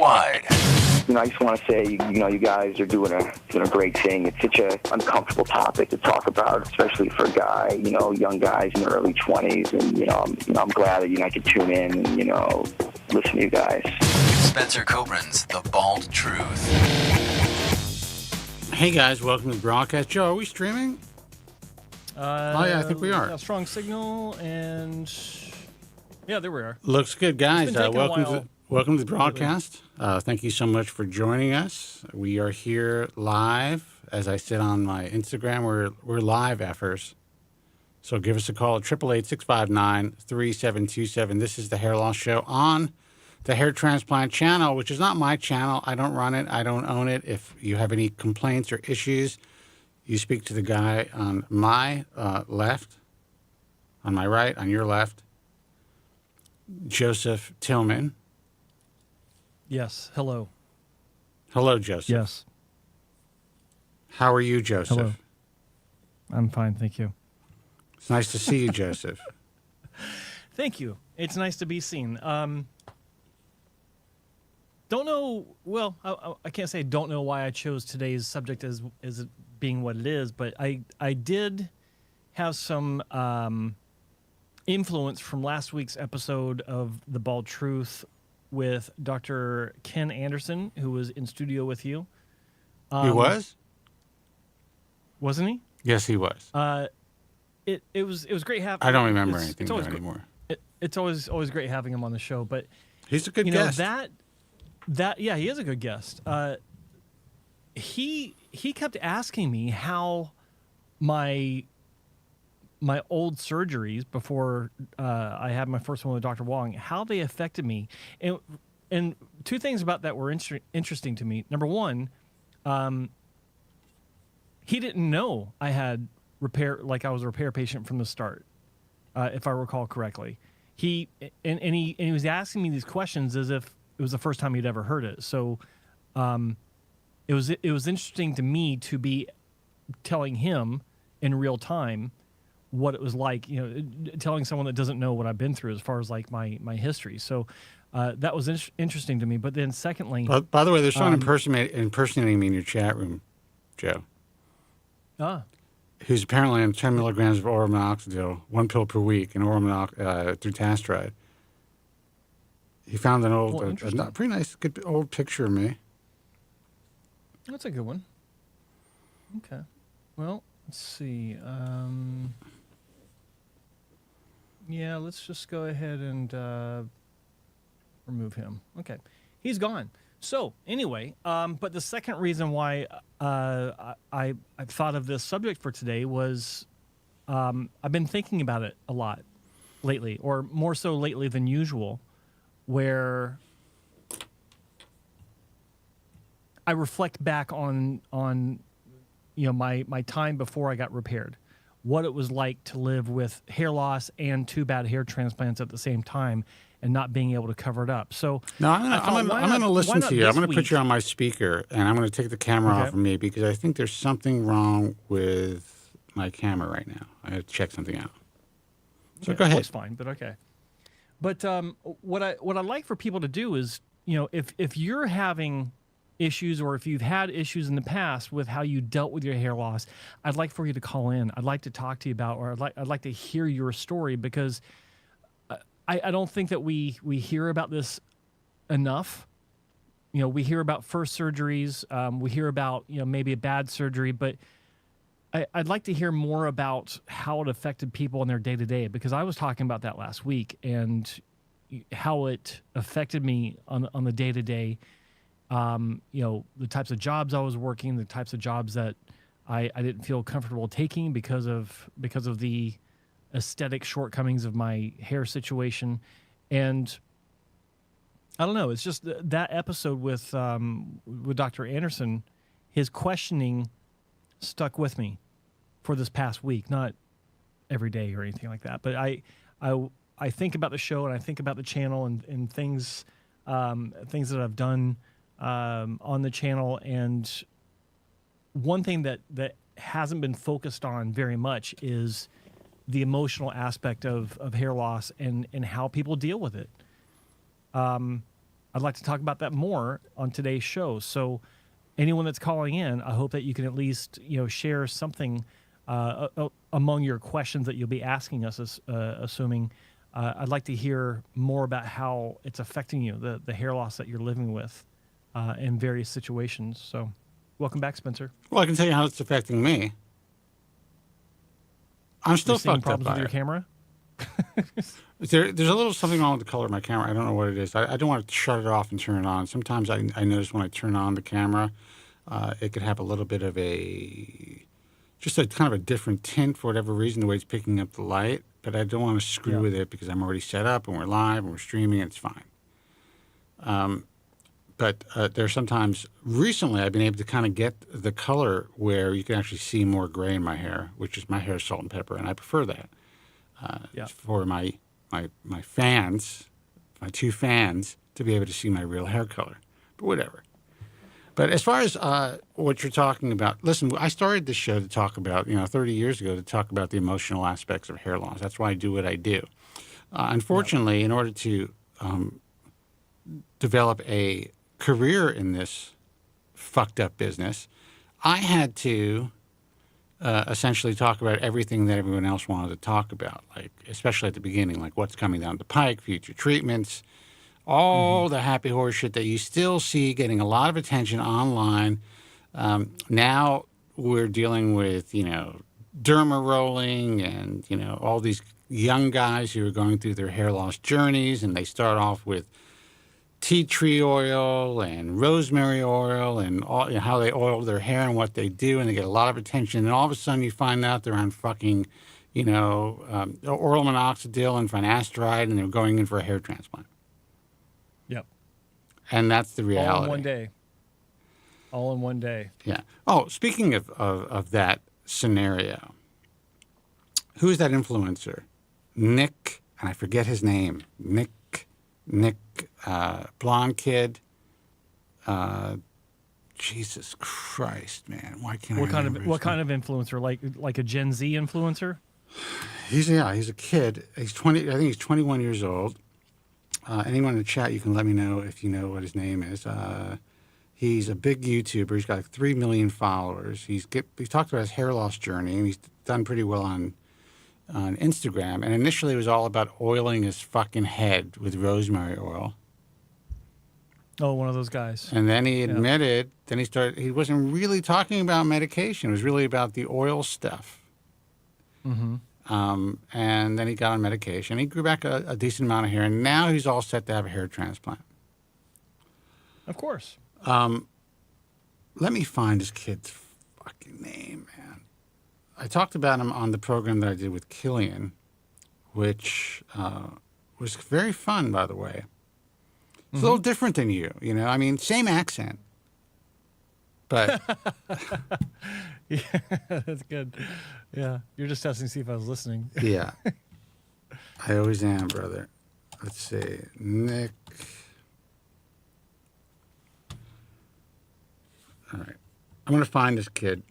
Worldwide. I just want to say, you guys are doing a great thing. It's such an uncomfortable topic to talk about, especially for a guy, young guys in their early 20s. And, I'm glad that, I could tune in and, listen to you guys. Spencer Kobren's The Bald Truth. Hey, guys. Welcome to the broadcast. Joe, are we streaming? Yeah, I think we are. A strong signal, and yeah, there we are. Looks good, guys. Welcome to the broadcast. Really. Thank you so much for joining us. We are here live. As I said on my Instagram, we're live effers. So give us a call at 888-659-3727. This is the Hair Loss Show on the Hair Transplant channel, which is not my channel. I don't run it. I don't own it. If you have any complaints or issues, you speak to the guy on my left, on my right, on your left, Joseph Tillman. Yes. Hello. Hello, Joseph. Yes. How are you, Joseph? Hello. I'm fine, thank you. It's nice to see you, Joseph. Thank you. It's nice to be seen. Don't know. Well, I can't say don't know why I chose today's subject as it being what it is, but I did have some influence from last week's episode of The Bald Truth with Dr. Ken Anderson, who was in studio with you. He was? Wasn't he? Yes, he was. It was great having. I don't remember anything anymore. It's always great having him on the show, but he's a good guest. Yeah, he is a good guest. He kept asking me how my old surgeries before I had my first one with Dr. Wong, how they affected me, and two things about that were interesting to me. Number one, he didn't know I had I was a repair patient from the start, if I recall correctly. He was asking me these questions as if it was the first time he'd ever heard it. So, it was interesting to me to be telling him in real time what it was like, telling someone that doesn't know what I've been through as far as like my history. So, that was interesting to me. But then secondly, by the way, there's someone impersonating me in your chat room, Joe. Who's apparently on 10 milligrams of oral minoxidil, 1 pill per week, and oral through Tastride. He found an old, pretty nice, good old picture of me. That's a good one. Okay. Well, let's see. Yeah, let's just go ahead and remove him. Okay. He's gone. So, anyway, but the second reason why I thought of this subject for today was I've been thinking about it a lot lately, or more so lately than usual, where I reflect back on my time before I got repaired, what it was like to live with hair loss and 2 bad hair transplants at the same time, and not being able to cover it up. So no, I'm going to listen to you. I'm going to put you on my speaker, and I'm going to take the camera off of me because I think there's something wrong with my camera right now. I have to check something out. So go ahead. It's fine, but okay. But what I like for people to do is, if you're having issues, or if you've had issues in the past with how you dealt with your hair loss, I'd like for you to call in. I'd like to talk to you about, or I'd like to hear your story, because I don't think that we hear about this enough. We hear about first surgeries. We hear about, maybe a bad surgery, but I'd like to hear more about how it affected people in their day-to-day, because I was talking about that last week and how it affected me on the day-to-day. The types of jobs I was working, the types of jobs that I didn't feel comfortable taking because of the aesthetic shortcomings of my hair situation. And I don't know, it's just that episode with Dr. Anderson, his questioning stuck with me for this past week, not every day or anything like that. But I think about the show, and I think about the channel and things that I've done on the channel. And one thing that hasn't been focused on very much is the emotional aspect of hair loss and how people deal with it. I'd like to talk about that more on today's show. So anyone that's calling in, I hope that you can at least, share something among your questions that you'll be asking us, assuming I'd like to hear more about how it's affecting you, the hair loss that you're living with in various situations. So welcome back, Spencer. Well, I can tell you how it's affecting me. I'm still You're seeing fucked up problems by with your it. camera? There's a little something wrong with the color of my camera. I don't know what it is. I don't want to shut it off and turn it on. Sometimes I notice when I turn on the camera, it could have a little bit of just a kind of a different tint for whatever reason, the way it's picking up the light. But I don't want to screw with it because I'm already set up and we're live and we're streaming and it's fine. But there's sometimes, recently I've been able to kind of get the color where you can actually see more gray in my hair, which is my hair is salt and pepper, and I prefer that. For my fans, my two fans, to be able to see my real hair color. But whatever. But as far as what you're talking about, listen, I started this show to talk about, 30 years ago, to talk about the emotional aspects of hair loss. That's why I do what I do. Unfortunately, in order to develop a career in this fucked up business, I had to essentially talk about everything that everyone else wanted to talk about, like especially at the beginning, like what's coming down the pike, future treatments, all the happy horse shit that you still see getting a lot of attention online. Now we're dealing with, derma rolling and, all these young guys who are going through their hair loss journeys, and they start off with tea tree oil and rosemary oil and all, how they oil their hair and what they do, and they get a lot of attention. And all of a sudden you find out they're on fucking, oral minoxidil and finasteride, and they're going in for a hair transplant. Yep. And that's the reality. All in one day. All in one day. Yeah. Oh, speaking of that scenario, who's that influencer? Nick, and I forget his name. Nick, blonde kid. Jesus Christ, man! Why can't I remember his name? What kind of influencer? Like a Gen Z influencer? He's a kid. He's 20. I think he's 21 years old. Anyone in the chat, you can let me know if you know what his name is. He's a big YouTuber. He's got like 3 million followers. He's talked about his hair loss journey, and he's done pretty well on Instagram. And initially, it was all about oiling his fucking head with rosemary oil. Oh, one of those guys. And then he admitted, he wasn't really talking about medication. It was really about the oil stuff. Mm-hmm. And then he got on medication. He grew back a decent amount of hair, and now he's all set to have a hair transplant. Of course. Let me find this kid's fucking name, man. I talked about him on the program that I did with Killian, which was very fun, by the way. It's a little different than you, I mean, same accent. But yeah, that's good. Yeah, you're just testing to see if I was listening. Yeah. I always am, brother. Let's see. Nick. All right. I'm going to find this kid.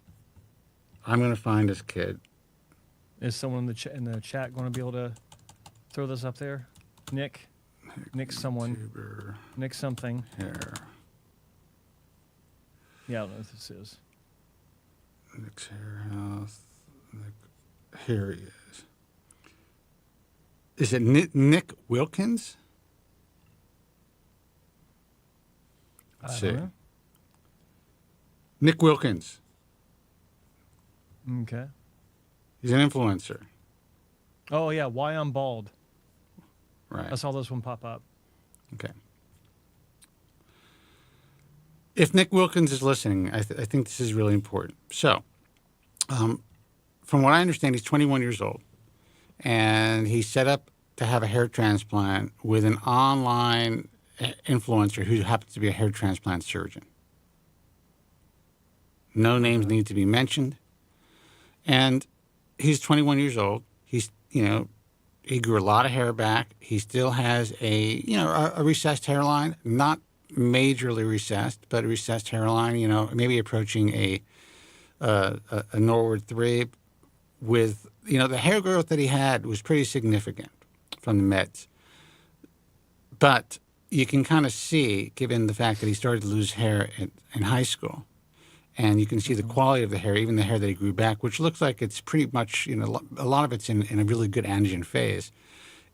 Is someone in the chat going to be able to throw this up there? Nick someone. YouTuber, Nick something. hair. Yeah, I don't know what this is. Nick's hair health. Here he is. Is it Nick Wilkins? Let's see. Know. Nick Wilkins. Okay. He's an influencer. Oh, yeah. Why I'm bald. Right. I saw this one pop up. Okay. If Nick Wilkins is listening, I think this is really important. So, from what I understand, he's 21 years old, and he's set up to have a hair transplant with an online influencer who happens to be a hair transplant surgeon. No names need to be mentioned. And he's 21 years old. He's, he grew a lot of hair back. He still has a recessed hairline, not majorly recessed, but a recessed hairline, maybe approaching a Norwood 3 with, the hair growth that he had was pretty significant from the meds. But you can kind of see, given the fact that he started to lose hair in high school, and you can see the quality of the hair, even the hair that he grew back, which looks like it's pretty much, a lot of it's in a really good androgen phase.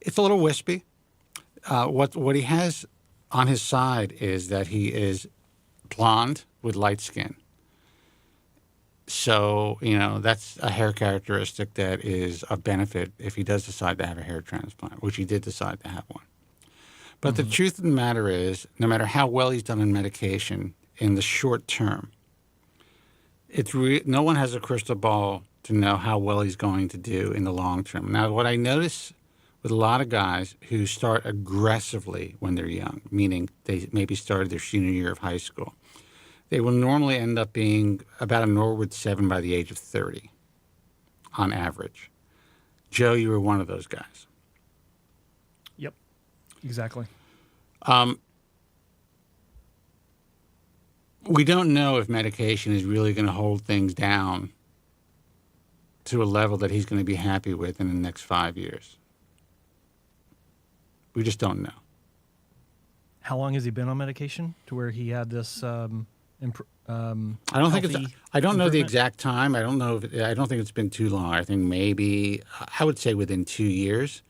It's a little wispy. What he has on his side is that he is blonde with light skin. So, that's a hair characteristic that is of benefit if he does decide to have a hair transplant, which he did decide to have one. But the truth of the matter is, no matter how well he's done on medication in the short term, no one has a crystal ball to know how well he's going to do in the long term. Now, what I notice with a lot of guys who start aggressively when they're young, meaning they maybe started their senior year of high school, they will normally end up being about a Norwood 7 by the age of 30 on average. Joe, you were one of those guys. Yep, exactly. We don't know if medication is really going to hold things down to a level that he's going to be happy with in the next 5 years. We just don't know. How long has he been on medication to where he had this? I don't know the exact time. I don't think it's been too long. I think maybe I would say within 2 years.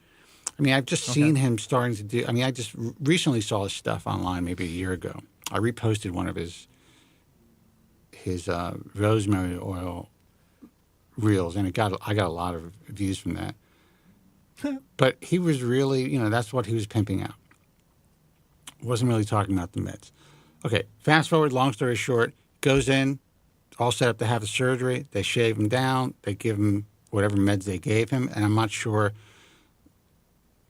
I mean, I've just seen him starting to do. I mean, I just recently saw his stuff online maybe a year ago. I reposted one of his rosemary oil reels, and I got a lot of views from that. But he was really, that's what he was pimping out. Wasn't really talking about the meds. Okay, fast forward, long story short, goes in, all set up to have the surgery. They shave him down. They give him whatever meds they gave him, and I'm not sure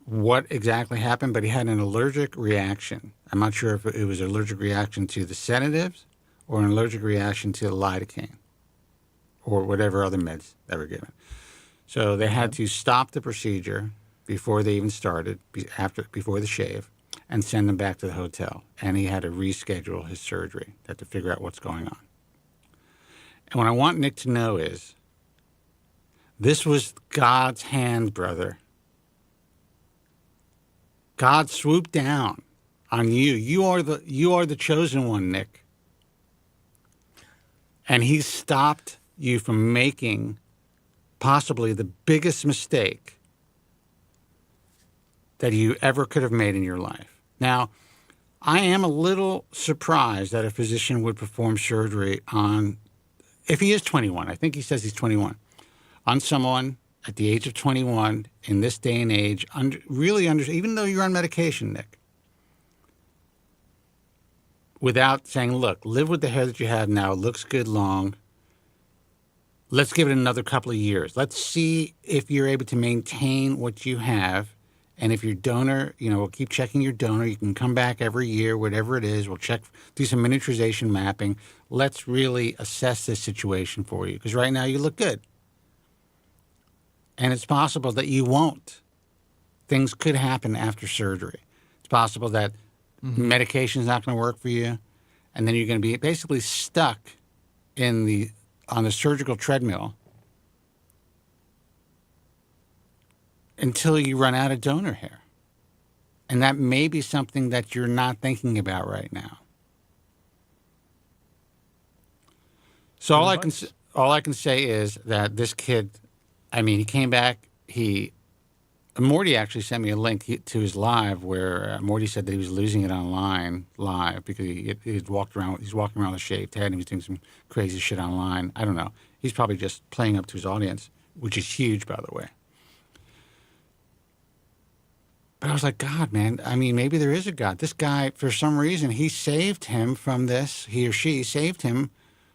what exactly happened, but he had an allergic reaction. I'm not sure if it was an allergic reaction to the sedatives or an allergic reaction to the lidocaine or whatever other meds that were given. So they had to stop the procedure before they even started, before the shave, and send him back to the hotel. And he had to reschedule his surgery. They had to figure out what's going on. And what I want Nick to know is, this was God's hand, brother. God swooped down on you. You are the chosen one, Nick. And he stopped you from making possibly the biggest mistake that you ever could have made in your life. Now, I am a little surprised that a physician would perform surgery on, if he is 21, I think he says he's 21, on someone at the age of 21 in this day and age, even though you're on medication, Nick, without saying, look, live with the hair that you have now. It looks good long. Let's give it another couple of years. Let's see if you're able to maintain what you have. And if your donor, we'll keep checking your donor. You can come back every year, whatever it is. We'll do some miniaturization mapping. Let's really assess this situation for you. Because right now you look good. And it's possible that you won't. Things could happen after surgery. It's possible that medication is not going to work for you. And then you're going to be basically stuck on the surgical treadmill until you run out of donor hair. And that may be something that you're not thinking about right now. So all I can say is that this kid, he came back. Morty actually sent me a link to his live where Morty said that he was losing it online live because he's walking around with a shaved head and he was doing some crazy shit online. I don't know. He's probably just playing up to his audience, which is huge, by the way. But I was like, God, man, maybe there is a God. This guy, for some reason, he saved him from this. He or she saved him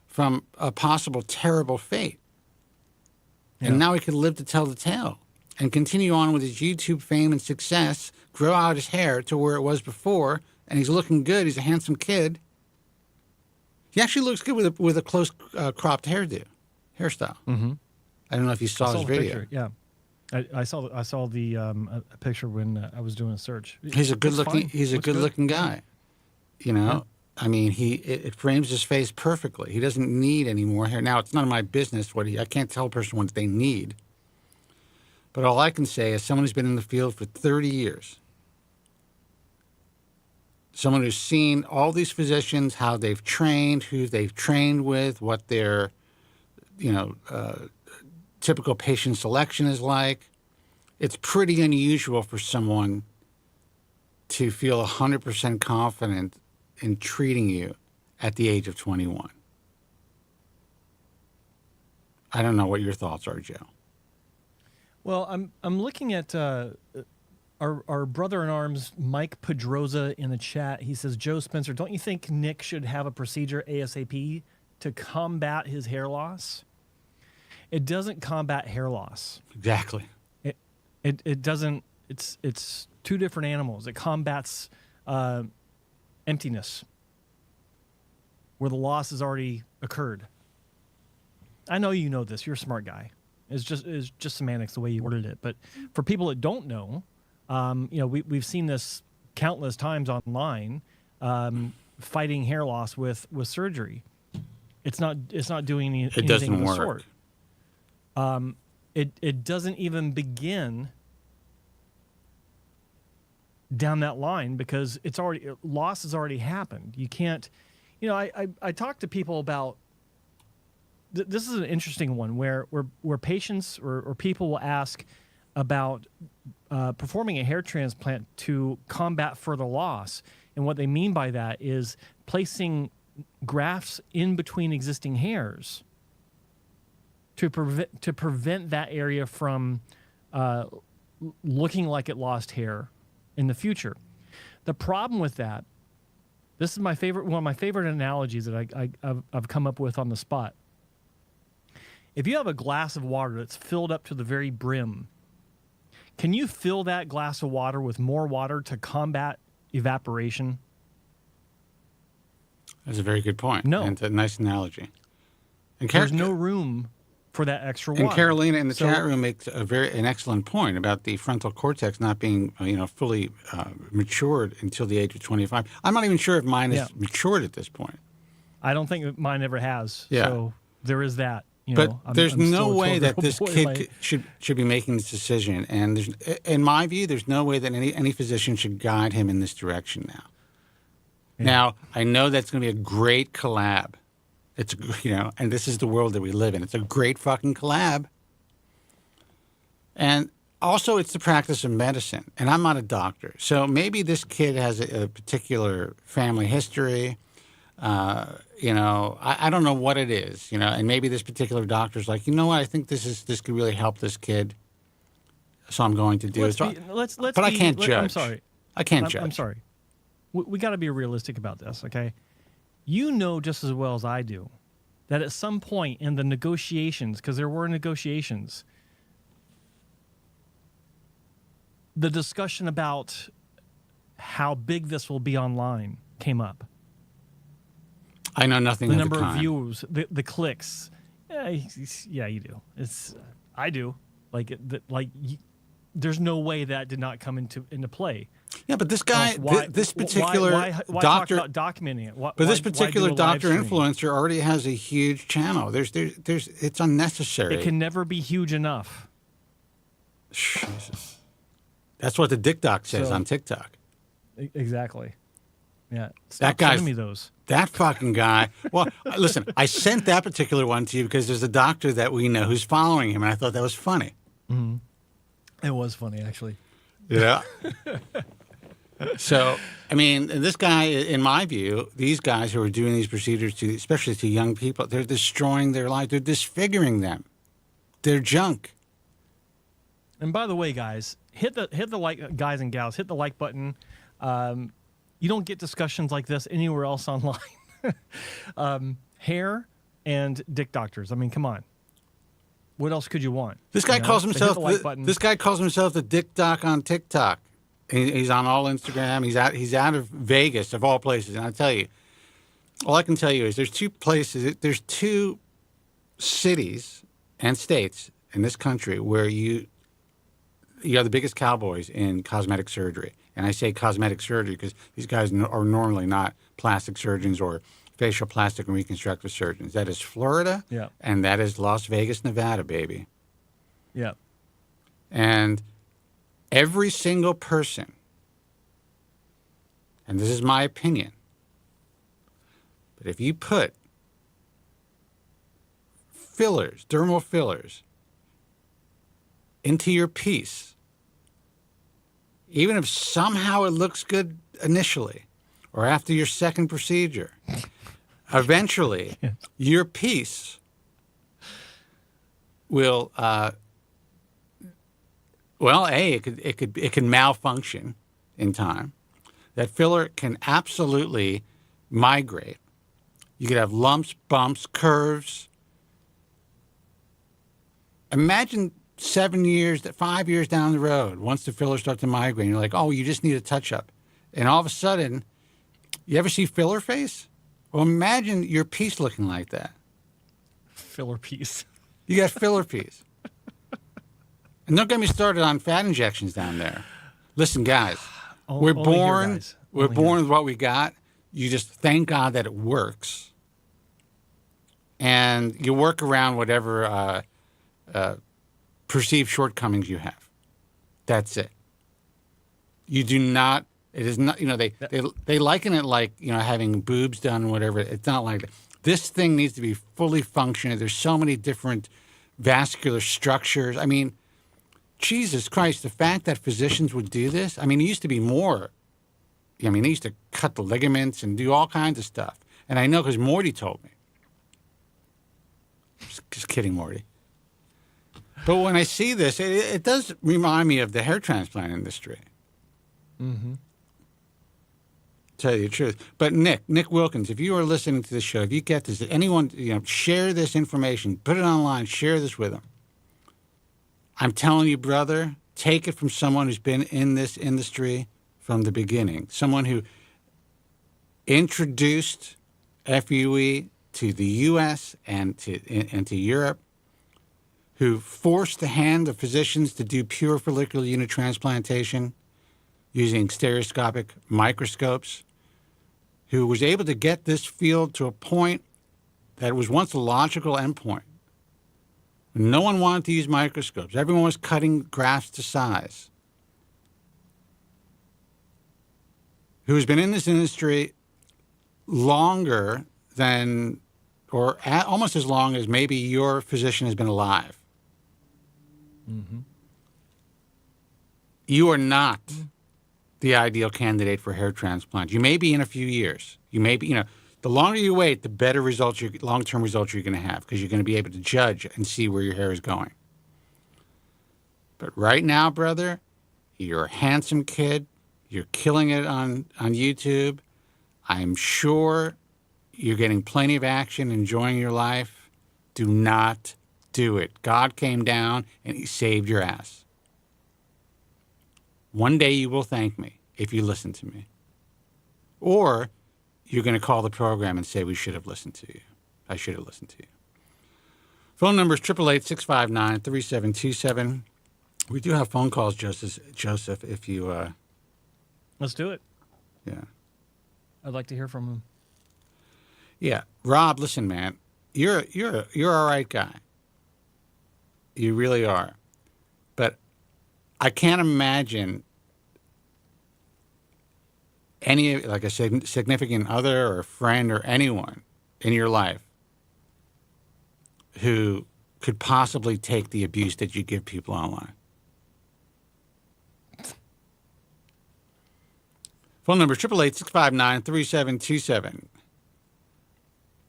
from a possible terrible fate. Yeah. And now he could live to tell the tale and continue on with his YouTube fame and success, grow out his hair to where it was before, and he's looking good. He's a handsome kid. He actually looks good with a close cropped hairstyle. Mm-hmm. I don't know if you saw his video. Picture, yeah. I saw the picture when I was doing a search. He's a good looking guy. Yeah. It frames his face perfectly. He doesn't need any more hair. Now, it's none of my business I can't tell a person what they need. But all I can say is someone who's been in the field for 30 years someone who's seen all these physicians, how they've trained, who they've trained with, what their, typical patient selection is like. It's pretty unusual for someone to feel 100% confident in treating you at the age of 21. I don't know what your thoughts are, Joe. Well, I'm looking at our brother in arms, Mike Pedroza, in the chat. He says, Joe Spencer, don't you think Nick should have a procedure ASAP to combat his hair loss? It doesn't combat hair loss. Exactly. It doesn't. It's two different animals. It combats emptiness, where the loss has already occurred. I know you know this. You're a smart guy. It's just semantics the way you worded it. But for people that don't know, we've seen this countless times online, fighting hair loss with surgery. It's not doing anything doesn't of the work. sort. It doesn't even begin down that line because loss has already happened. You can't, I talk to people about. This is an interesting one where patients or people will ask about performing a hair transplant to combat further loss. And what they mean by that is placing grafts in between existing hairs to prevent that area from looking like it lost hair in the future. The problem with that, this is one of my favorite analogies that I've come up with on the spot. If you have a glass of water that's filled up to the very brim, can you fill that glass of water with more water to combat evaporation? That's a very good point. No. And it's a nice analogy. And There's no room for that extra water. And Carolina in the chat room makes an excellent point about the frontal cortex not being fully matured until the age of 25. I'm not even sure if mine is matured at this point. I don't think mine ever has. Yeah. So there is that. But there's no way that this kid should be making this decision. And in my view, there's no way that any physician should guide him in this direction now. Yeah. Now, I know that's going to be a great collab. It's, and this is the world that we live in. It's a great fucking collab. And also, it's the practice of medicine. And I'm not a doctor. So maybe this kid has a particular family history. I don't know what it is, and maybe this particular doctor's like, you know what, I think this could really help this kid. So I'm going to do it. But I can't judge. I'm sorry. I can't judge. I'm sorry. We got to be realistic about this, okay? You know just as well as I do that at some point in the negotiations, because there were negotiations, the discussion about how big this will be online came up. I know nothing the of number the of kind. views, the clicks. Yeah, you do. I do. There's no way that did not come into play. Yeah, but this guy, this particular why doctor, talk about documenting it? But this particular doctor influencer already has a huge channel. It's unnecessary. It can never be huge enough. Jesus. That's what the Dick Doc says on TikTok. Exactly. Yeah. That guy's sending me those. That fucking guy. Well, listen, I sent that particular one to you because there's a doctor that we know who's following him, and I thought that was funny. Mm-hmm. It was funny, actually. Yeah. So, I mean, this guy, in my view, these guys who are doing these procedures, especially to young people, they're destroying their life. They're disfiguring them. They're junk. And by the way, guys, hit the like, guys and gals, hit the like button. You don't get discussions like this anywhere else online. Hair and dick doctors. I mean, come on. What else could you want? This guy calls himself the Dick Doc on TikTok. He's on all Instagram. He's out of Vegas, of all places. And I tell you, all I can tell you is there's two cities and states in this country where you are the biggest cowboys in cosmetic surgery. And I say cosmetic surgery because these guys are normally not plastic surgeons or facial plastic and reconstructive surgeons. That is Florida, and that is Las Vegas, Nevada, baby. Yeah. And every single person and this is my opinion, but if you put fillers, dermal fillers, into your piece, even if somehow it looks good initially or after your second procedure, eventually your piece will, it can malfunction in time. That filler can absolutely migrate. You could have lumps, bumps, curves. Imagine 5 years down the road, once the fillers start to migrate, you're like, oh, you just need a touch-up. And all of a sudden, you ever see filler face? Well, imagine your piece looking like that. Filler piece. You got filler piece. And don't get me started on fat injections down there. Listen, guys, we're born with what we got. You just thank God that it works. And you work around whatever perceived shortcomings you have. That's it. You do not, it is not, they liken it like, having boobs done, whatever. It's not like that. This thing needs to be fully functioning. There's so many different vascular structures. I mean, Jesus Christ, the fact that physicians would do this, I mean, it used to be more. I mean, they used to cut the ligaments and do all kinds of stuff. And I know because Morty told me. Just kidding, Morty. But when I see this, it does remind me of the hair transplant industry. Mm-hmm. Tell you the truth. But Nick Wilkins, if you are listening to this show, if you get this, anyone, share this information, put it online, share this with them. I'm telling you, brother, take it from someone who's been in this industry from the beginning, someone who introduced FUE to the U.S. and to Europe, who forced the hand of physicians to do pure follicular unit transplantation using stereoscopic microscopes, who was able to get this field to a point that was once a logical endpoint. No one wanted to use microscopes. Everyone was cutting grafts to size. Who has been in this industry longer than, or almost as long as maybe your physician has been alive. Mm-hmm. You are not the ideal candidate for hair transplant. You may be in a few years. You may be, the longer you wait, the better results, long-term results you're going to have, because you're going to be able to judge and see where your hair is going. But right now, brother, you're a handsome kid. You're killing it on YouTube. I'm sure you're getting plenty of action, enjoying your life. Do not do it. God came down and he saved your ass. One day you will thank me if you listen to me. Or you're going to call the program and say we should have listened to you. I should have listened to you. Phone number is 888-659-3727. We do have phone calls, Joseph, if you... Let's do it. Yeah. I'd like to hear from him. Yeah. Rob, listen, man. You're all right guy. You really are. But I can't imagine any, like I said, significant other or friend or anyone in your life who could possibly take the abuse that you give people online. Phone number is 888-659-3727.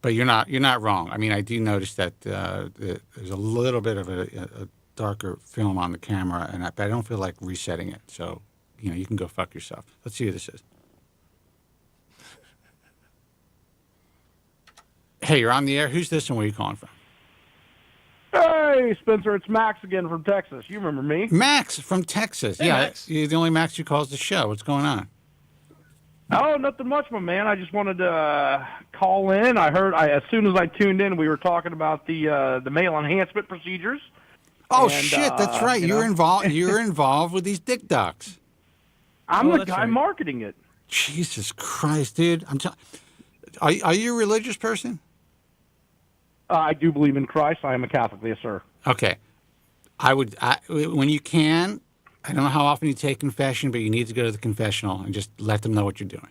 But you're not wrong. I mean, I do notice that there's a little bit of a darker film on the camera, but I don't feel like resetting it. So, you can go fuck yourself. Let's see who this is. Hey, you're on the air. Who's this and where are you calling from? Hey, Spencer, it's Max again from Texas. You remember me? Max from Texas. Hey, yeah, Max. You're the only Max who calls the show. What's going on? Oh, nothing much, my man. I just wanted to call in. As soon as I tuned in, we were talking about the male enhancement procedures. Oh, shit, that's right. You're involved with these dick docs. I'm the guy marketing it. Jesus Christ, dude. Are you a religious person? I do believe in Christ. I am a Catholic, yes, sir. Okay. When you can, I don't know how often you take confession, but you need to go to the confessional and just let them know what you're doing.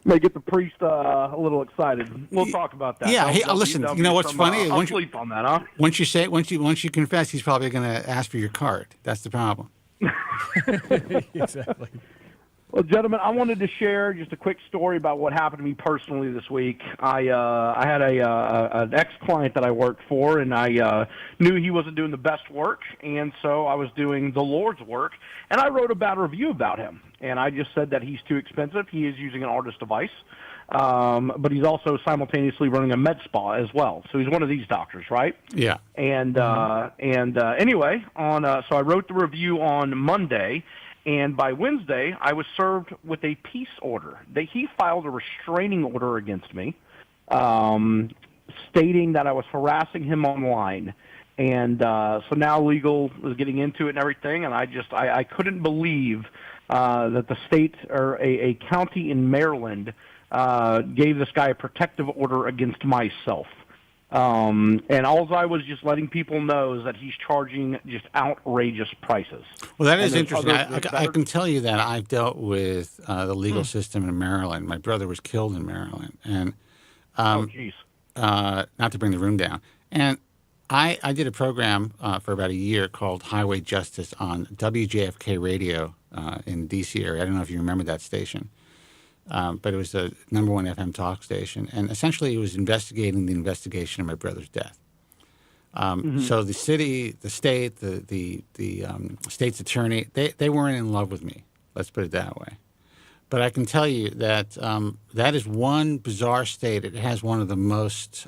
May get the priest a little excited. We'll talk about that. Yeah, listen. You know what's funny? I'll sleep on that, huh? Once you confess, he's probably going to ask for your card. That's the problem. Exactly. Well, gentlemen, I wanted to share just a quick story about what happened to me personally this week. I had an ex-client that I worked for, and I knew he wasn't doing the best work, and so I was doing the Lord's work, and I wrote a bad review about him. And I just said that he's too expensive. He is using an artist device, but he's also simultaneously running a med spa as well. So he's one of these doctors, right? Yeah. And anyway, so I wrote the review on Monday. And by Wednesday, I was served with a peace order. He filed a restraining order against me, stating that I was harassing him online. And so now legal is getting into it and everything. And I couldn't believe that the state or a county in Maryland gave this guy a protective order against myself. And all I was just letting people know is that he's charging just outrageous prices. Well, that is interesting. I can tell you that I've dealt with the legal system in Maryland. My brother was killed in Maryland, and not to bring the room down. And I did a program for about a year called Highway Justice on WJFK Radio in the D.C. area. I don't know if you remember that station. But it was the #1 FM talk station, and essentially it was investigating the investigation of my brother's death. So the city, the state, the state's attorney, they weren't in love with me. Let's put it that way. But I can tell you that that is one bizarre state. It has one of the most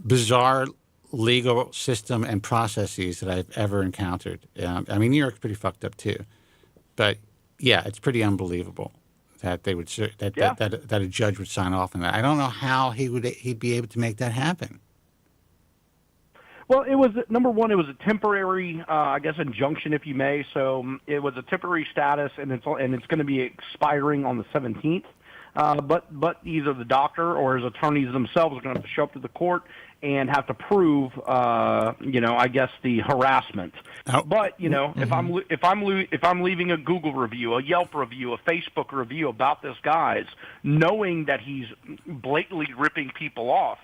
bizarre legal system and processes that I've ever encountered. I mean, New York's pretty fucked up too, but yeah, it's pretty unbelievable that they would that a judge would sign off on that. I don't know how he'd be able to make that happen. Well, it was number one. It was a temporary, I guess, injunction, if you may. So it was a temporary status, and it's going to be expiring on the 17th. But either the doctor or his attorneys themselves are going to have to show up to the court and have to prove, I guess the harassment. Oh. But if I'm leaving a Google review, a Yelp review, a Facebook review about this guy's, knowing that he's blatantly ripping people off,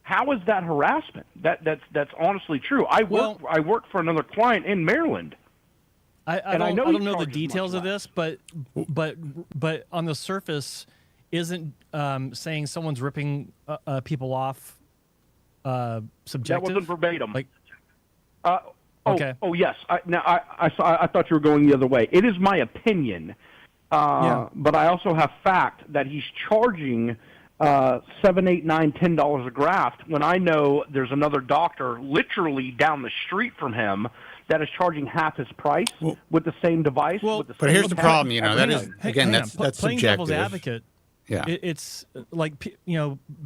how is that harassment? That's honestly true. I work for another client in Maryland. I don't know the details of this, but on the surface, isn't saying someone's ripping people off subjective? That wasn't verbatim. Okay. Oh yes. I thought you were going the other way. It is my opinion, but I also have fact that he's charging $7, $8, $9, $10 a graft when I know there's another doctor literally down the street from him that is charging half his price with the same device. But here's the problem, that is, again, that's playing subjective. Devil's advocate. Yeah. It's like,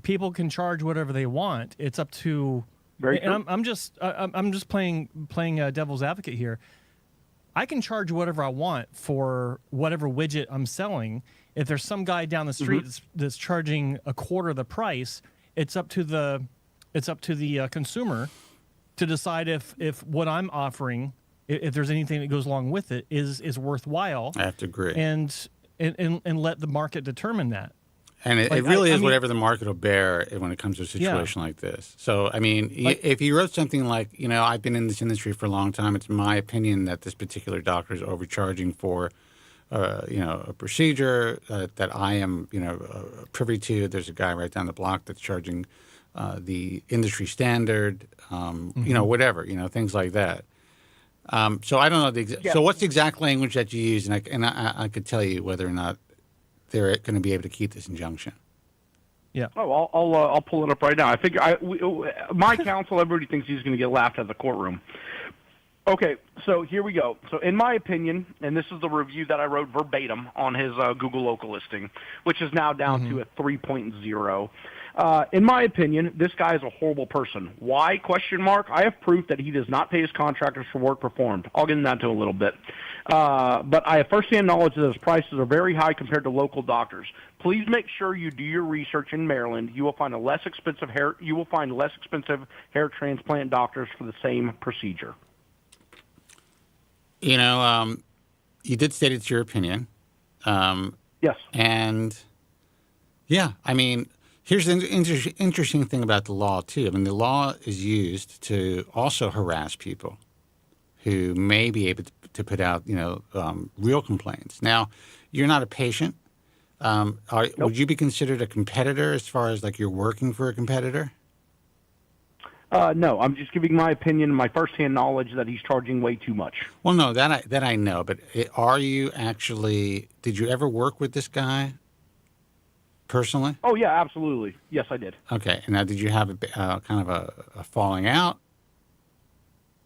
people can charge whatever they want. It's up to, and I'm just playing devil's advocate here. I can charge whatever I want for whatever widget I'm selling. If there's some guy down the street that's charging a quarter of the price, it's up to the consumer to decide if what I'm offering, if there's anything that goes along with it, is worthwhile. I have to agree. And let the market determine that. And it really is whatever the market will bear when it comes to a situation like this. So, I mean, if you wrote something like, I've been in this industry for a long time, it's my opinion that this particular doctor is overcharging for, a procedure that I am, privy to. There's a guy right down the block that's charging the industry standard, whatever, things like that. So I don't know so what's the exact language that you use, and I could tell you whether or not they're going to be able to keep this injunction. Yeah. Oh, I'll pull it up right now. I figure my counsel, everybody thinks he's going to get laughed at the courtroom. Okay, so here we go. So in my opinion, and this is the review that I wrote verbatim on his Google local listing, which is now down to a 3.0. In my opinion, this guy is a horrible person. Why? ? I have proof that he does not pay his contractors for work performed. I'll get into that in a little bit. But I have firsthand knowledge that his prices are very high compared to local doctors. Please make sure you do your research in Maryland. You will find less expensive hair transplant doctors for the same procedure. you did state it's your opinion. Yes. And, yeah, I mean, here's the interesting thing about the law, too. I mean, the law is used to also harass people who may be able to put out, real complaints. Now, you're not a patient. Nope. Would you be considered a competitor as far as, like, you're working for a competitor? No, I'm just giving my opinion, my firsthand knowledge that he's charging way too much. Well, no, that I know. But are you actually? Did you ever work with this guy personally? Oh yeah, absolutely. Yes, I did. Okay. Now, did you have kind of a falling out?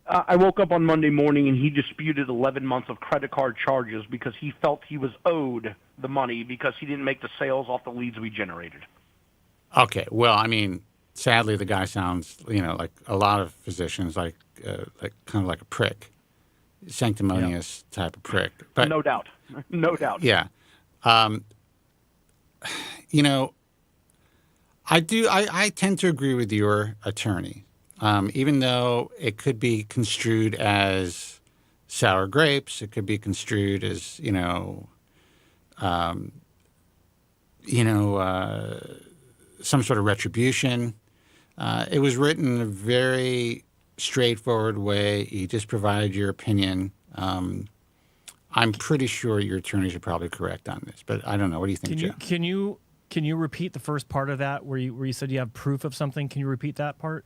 I woke up on Monday morning and he disputed 11 months of credit card charges because he felt he was owed the money because he didn't make the sales off the leads we generated. Okay. Well, I mean, sadly, the guy sounds, like a lot of physicians, like kind of like a prick, sanctimonious type of prick. But no doubt, no doubt. Yeah. I tend to agree with your attorney, even though it could be construed as sour grapes. It could be construed as, some sort of retribution. It was written in a very straightforward way. You just provided your opinion. I'm pretty sure your attorneys are probably correct on this, but I don't know. What do you think, Joe? Can you repeat the first part of that where you said you have proof of something? Can you repeat that part?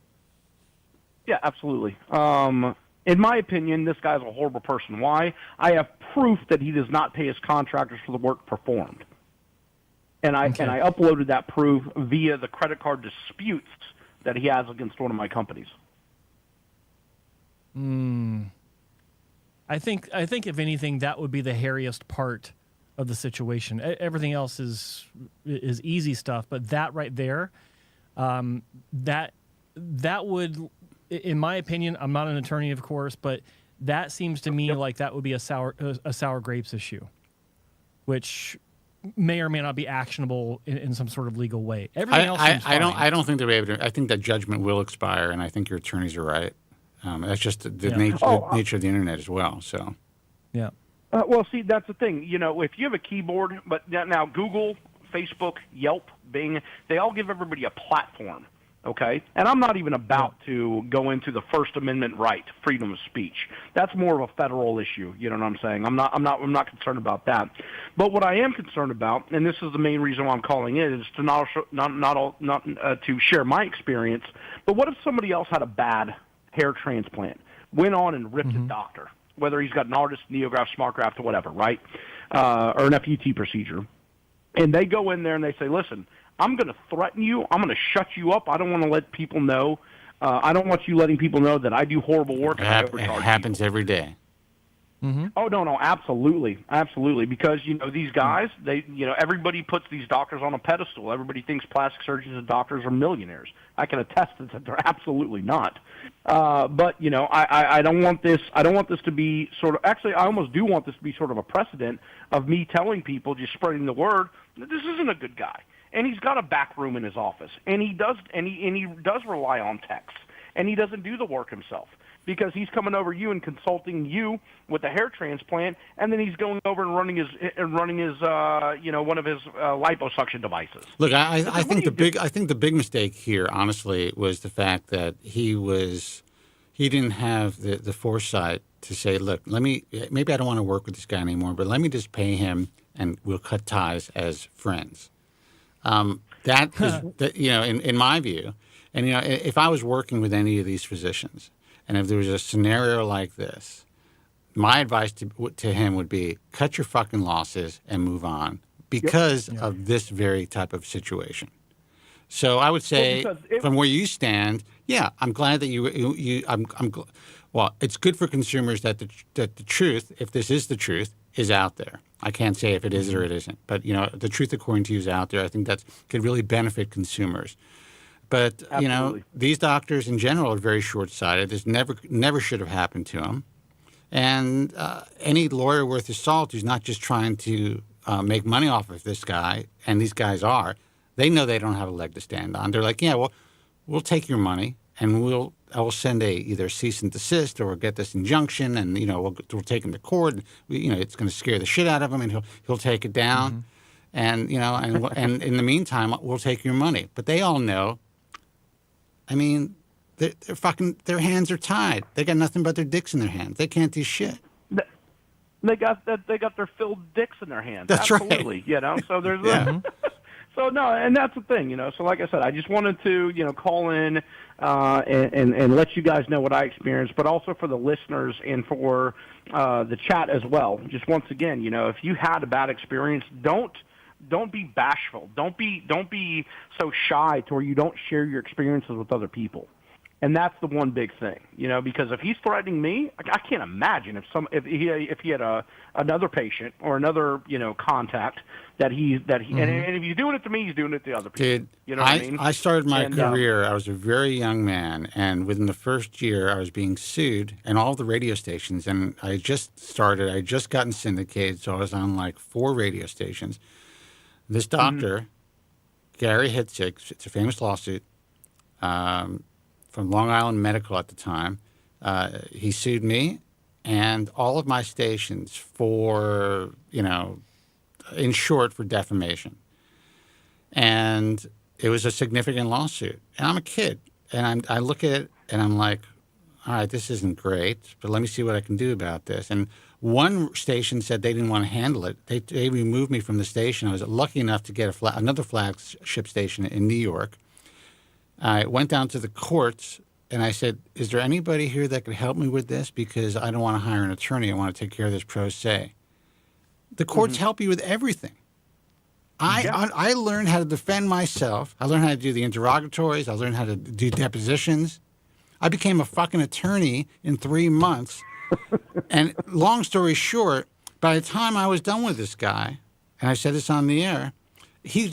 Yeah, absolutely. In my opinion, this guy's a horrible person. Why? I have proof that he does not pay his contractors for the work performed. And I uploaded that proof via the credit card disputes that he has against one of my companies. I think if anything, that would be the hairiest part of the situation. Everything else is easy stuff, but that right there, that would, in my opinion, I'm not an attorney, of course, but that seems to me like that would be a sour grapes issue, which may or may not be actionable in some sort of legal way. Everything else seems fine. I don't think they'll be able to. I think that judgment will expire, and I think your attorneys are right. That's just the nature of the internet as well. So, yeah. Well, see, that's the thing. If you have a keyboard, but now Google, Facebook, Yelp, Bing, they all give everybody a platform. Okay, and I'm not even about to go into the First Amendment right, freedom of speech. That's more of a federal issue. You know what I'm saying? I'm not concerned about that. But what I am concerned about, and this is the main reason why I'm calling in, is to not to share my experience. But what if somebody else had a bad hair transplant, went on and ripped a doctor, whether he's got an artist, neograft, SmartGraft, or whatever, right, or an FUT procedure, and they go in there and they say, listen, I'm going to threaten you. I'm going to shut you up. I don't want to let people know. I don't want you letting people know that I do horrible work. It happens every day. Mm-hmm. Oh, no, absolutely. Absolutely. Because, these guys, everybody puts these doctors on a pedestal. Everybody thinks plastic surgeons and doctors are millionaires. I can attest that they're absolutely not. But, I don't want this to be sort of, actually, I almost do want this to be sort of a precedent of me telling people, just spreading the word, that this isn't a good guy. And he's got a back room in his office, and he does rely on techs, and he doesn't do the work himself because he's coming over you and consulting you with a hair transplant, and then he's going over and running his one of his liposuction devices. Look, I think the big mistake here, honestly, was the fact that he didn't have the foresight to say, look, maybe I don't want to work with this guy anymore, but let me just pay him, and we'll cut ties as friends. That is, in my view, and if I was working with any of these physicians, and if there was a scenario like this, my advice to him would be cut your fucking losses and move on because of this very type of situation. So I would say, from where you stand, I'm glad that well, it's good for consumers that the truth, if this is the truth, is out there. I can't say if it is or it isn't, but the truth according to you is out there. I think that could really benefit consumers. But Absolutely. These doctors in general are very short-sighted. This never should have happened to them. And any lawyer worth his salt who's not just trying to make money off of this guy, and these guys are, they know they don't have a leg to stand on. They're like, we'll take your money and we'll I will send either cease and desist or get this injunction, and we'll take him to court. And it's going to scare the shit out of him, and he'll take it down, and and in the meantime, we'll take your money. But they all know. I mean, they're fucking. Their hands are tied. They got nothing but their dicks in their hands. They can't do shit. They got their filled dicks in their hands. That's Absolutely, right. So there's So no, and that's the thing, So like I said, I just wanted to, call in and let you guys know what I experienced, but also for the listeners and for the chat as well. Just once again, if you had a bad experience, don't be bashful. Don't be so shy to where you don't share your experiences with other people. And that's the one big thing, because if he's threatening me, I can't imagine if he had another patient or another contact that he and if he's doing it to me, he's doing it to other people. Dude, you know what I mean? I started my career. I was a very young man, and within the first year, I was being sued, and all the radio stations. And I just gotten syndicated, so I was on like 4 radio stations. This doctor, Gary Hitzig, it's a famous lawsuit. From Long Island Medical at the time. He sued me and all of my stations for, in short, for defamation. And it was a significant lawsuit. And I'm a kid. And I look at it and I'm like, all right, this isn't great, but let me see what I can do about this. And one station said they didn't want to handle it. They removed me from the station. I was lucky enough to get another flagship station in New York. I went down to the courts, and I said, is there anybody here that could help me with this? Because I don't want to hire an attorney. I want to take care of this pro se. The courts help you with everything. I learned how to defend myself. I learned how to do the interrogatories. I learned how to do depositions. I became a fucking attorney in 3 months. And long story short, by the time I was done with this guy, and I said this on the air, he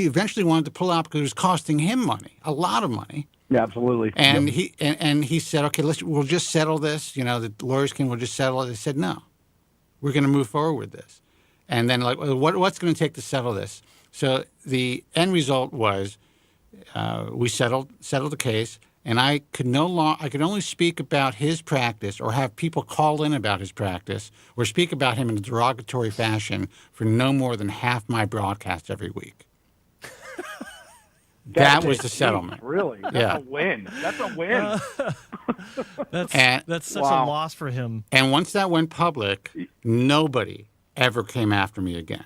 eventually wanted to pull out because it was costing him money, a lot of money. Yeah, absolutely. And he said, okay, we'll just settle this. The lawyers we'll just settle it. They said, no, we're going to move forward with this. And then what's going to take to settle this? So the end result was we settled the case, and I could only speak about his practice or have people call in about his practice or speak about him in a derogatory fashion for no more than half my broadcast every week. That was the settlement. Really? That's a win. That's a win. That's such a loss for him. And once that went public, nobody ever came after me again.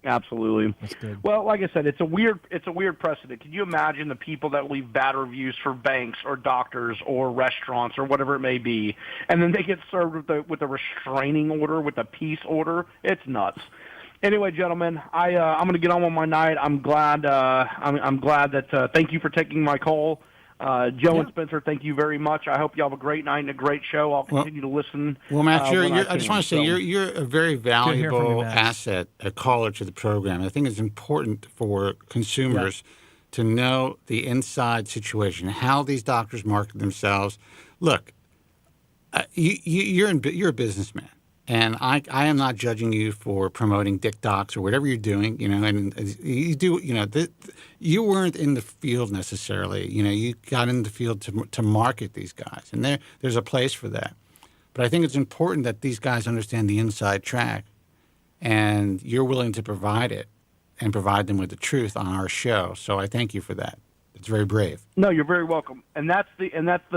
Absolutely. That's good. Well, like I said, it's a weird precedent. Can you imagine the people that leave bad reviews for banks or doctors or restaurants or whatever it may be, and then they get served with a restraining order, with a peace order? It's nuts. Anyway, gentlemen, I'm going to get on with my night. I'm glad. I'm glad that. Thank you for taking my call. Joe and Spencer, thank you very much. I hope you have a great night and a great show. I'll continue to listen. Well, Matt, I just want to say you're a very valuable asset, a caller to the program. I think it's important for consumers to know the inside situation, how these doctors market themselves. Look, you're a businessman. And I am not judging you for promoting dick docs or whatever you're doing, and you do, you weren't in the field necessarily. You got in the field to market these guys, and there's a place for that. But I think it's important that these guys understand the inside track, and you're willing to provide it and provide them with the truth on our show. So I thank you for that. It's very brave. No, you're very welcome. And that's the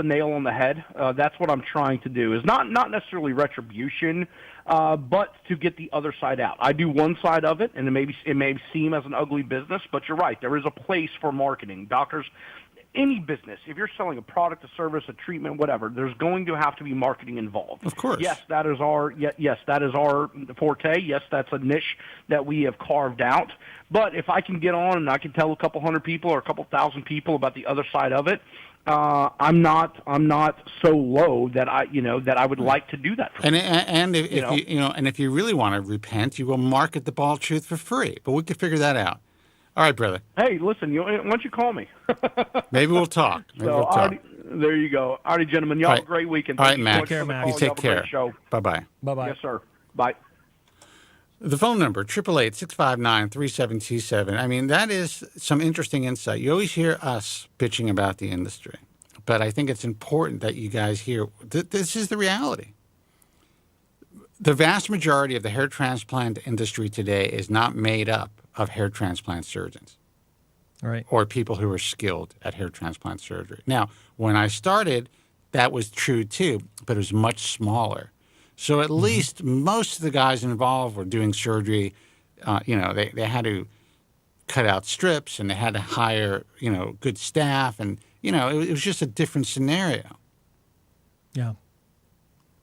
nail on the head. That's what I'm trying to do, is not necessarily retribution, but to get the other side out. I do one side of it, and it may seem as an ugly business, but you're right. There is a place for marketing. Doctors, any business, if you're selling a product, a service, a treatment, whatever, there's going to have to be marketing involved. Of course. Yes, that is our forte. Yes, that's a niche that we have carved out. But if I can get on and I can tell a couple hundred people or a couple thousand people about the other side of it, I'm not so low that I would like to do that. If you really want to repent, you will market the bald truth for free. But we can figure that out. All right, brother. Hey, listen, why don't you call me? Maybe we'll talk. There you go. All right, gentlemen. Y'all have a great weekend. All right, Matt. You take care. Bye-bye. Bye-bye. Yes, sir. Bye. The phone number, 888-659-3727. I mean, that is some interesting insight. You always hear us bitching about the industry. but I think it's important that you guys hear this is the reality. The vast majority of the hair transplant industry today is not made up of hair transplant surgeons. Right. Or people who are skilled at hair transplant surgery. Now, when I started, that was true too, but it was much smaller. So at least most of the guys involved were doing surgery. They had to cut out strips and they had to hire, good staff. And, it was just a different scenario. Yeah.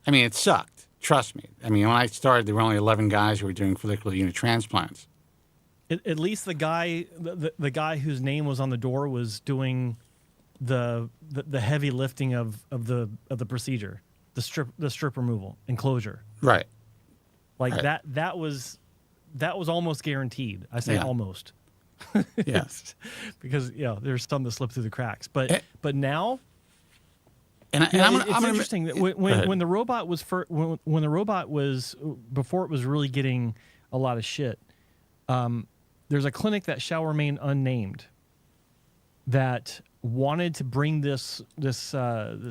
I mean, it sucked. Trust me. I mean, when I started, there were only 11 guys who were doing follicular unit transplants. At least the guy whose name was on the door was doing the heavy lifting of the procedure, the strip removal and closure. Right. Like right. that was almost guaranteed. I say almost. Yes. Because there's some that slip through the cracks. But now it's interesting that when the robot was when the robot was before it was really getting a lot of shit. There's a clinic that shall remain unnamed that wanted to bring this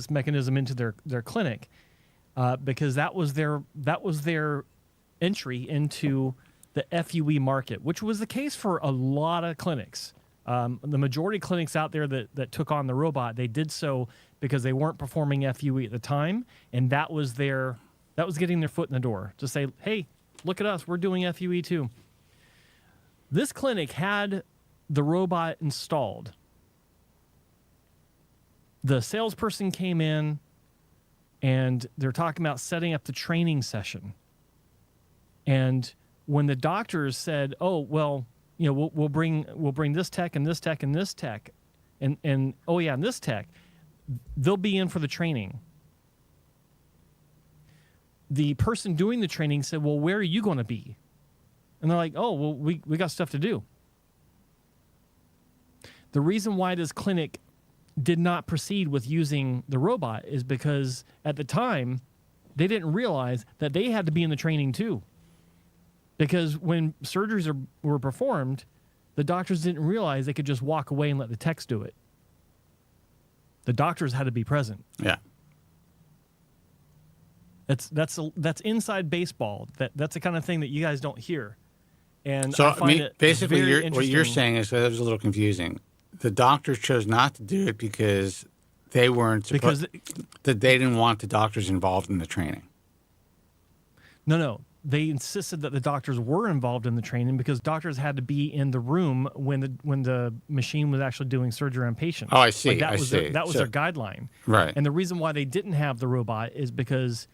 mechanism into their clinic because that was their entry into the FUE market, which was the case for a lot of clinics. The majority of clinics out there that took on the robot, they did so because they weren't performing FUE at the time, and that was getting their foot in the door to say, hey, look at us, we're doing FUE too. This clinic had the robot installed. The salesperson came in, and they're talking about setting up the training session. And when the doctors said, "Oh, well, we'll bring this tech and this tech and this tech, and oh yeah, and this tech, they'll be in for the training." The person doing the training said, "Well, where are you going to be?" And they're like, "Oh, well, we got stuff to do." The reason why this clinic did not proceed with using the robot is because at the time, they didn't realize that they had to be in the training too. Because when surgeries were performed, the doctors didn't realize they could just walk away and let the techs do it. The doctors had to be present. Yeah. That's inside baseball. That's the kind of thing that you guys don't hear. And so I find it basically, very what you're saying is that it was a little confusing. The doctors chose not to do it because they weren't supposed that they didn't want the doctors involved in the training. No. They insisted that the doctors were involved in the training because doctors had to be in the room when the machine was actually doing surgery on patients. Oh, I see. That was their guideline. Right. And the reason why they didn't have the robot is because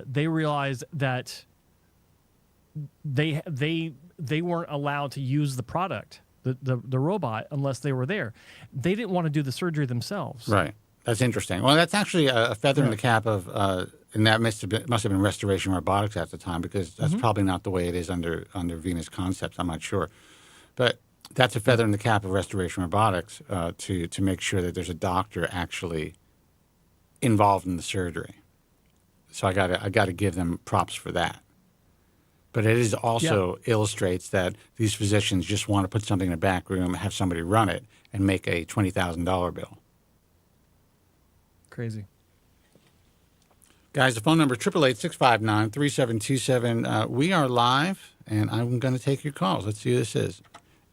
they realized that they weren't allowed to use the product, the robot, unless they were there. They didn't want to do the surgery themselves. Right. That's interesting. Well, that's actually a feather in the cap of, and that must have been restoration robotics at the time, because that's probably not the way it is under Venus Concepts. I'm not sure, but that's a feather in the cap of restoration robotics to make sure that there's a doctor actually involved in the surgery. So I got to give them props for that. But it is also illustrates that these physicians just want to put something in a back room, have somebody run it, and make a $20,000 bill. Crazy. Guys, the phone number is 888-659-3727. We are live, and I'm going to take your calls. Let's see who this is.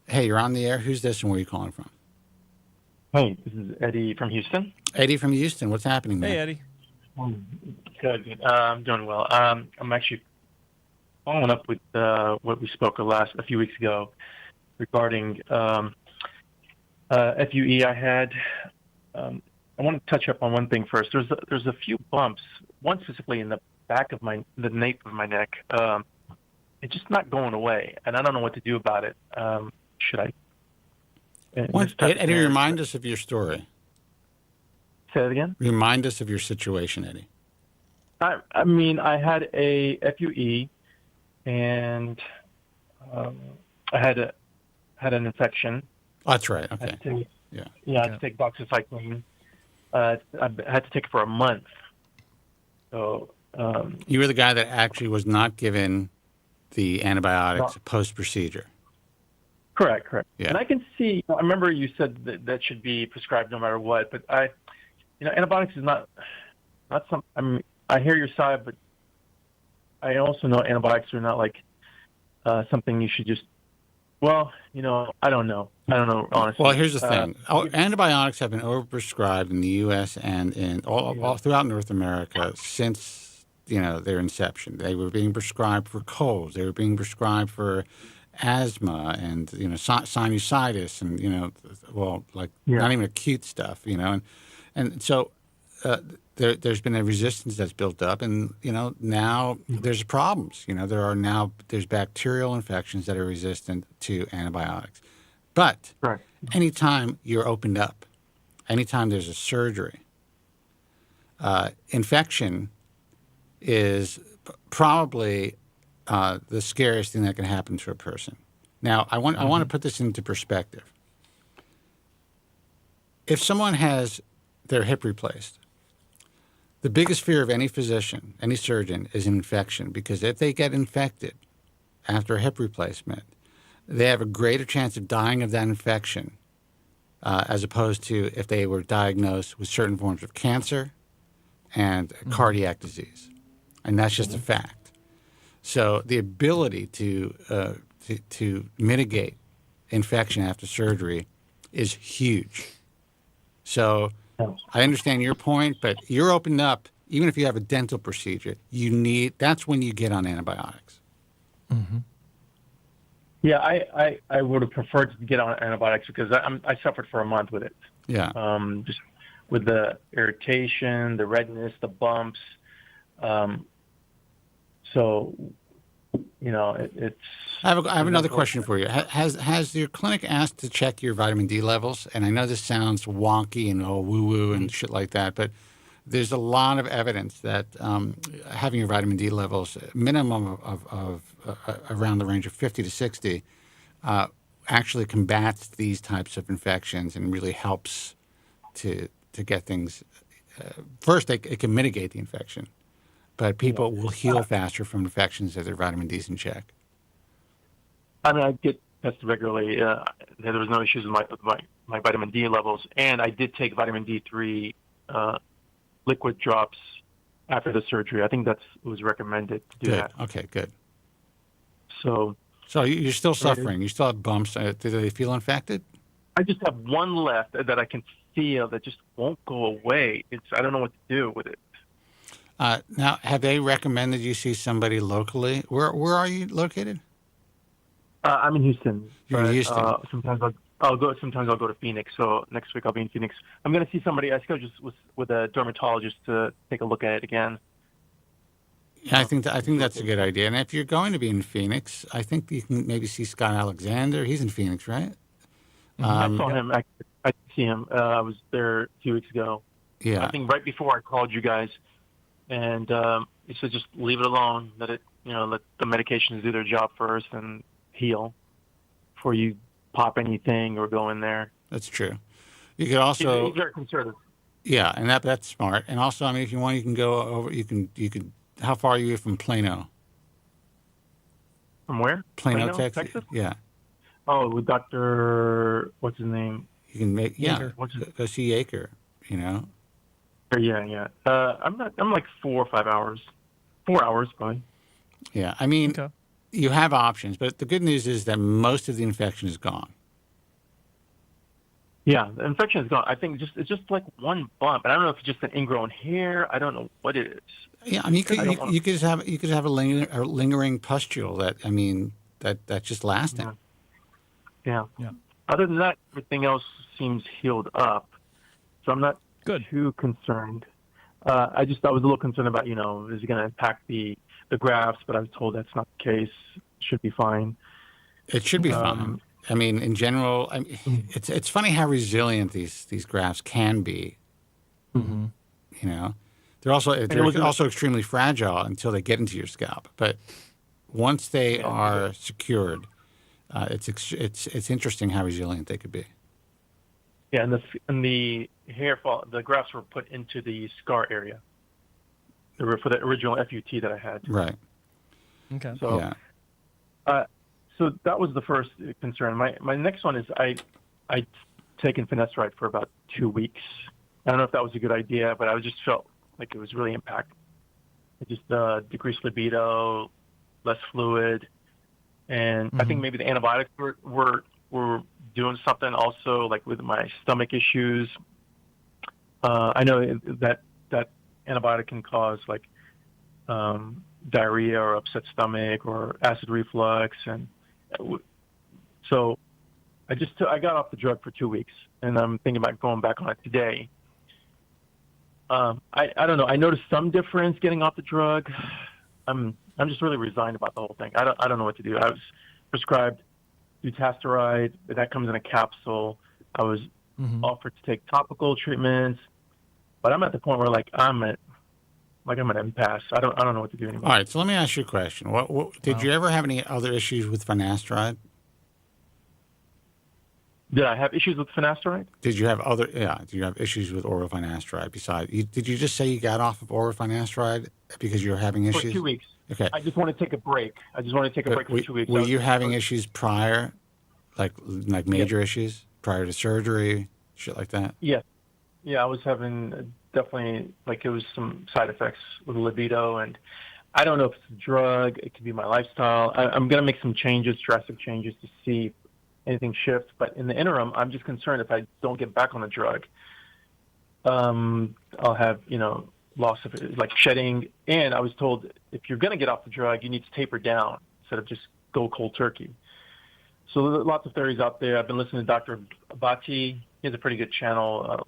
Hey, you're on the air. Who's this, and where are you calling from? Hey, this is Eddie from Houston. Eddie from Houston. What's happening, man? Hey, Eddie. Good. I'm doing well. I'm actually following up with what we spoke a few weeks ago regarding FUE. I had. I want to touch up on one thing first. There's a few bumps, one specifically in the back of the nape of my neck. It's just not going away, and I don't know what to do about it. Should I? Eddie, remind us of your story. Say that again? Remind us of your situation, Eddie. I mean, I had a FUE, and I had an infection. Oh, that's right. Okay. I had to take doxycycline. I had to take it for a month. So you were the guy that actually was not given the antibiotics post-procedure. Correct. Yeah. And I can see. I remember you said that should be prescribed no matter what, but antibiotics is not some. I mean, I hear your side, but I also know antibiotics are not like something you should just. Well, I don't know. Honestly. Well, here's the thing. Antibiotics have been overprescribed in the U.S. and in all throughout North America since their inception. They were being prescribed for colds. They were being prescribed for asthma and sinusitis and not even acute stuff. And so there's been a resistance that's built up, and now there's problems. There's bacterial infections that are resistant to antibiotics. But anytime you're opened up, anytime there's a surgery, infection is probably the scariest thing that can happen to a person. Now, I want to put this into perspective. If someone has their hip replaced, the biggest fear of any physician, any surgeon, is infection, because if they get infected after a hip replacement, they have a greater chance of dying of that infection as opposed to if they were diagnosed with certain forms of cancer and cardiac disease. And that's just a fact. So the ability to mitigate infection after surgery is huge. So I understand your point, but you're opened up. Even if you have a dental procedure, that's when you get on antibiotics. Mm-hmm. Yeah, I would have preferred to get on antibiotics because I suffered for a month with it. Yeah. Just with the irritation, the redness, the bumps. So, it's. I have another question for you. Has your clinic asked to check your vitamin D levels? And I know this sounds wonky and woo-woo and shit like that, but there's a lot of evidence that having your vitamin D levels, minimum of around the range of 50 to 60, actually combats these types of infections and really helps to get things. First, it can mitigate the infection, but people will heal faster from infections if their vitamin D's in check. I mean, I get tested regularly. There was no issues with my vitamin D levels, and I did take vitamin D3 liquid drops after the surgery. I think was recommended to do that. Okay, good. So you're still suffering. You still have bumps. Do they feel infected? I just have one left that I can feel that just won't go away. I don't know what to do with it. Now, have they recommended you see somebody locally? Where are you located? I'm in Houston. You're in Houston. Sometimes I'll go. Sometimes I'll go to Phoenix. So next week I'll be in Phoenix. I'm going to see somebody. I scheduled with a dermatologist to take a look at it again. Yeah, I think that's a good idea. And if you're going to be in Phoenix, I think you can maybe see Scott Alexander. He's in Phoenix, right? I saw him. I did see him. I was there a few weeks ago. Yeah. I think right before I called you guys, and he said just leave it alone. Let the medications do their job first and heal before you pop anything or go in there. That's true. You could also. He's very conservative. Yeah, and that's smart. And also, I mean, if you want, you can go over. You could. How far are you from Plano? From where? Plano, Texas. Yeah. Oh, with Dr. What's his name? You can make go see Yaker. Yeah. I'm like 4 or 5 hours. 4 hours, probably. Yeah, I mean, you have options, but the good news is that most of the infection is gone. Yeah, the infection is gone. I think it's just like one bump, and I don't know if it's just an ingrown hair. I don't know what it is. Yeah, I mean, you could have a lingering pustule that's just lasting. Yeah. Other than that, everything else seems healed up, so I'm not too concerned. I was a little concerned about, is it going to impact the grafts? But I was told that's not the case. It should be fine. It should be fine. I mean, in general, it's funny how resilient these grafts can be. Mm-hmm. They're also extremely fragile until they get into your scalp. But once they are secured, it's interesting how resilient they could be. Yeah, and the hair fall, the grafts were put into the scar area. They were for the original FUT that I had. Right. Okay. So, so that was the first concern. My next one is I'd taken finasteride for about 2 weeks, I don't know if that was a good idea, but I just felt like it was really impactful. It just decreased libido, less fluid, and I think maybe the antibiotics were doing something also, like with my stomach issues. I know that antibiotic can cause like diarrhea or upset stomach or acid reflux, and so I got off the drug for 2 weeks, and I'm thinking about going back on it today. I don't know. I noticed some difference getting off the drug. I'm just really resigned about the whole thing. I don't know what to do. I was prescribed dutasteride, but that comes in a capsule. I was offered to take topical treatments, but I'm at the point where I'm at an impasse. I don't know what to do anymore. All right, so let me ask you a question. What did you ever have any other issues with finasteride? Did I have issues with finasteride? Did you have issues with oral finasteride besides? Did you just say you got off of oral finasteride because you were having issues? For 2 weeks. Okay. I just want to take a break. For 2 weeks. Were you having issues prior, like major issues prior to surgery, shit like that? Yes. Yeah, I was having definitely, it was some side effects with libido, and I don't know if it's a drug. It could be my lifestyle. I'm going to make some drastic changes to see anything shift. But in the interim, I'm just concerned if I don't get back on the drug, I'll have, loss of shedding. And I was told if you're going to get off the drug, you need to taper down instead of just go cold turkey. So there's lots of theories out there. I've been listening to Dr. Abati. He has a pretty good channel.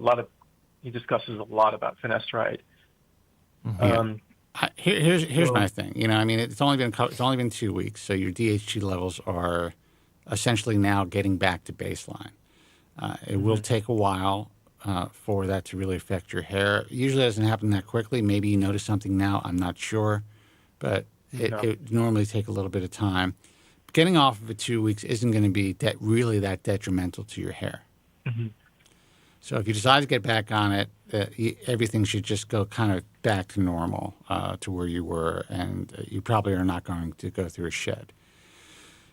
He discusses a lot about finasteride. Here's my thing. It's only been 2 weeks, so your DHT levels are essentially now getting back to baseline. It will take a while for that to really affect your hair. Usually it doesn't happen that quickly. Maybe you notice something now. I'm not sure, but it normally take a little bit of time. Getting off of it 2 weeks isn't going to be really that detrimental to your hair. So if you decide to get back on it, everything should just go kind of back to normal, to where you were, and you probably are not going to go through a shed.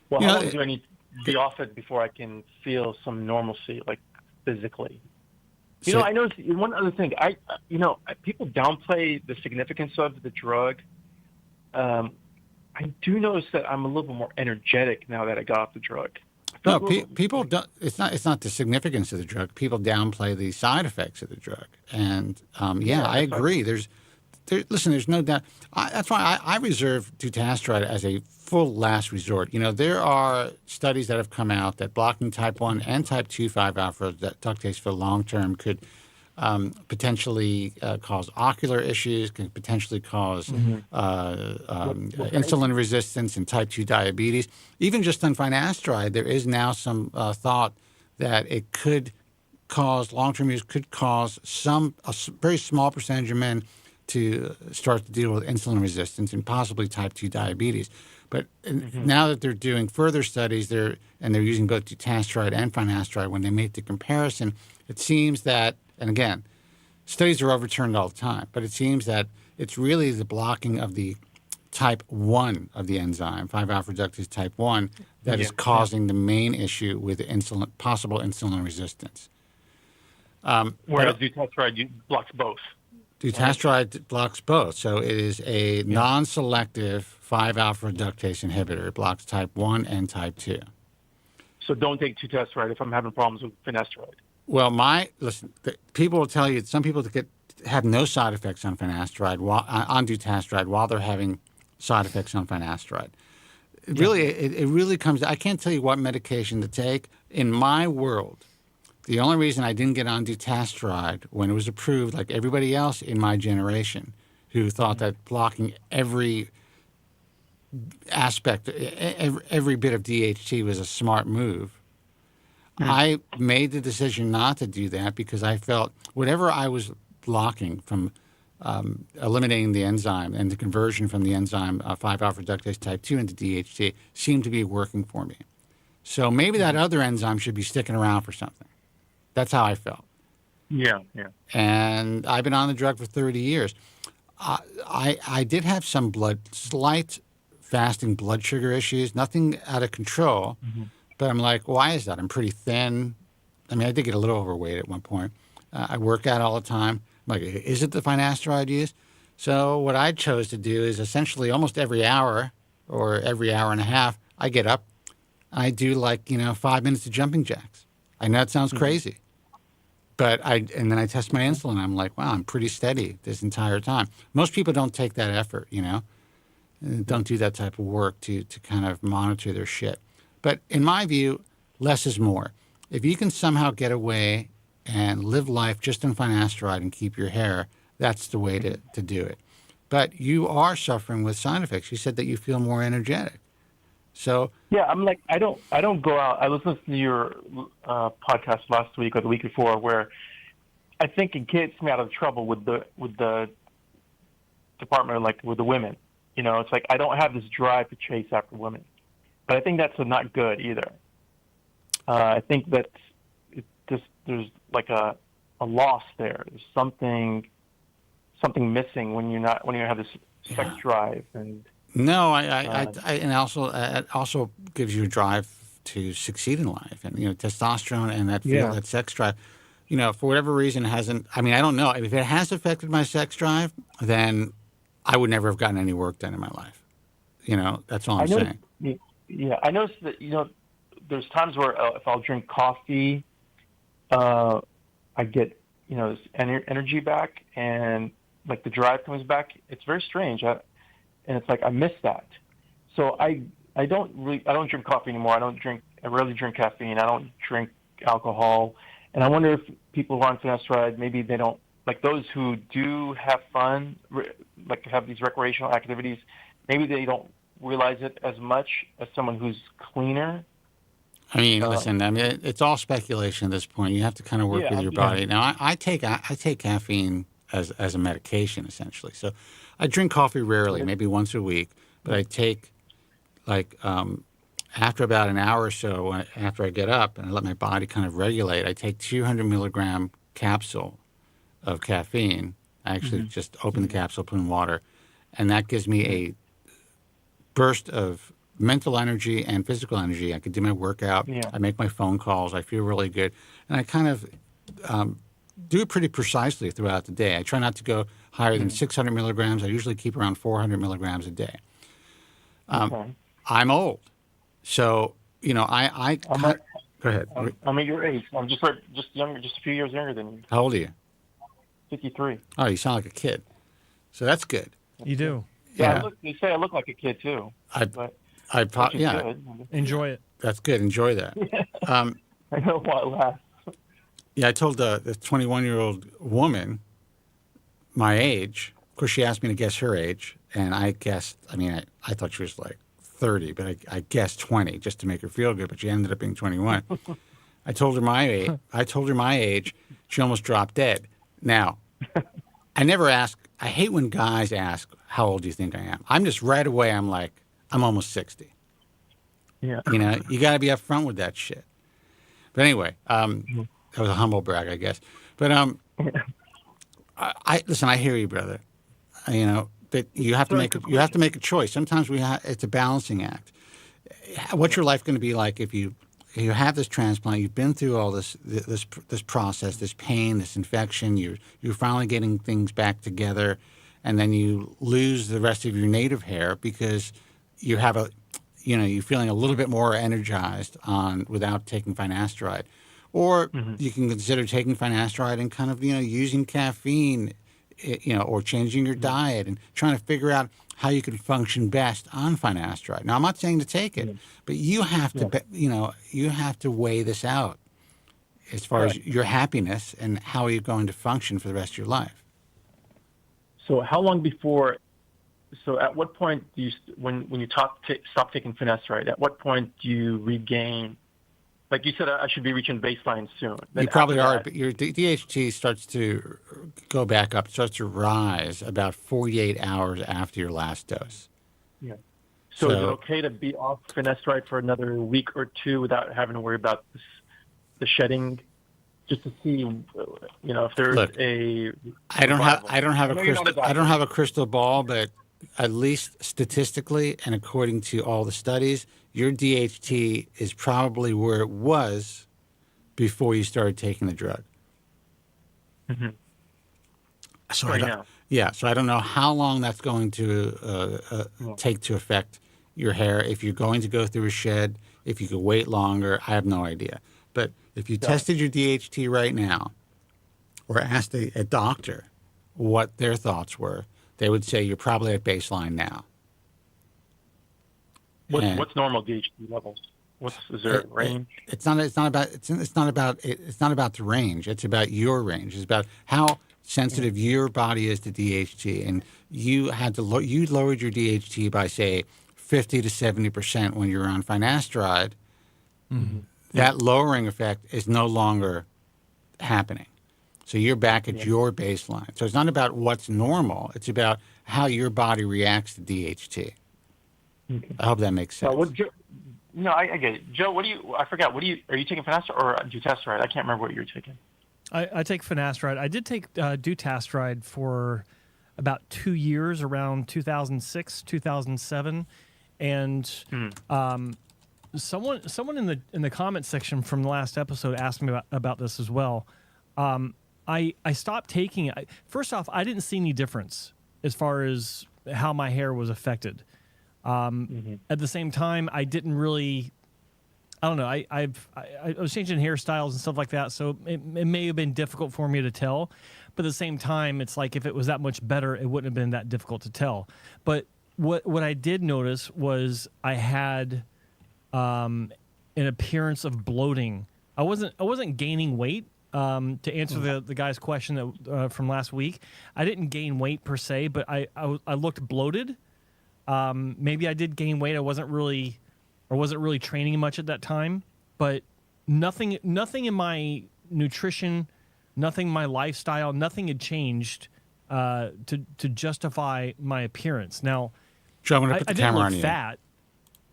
Well, how long do I need to be off it before I can feel some normalcy, physically? I noticed one other thing. People downplay the significance of the drug. I do notice that I'm a little bit more energetic now that I got off the drug. No, people don't. It's not the significance of the drug. People downplay the side effects of the drug, and I agree. There's no doubt. That's why I reserve dutasteride as a full last resort. There are studies that have come out that blocking type 1 and type 2 5-alpha reductase for long term could potentially cause ocular issues, can potentially cause insulin resistance and type 2 diabetes. Even just on finasteride, there is now some thought that it could cause, long-term use could cause a very small percentage of men to start to deal with insulin resistance and possibly type 2 diabetes. But now that they're doing further studies, they're using both dutasteride and finasteride, when they make the comparison, it seems that, and again, studies are overturned all the time, but it seems that it's really the blocking of the type 1 of the enzyme, 5-alpha reductase type 1, that is causing the main issue with possible insulin resistance. Whereas dutasteride blocks both. Dutasteride blocks both. So it is a non-selective 5-alpha reductase inhibitor. It blocks type 1 and type 2. So don't take dutasteride if I'm having problems with finasteride. Well, people will tell you, some people have no side effects on finasteride, on dutasteride, while they're having side effects on finasteride. It really comes, I can't tell you what medication to take. In my world, the only reason I didn't get on dutasteride when it was approved, like everybody else in my generation, who thought that blocking every aspect, every bit of DHT was a smart move, I made the decision not to do that because I felt whatever I was blocking from eliminating the enzyme and the conversion from the enzyme 5-alpha reductase type 2 into DHT seemed to be working for me. So maybe that other enzyme should be sticking around for something. That's how I felt. Yeah. And I've been on the drug for 30 years. I did have some slight fasting blood sugar issues, nothing out of control. But I'm like, why is that? I'm pretty thin. I mean, I did get a little overweight at one point. I work out all the time. I'm like, is it the finasteride I use? So what I chose to do is essentially almost every hour or every hour and a half, I get up. I do 5 minutes of jumping jacks. I know it sounds crazy, but and then I test my insulin. I'm like, wow, I'm pretty steady this entire time. Most people don't take that effort, don't do that type of work to kind of monitor their shit. But in my view, less is more. If you can somehow get away and live life just on finasteride and keep your hair, that's the way to do it. But you are suffering with side effects. You said that you feel more energetic. So yeah, I'm like, I don't go out. I was listening to your podcast last week or the week before, where I think it gets me out of trouble with the department, like with the women. It's like I don't have this drive to chase after women, but I think that's not good either. I think that there's like a loss there. There's something missing when you have this sex drive and. No, and also it also gives you a drive to succeed in life, and testosterone and that that sex drive. For whatever reason, hasn't. I mean, I don't know if it has affected my sex drive. Then I would never have gotten any work done in my life. That's all I'm saying. Yeah, I noticed that there's times where if I'll drink coffee, I get this energy back, and like the drive comes back. It's very strange. And it's like I miss that. So I don't drink coffee anymore. I rarely drink caffeine. I don't drink alcohol. And I wonder if people who are on finasteride, maybe they don't, like those who do have fun, like have these recreational activities, maybe they don't realize it as much as someone who's cleaner. I mean, listen, it's all speculation at this point. You have to kind of work with your body. Now, I take caffeine as a medication, essentially. So I drink coffee rarely, maybe once a week, but I take after about an hour or so, after I get up and I let my body kind of regulate, I take 200 milligram capsule of caffeine. I actually just open the capsule, put in water, and that gives me a burst of mental energy and physical energy. I can do my workout. Yeah. I make my phone calls. I feel really good. And I kind of do it pretty precisely throughout the day. I try not to go higher than 600 milligrams. I usually keep around 400 milligrams a day. I'm old. So, go ahead. I'm at your age. I'm just younger, just a few years younger than you. How old are you? 53. Oh, you sound like a kid. So that's good. You do. Yeah. They say I look like a kid too. Enjoy it. That's good. Enjoy that. I know what lasts. Yeah, I told the 21-year-old woman my age. Of course, she asked me to guess her age, and I guessed. I mean, I thought she was like 30, but I guessed 20 just to make her feel good. But she ended up being 21. I told her my age. She almost dropped dead. Now, I never ask. I hate when guys ask, "How old do you think I am?" I'm just right away. I'm like, I'm almost 60. Yeah. You got to be upfront with that shit. But anyway, that was a humble brag, I guess. But listen. I hear you, brother. That you have to make a choice. Sometimes it's a balancing act. What's your life going to be like if you have this transplant? You've been through all this process, this pain, this infection. You're finally getting things back together, and then you lose the rest of your native hair because you have you're feeling a little bit more energized without taking finasteride. Or you can consider taking finasteride and kind of, using caffeine, or changing your diet and trying to figure out how you can function best on finasteride. Now, I'm not saying to take it, but you have to, you have to weigh this out as far as your happiness and how you're going to function for the rest of your life. So how long before? So at what point do you, when you stop taking finasteride, at what point do you regain? Like you said, I should be reaching baseline soon. You probably are, but your DHT starts to go back up, starts to rise about 48 hours after your last dose. Yeah. So is it okay to be off finasteride for another week or two without having to worry about the shedding? Just to see, if there's I don't have a crystal ball, but at least statistically and according to all the studies, your DHT is probably where it was before you started taking the drug. Mm-hmm. So Right now. yeah, so I don't know how long that's going to take to affect your hair. If you're going to go through a shed, if you could wait longer, I have no idea. But if you tested your DHT right now, or asked a doctor what their thoughts were, they would say you're probably at baseline now. What's normal DHT levels? Is there a range? It's not about the range. It's about your range. It's about how sensitive your body is to DHT, and you lowered your DHT by say 50 to 70% when you're on finasteride. Mm-hmm. That lowering effect is no longer happening. So you're back at your baseline. So it's not about what's normal. It's about how your body reacts to DHT. Okay. I hope that makes sense. No, I get it. Joe, I forgot, are you taking finasteride or dutasteride? I can't remember what you're taking. I take finasteride. I did take dutasteride for about 2 years, around 2006, 2007. And someone in the comment section from the last episode asked me about this as well. I stopped taking it. First off, I didn't see any difference as far as how my hair was affected. At the same time, I didn't really, I don't know. I was changing hairstyles and stuff like that, so it may have been difficult for me to tell. But at the same time, it's like if it was that much better, it wouldn't have been that difficult to tell. But what I did notice was I had an appearance of bloating. I wasn't gaining weight. To answer the guy's question that from last week, I didn't gain weight per se, but I looked bloated. Maybe I did gain weight. I wasn't really training much at that time, but nothing in my nutrition, nothing in my lifestyle, nothing had changed to justify my appearance. Now, Joe, I'm going to put the camera on you. I didn't look fat.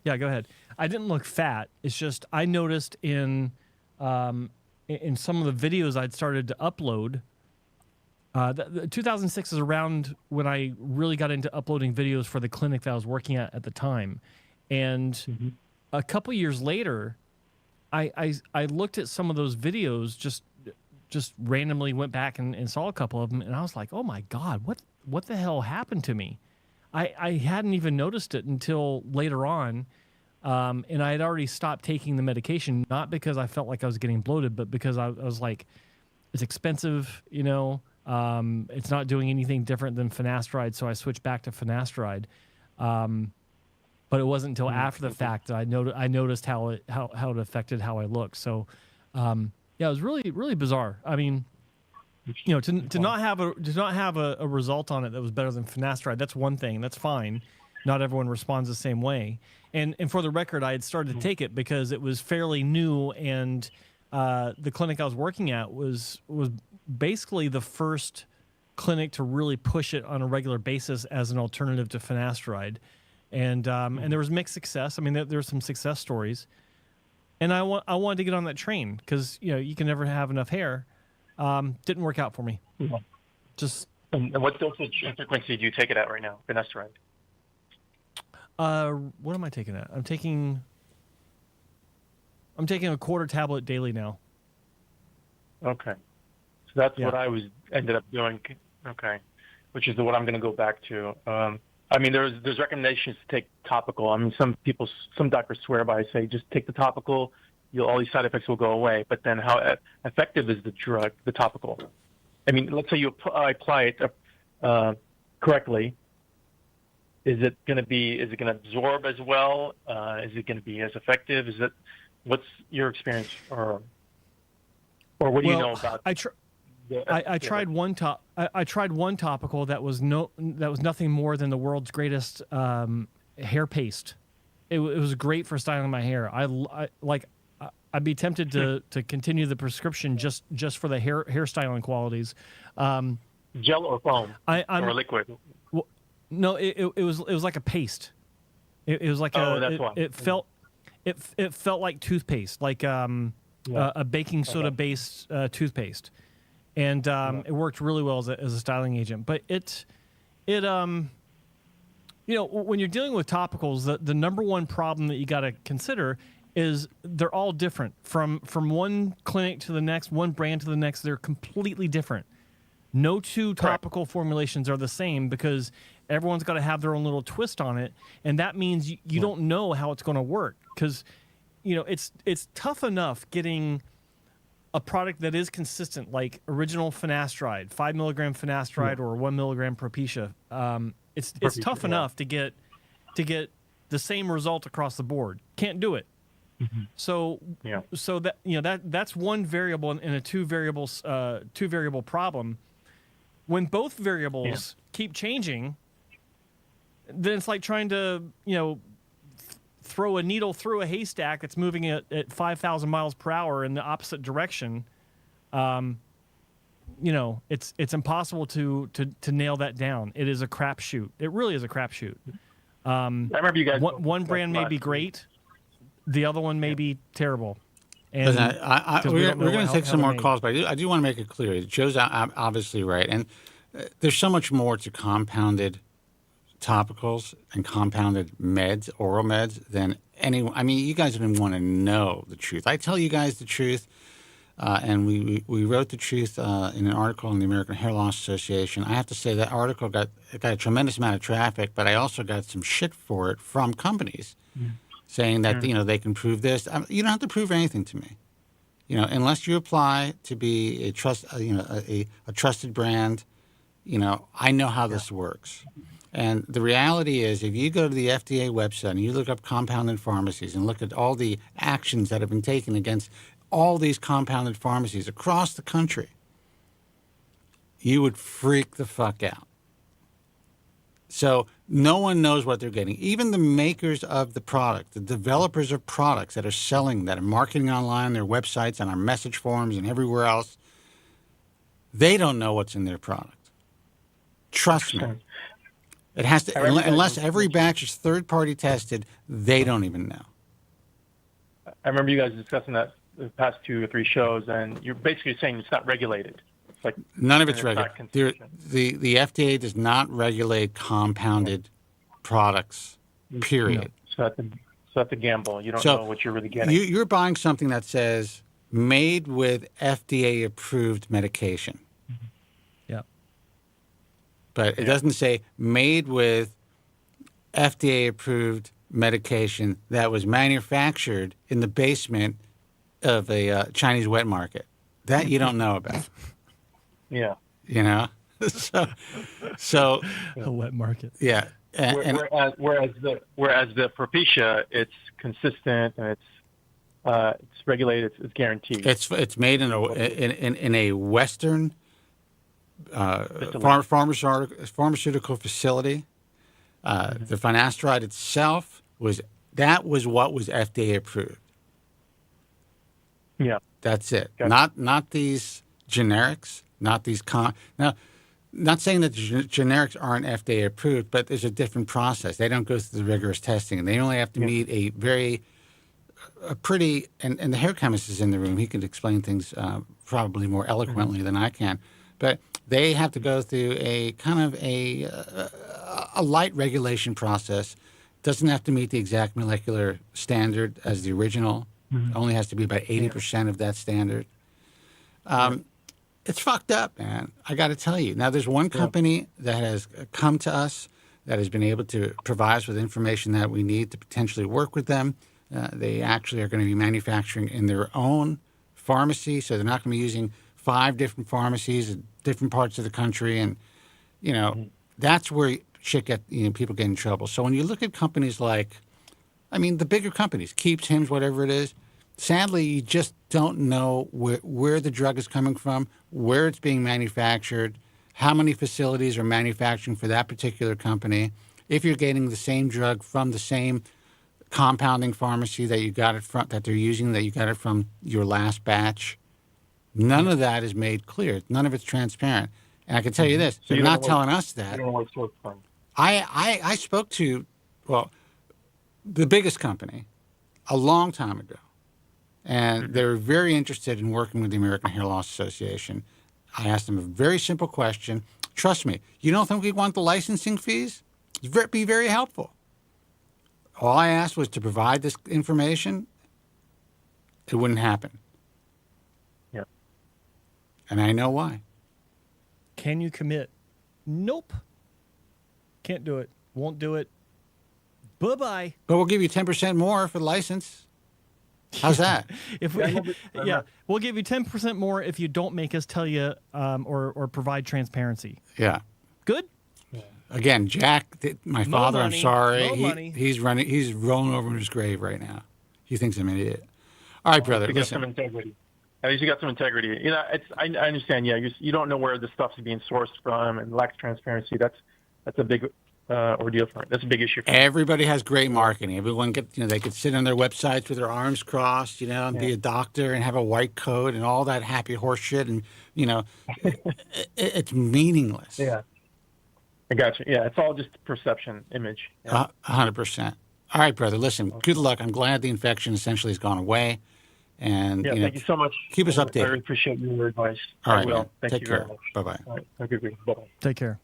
Yeah, go ahead. I didn't look fat. It's just I noticed in some of the videos I'd started to upload. 2006 is around when I really got into uploading videos for the clinic that I was working at the time. And a couple years later, I looked at some of those videos, just randomly went back and saw a couple of them, and I was like, oh my God, what the hell happened to me? I hadn't even noticed it until later on. And I had already stopped taking the medication, not because I felt like I was getting bloated, but because I was like, it's expensive, it's not doing anything different than finasteride, so I switched back to finasteride. But it wasn't until after the fact that I noticed how it affected how I looked. So, it was really, really bizarre. I mean, to not have a result on it that was better than finasteride, that's one thing. That's fine. Not everyone responds the same way. And for the record, I had started to take it because it was fairly new, and the clinic I was working at was basically the first clinic to really push it on a regular basis as an alternative to finasteride. And there was mixed success. I mean, there's some success stories. And I wanted to get on that train because, you can never have enough hair. Didn't work out for me. Just. And what dosage and frequency do you take it at right now, finasteride? What am I taking at? I'm taking a quarter tablet daily now. Okay. So that's what I ended up doing. Okay. Which is what I'm going to go back to. I mean, there's recommendations to take topical. I mean, some doctors swear by, say, just take the topical, all these side effects will go away. But then how effective is the drug, the topical? I mean, let's say you apply it correctly. Is it going to absorb as well? Is it going to be as effective? What's your experience, or what do you know about? I tried one topical that was nothing more than the world's greatest hair paste. It was great for styling my hair. I'd be tempted to continue the prescription just for the hair styling qualities. Gel or foam or liquid? Well, no, it was like a paste. It was like it felt like toothpaste, like a baking soda based toothpaste, and it worked really well as a styling agent. But when you're dealing with topicals, the number one problem that you got to consider is they're all different from one clinic to the next, one brand to the next. They're completely different. No two topical formulations are the same because everyone's got to have their own little twist on it, and that means you don't know how it's going to work because, it's tough enough getting a product that is consistent, like original finasteride, 5 milligram finasteride or 1 milligram Propecia. It's tough enough to get the same result across the board. Can't do it. So that's one variable in a two variable problem. When both variables keep changing, then it's like trying to throw a needle through a haystack that's moving at 5,000 miles per hour in the opposite direction. It's impossible to nail that down. It is a crapshoot. It really is a crapshoot. I remember you guys. One brand may be great, the other one may be terrible. And we're going to take some more calls, but I do want to make it clear. Joe's obviously right, and there's so much more to compounded topicals and compounded meds, oral meds, than anyone. I mean, you guys don't even want to know the truth. I tell you guys the truth, and we wrote the truth in an article in the American Hair Loss Association. I have to say that article got a tremendous amount of traffic, but I also got some shit for it from companies saying that they can prove this. You don't have to prove anything to me, unless you apply to be a trusted brand. I know how this works. And the reality is, if you go to the FDA website and you look up compounded pharmacies and look at all the actions that have been taken against all these compounded pharmacies across the country, you would freak the fuck out. So no one knows what they're getting. Even the makers of the product, the developers of products that are selling, that are marketing online on their websites and on message forums and everywhere else, they don't know what's in their product. Trust me. It has to, unless every batch is third-party tested, they don't even know. I remember you guys discussing that the past 2 or 3 shows, and you're basically saying it's not regulated. It's like none of it's regulated. The FDA does not regulate compounded products, period. So that's a gamble. You don't know what you're really getting. You're buying something that says made with FDA-approved medication. But it doesn't say made with FDA-approved medication that was manufactured in the basement of a Chinese wet market. That you don't know about. Yeah. So a wet market. Yeah. Whereas the Propecia, it's consistent and it's regulated. It's guaranteed. It's made in a Western pharmaceutical facility. The finasteride itself was what was FDA approved. Yeah, that's it. Gotcha. Not these generics. Not these now. Not saying that the generics aren't FDA approved, but there's a different process. They don't go through the rigorous testing, and they only have to meet a pretty. And the hair chemist is in the room. He can explain things probably more eloquently than I can, but they have to go through a kind of a light regulation process. Doesn't have to meet the exact molecular standard as the original. Only has to be about 80% of that standard. It's fucked up, man. I got to tell you. Now, there's one company that has come to us that has been able to provide us with information that we need to potentially work with them. They actually are going to be manufacturing in their own pharmacy, so they're not going to be using 5 different pharmacies in different parts of the country, and that's where people get in trouble. So when you look at companies like, the bigger companies, Keeps, Hims, whatever it is, sadly you just don't know where the drug is coming from, where it's being manufactured, how many facilities are manufacturing for that particular company. If you're getting the same drug from the same compounding pharmacy that you got it from, that they're using, that you got it from your last batch. None of that is made clear. None of it's transparent. And I can tell you this, so they're not telling us that. I spoke to, the biggest company a long time ago, and they were very interested in working with the American Hair Loss Association. I asked them a very simple question. Trust me, you don't think we want the licensing fees? It'd be very helpful. All I asked was to provide this information. It wouldn't happen. And I know why. Can you commit? Nope. Can't do it. Won't do it. Bye-bye. But we'll give you 10% more for the license. How's that? If we, we'll give you 10% more if you don't make us tell you or provide transparency. Yeah. Good? Again, Jack, my father, money, I'm sorry. no money. He's rolling over in his grave right now. He thinks I'm an idiot. All right, brother. You got some integrity. At least you got some integrity. You know, I understand. Yeah, you don't know where the stuff is being sourced from and lacks transparency. That's a big ordeal for it. That's a big issue. For Everybody has great marketing. Everyone they could sit on their websites with their arms crossed, and be a doctor and have a white coat and all that happy horse shit, and it's meaningless. Yeah, I got you. Yeah, it's all just perception, image. 100%. All right, brother. Listen, good luck. I'm glad the infection essentially has gone away. And thank you so much. Keep us updated. I really appreciate your advice. All right, I will. man. Thank Take you care. very much. Bye-bye. All right. Have a good week. Bye-bye. Take care.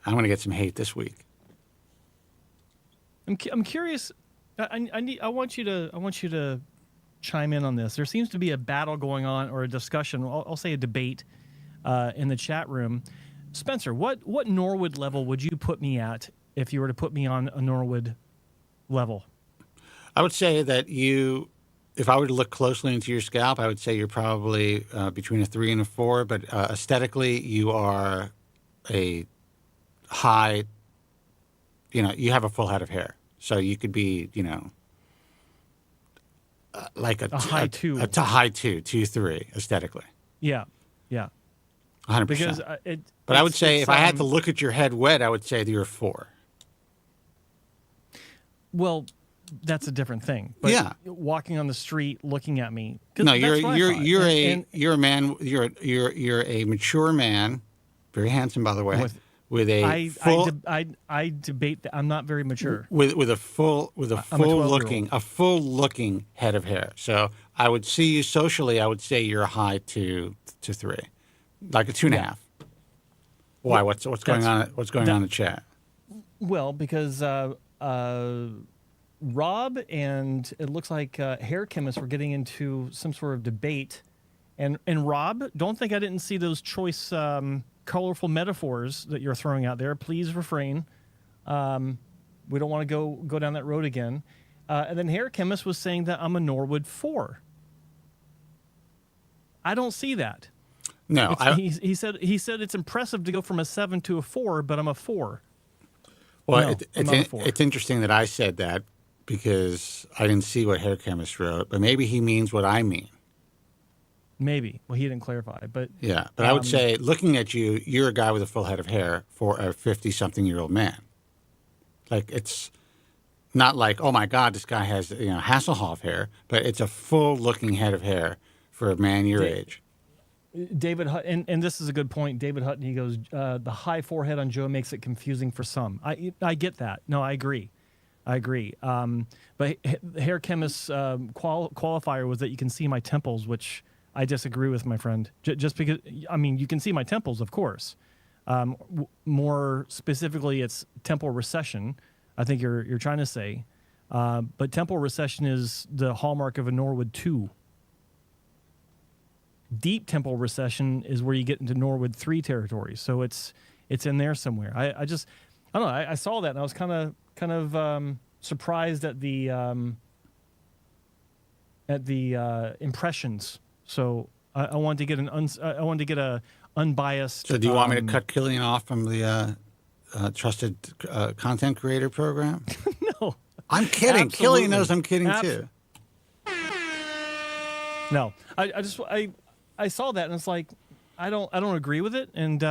I'm going to get some hate this week. I'm curious. I want you to chime in on this. There seems to be a battle going on, or a discussion. I'll say a debate in the chat room. Spencer, what Norwood level would you put me at if you were to put me on a Norwood level? I would say that if I were to look closely into your scalp, I would say you're probably between a 3 and a 4. But aesthetically, you are a high. You have a full head of hair, so you could be, like a high 2, a high 2, 3 aesthetically. Yeah. 100%. Because but I would say if I had to look at your head wet, I would say that you're a 4. Well, that's a different thing. But yeah, walking on the street, looking at me. No, you're a man. You're a mature man, very handsome, by the way. With a full, I debate that I'm not very mature. With a full looking head of hair. So I would see you socially. I would say you're a high 2 to 3, like a 2.5. Why? What's going on? What's going on in the chat? Well, because Rob and it looks like Hair Chemist were getting into some sort of debate, and Rob, don't think I didn't see those choice colorful metaphors that you're throwing out there. Please refrain. We don't want to go down that road again. And then Hair Chemist was saying that I'm a Norwood 4. I don't see that. No, he said it's impressive to go from a 7 to a 4, but I'm a 4. Well, it's interesting that I said that because I didn't see what Hair Chemist wrote, but maybe he means what I mean. Maybe. Well, he didn't clarify, but yeah. But I would say, looking at you, you're a guy with a full head of hair for a 50-something-year-old man. Like, it's not like, oh my God, this guy has Hasselhoff hair, but it's a full-looking head of hair for a man your age. David Hutton, and this is a good point. David Hutton, he goes, the high forehead on Joe makes it confusing for some. I get that. No, I agree. But Hair Chemist's qualifier was that you can see my temples, which I disagree with, my friend. Just because, you can see my temples, of course. More specifically, it's temple recession, I think you're trying to say. But temple recession is the hallmark of a Norwood 2. Deep temple recession is where you get into Norwood 3 territory. So it's in there somewhere. I don't know. I saw that and I was kind of surprised at the impressions. So I wanted to get a unbiased. So do you want me to cut Killian off from the trusted content creator program? No, I'm kidding. Absolutely. Killian knows I'm kidding too. No, I saw that and it's like I don't agree with it, and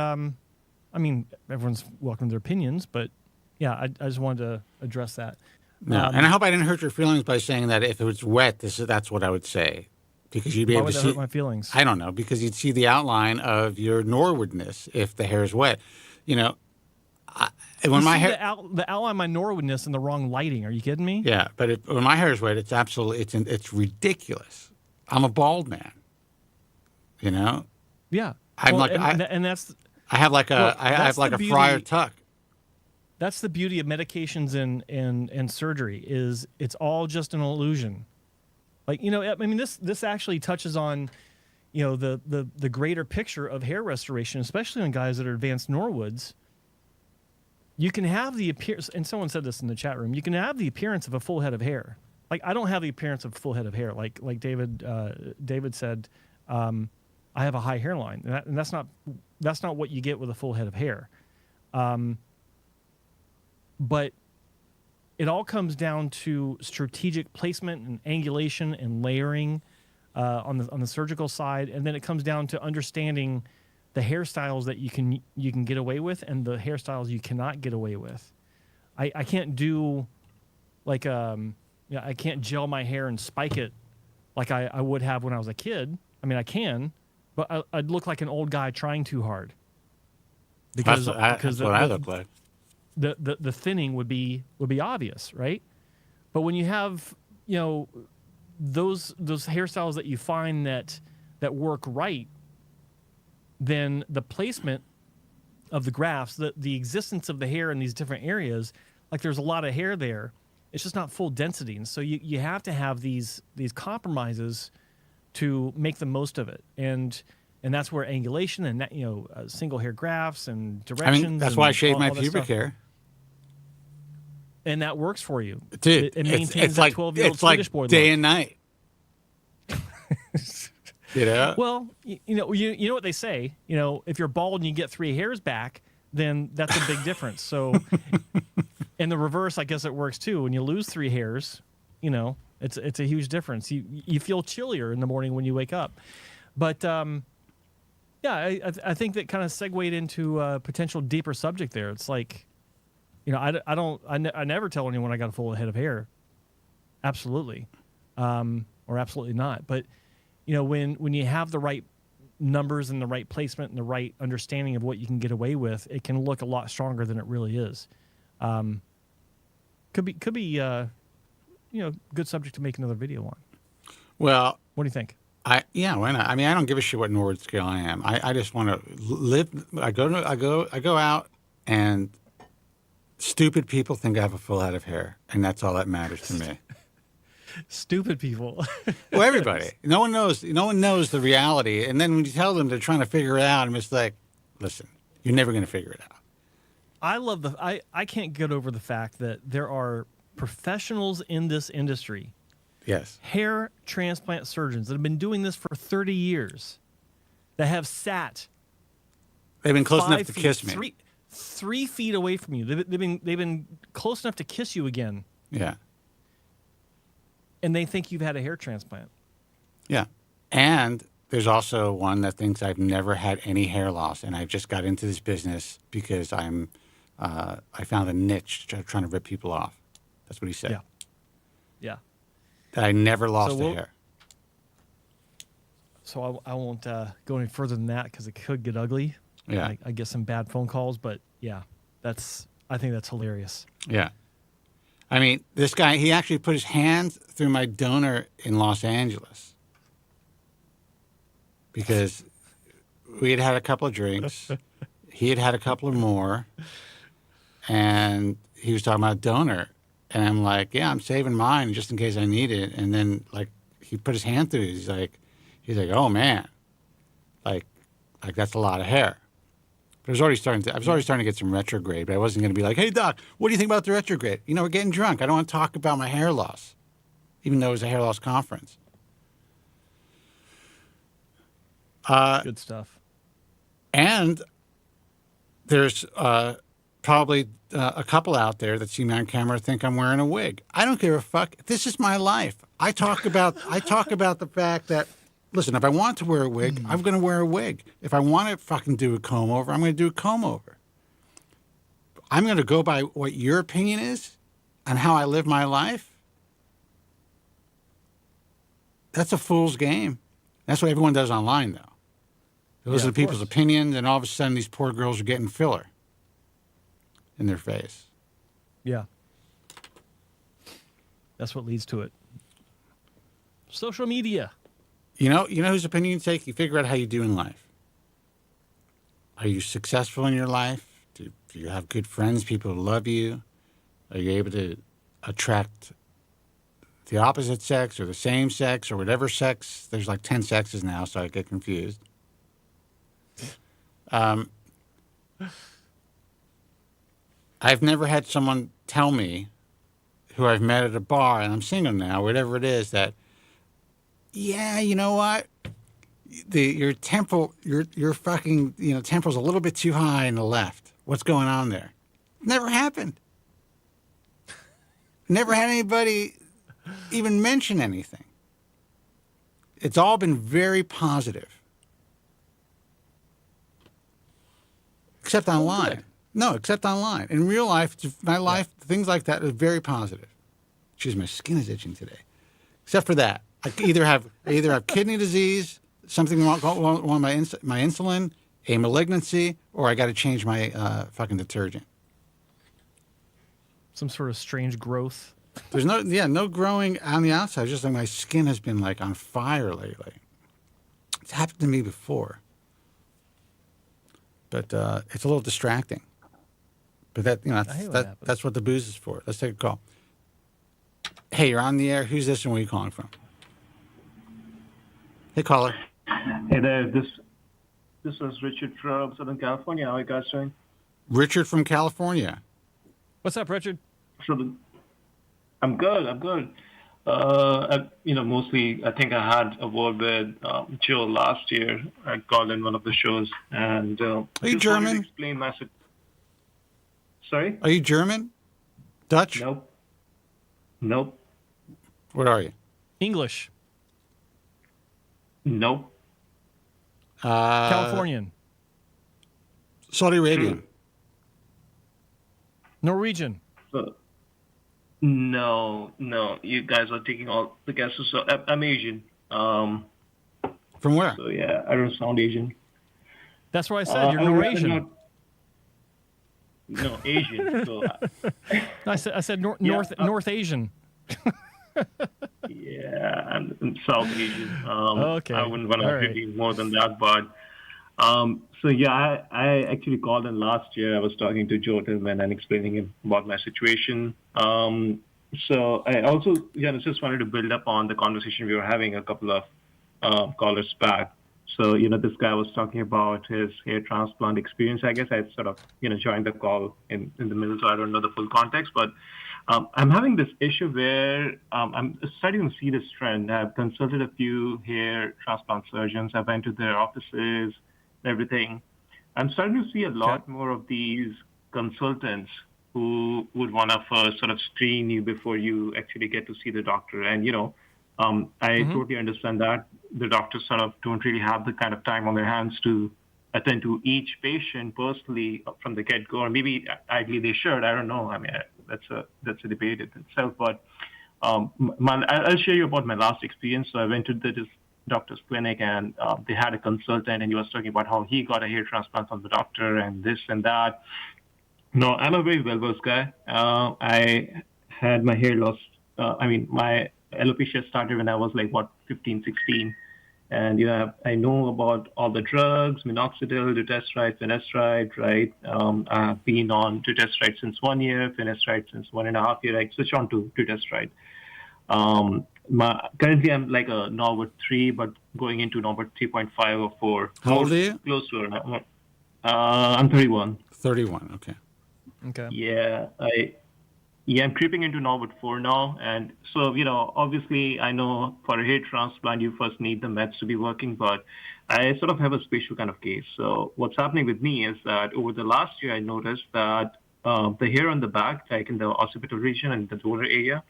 everyone's welcome to their opinions, but yeah, I just wanted to address that. No, and I hope I didn't hurt your feelings by saying that if it was wet, that's what I would say, because you'd be able to see. Why would that hurt my feelings? I don't know, because you'd see the outline of your Norwoodness if the hair is wet. When my hair, the outline of my Norwoodness in the wrong lighting. Are you kidding me? Yeah, but when my hair is wet, it's absolutely it's ridiculous. I'm a bald man. Yeah. I have like a friar tuck. That's the beauty of medications and surgery is it's all just an illusion. Like, this actually touches on, the greater picture of hair restoration, especially on guys that are advanced Norwoods, you can have the appearance, and someone said this in the chat room, you can have the appearance of a full head of hair. Like, I don't have the appearance of a full head of hair. Like David said, I have a high hairline, and that's not what you get with a full head of hair. But it all comes down to strategic placement and angulation and layering on the surgical side, and then it comes down to understanding the hairstyles that you can get away with and the hairstyles you cannot get away with. I can't do like I can't gel my hair and spike it like I would have when I was a kid. I mean, I can, but I'd look like an old guy trying too hard. Because that's what I look like. The thinning would be obvious, right? But when you have those hairstyles that you find that work right, then the placement of the grafts, the existence of the hair in these different areas, like there's a lot of hair there, it's just not full density, and so you have to have these compromises to make the most of it, and that's where angulation and single hair grafts and directions. I mean, that's why I shave my pubic hair. And that works for you. Dude, it maintains it's that like 12-year-old Swedish boy day look. and night. Well, you know what they say. If you're bald and you get 3 hairs back, then that's a big difference. So, in the reverse, I guess it works too. When you lose 3 hairs, it's a huge difference. You feel chillier in the morning when you wake up. But I think that kind of segued into a potential deeper subject there. It's like, I never tell anyone I got a full head of hair. Absolutely, or absolutely not. But when you have the right numbers and the right placement and the right understanding of what you can get away with, it can look a lot stronger than it really is. Could be good subject to make another video on. Well, what do you think? Why not? I mean, I don't give a shit what Norwood scale I am. I just want to live. I go out, and stupid people think I have a full head of hair, and that's all that matters to me. Stupid people. Well, everybody. No one knows the reality, and then when you tell them they're trying to figure it out, I'm just like, listen, you're never going to figure it out. I can't get over the fact that there are professionals in this industry. Yes. Hair transplant surgeons that have been doing this for 30 years that have sat. They've been close enough to kiss me. 3 feet away from you. They've been close enough to kiss you again. Yeah. And they think you've had a hair transplant. Yeah. And there's also one that thinks I've never had any hair loss, and I just got into this business because I found a niche trying to rip people off. That's what he said. Yeah. That I never lost a hair. So I won't go any further than that because it could get ugly. Yeah. I get some bad phone calls, but yeah, I think that's hilarious. Yeah. I mean, this guy, he actually put his hands through my donor in Los Angeles because we had had a couple of drinks. He had had a couple of more, and he was talking about donor. And I'm like, yeah, I'm saving mine just in case I need it. And then, like, he put his hand through it. He's like, oh, man. Like that's a lot of hair. But I was already starting to get some retrograde, but I wasn't going to be like, hey, doc, what do you think about the retrograde? We're getting drunk. I don't want to talk about my hair loss, even though it was a hair loss conference. Good stuff. And there's probably a couple out there that see me on camera think I'm wearing a wig. I don't give a fuck. This is my life. I talk about the fact that, listen, if I want to wear a wig, I'm going to wear a wig. If I want to fucking do a comb over, I'm going to do a comb over. I'm going to go by what your opinion is on how I live my life. That's a fool's game. That's what everyone does online, though. They listen to people's opinions, and all of a sudden these poor girls are getting filler in their face. Yeah. That's what leads to it. Social media. You know whose opinion you take? You figure out how you do in life. Are you successful in your life? Do you have good friends, people who love you? Are you able to attract the opposite sex or the same sex or whatever sex. There's like 10 sexes now, so I get confused. I've never had someone tell me, who I've met at a bar, and I'm single now, whatever it is, that, yeah, you know what? Your temple, your fucking, temple's a little bit too high in the left. What's going on there? Never happened. Never had anybody even mention anything. It's all been very positive. Except online. No, except online. In real life, my life, things like that are very positive. Jeez, my skin is itching today. Except for that. I either have kidney disease, something wrong with my insulin, a malignancy, or I got to change my fucking detergent. Some sort of strange growth. There's no growing on the outside. It's just like my skin has been like on fire lately. It's happened to me before. But it's a little distracting. But that's what the booze is for. Let's take a call. Hey, you're on the air. Who's this and where are you calling from? Hey, caller. Hey there. This is Richard from Southern California. How are you guys doing? Richard from California. What's up, Richard? I'm good. Mostly I think I had a word with Joe last year. I called in one of the shows and are you German? Explain my Sorry? Are you German? Dutch? Nope. What are you? English. Nope. Californian. Saudi Arabian. Norwegian. No. You guys are taking all the guesses. So I'm Asian. From where? So yeah, I don't sound Asian. That's what I said. You're Norwegian. No, Asian. So I said North Asian. Yeah, I'm South Asian. Okay. I wouldn't want to give more than that, but so yeah, I actually called in last year. I was talking to Joe Tillman and explaining him about my situation. So I also just wanted to build up on the conversation we were having a couple of callers back. So, this guy was talking about his hair transplant experience. I guess I sort of, joined the call in the middle, so I don't know the full context. But I'm having this issue where I'm starting to see this trend. I've consulted a few hair transplant surgeons. I've been to their offices and everything. I'm starting to see a lot more of these consultants who would want to first sort of screen you before you actually get to see the doctor. And, I totally understand that the doctors sort of don't really have the kind of time on their hands to attend to each patient personally from the get-go, or maybe ideally they should. I don't know. I mean, that's a debate in itself. But I'll share you about my last experience. So I went to this doctor's clinic, and they had a consultant, and he was talking about how he got a hair transplant from the doctor and this and that. No, I'm a very well-versed guy. I had my hair loss. My alopecia started when I was 15, 16. And, I know about all the drugs, minoxidil, dutasteride, finasteride, right? I've been on dutasteride since 1 year, finasteride since 1.5 years. I switched on to dutasteride. Currently, I'm like a Norwood 3, but going into Norwood 3.5 or 4. How old are you? Close to it. I'm 31. 31, okay. Okay. Yeah, I'm creeping into Norwood 4 now. And so, obviously, I know for a hair transplant, you first need the meds to be working, but I sort of have a special kind of case. So what's happening with me is that over the last year, I noticed that the hair on the back, like in the occipital region and the donor area,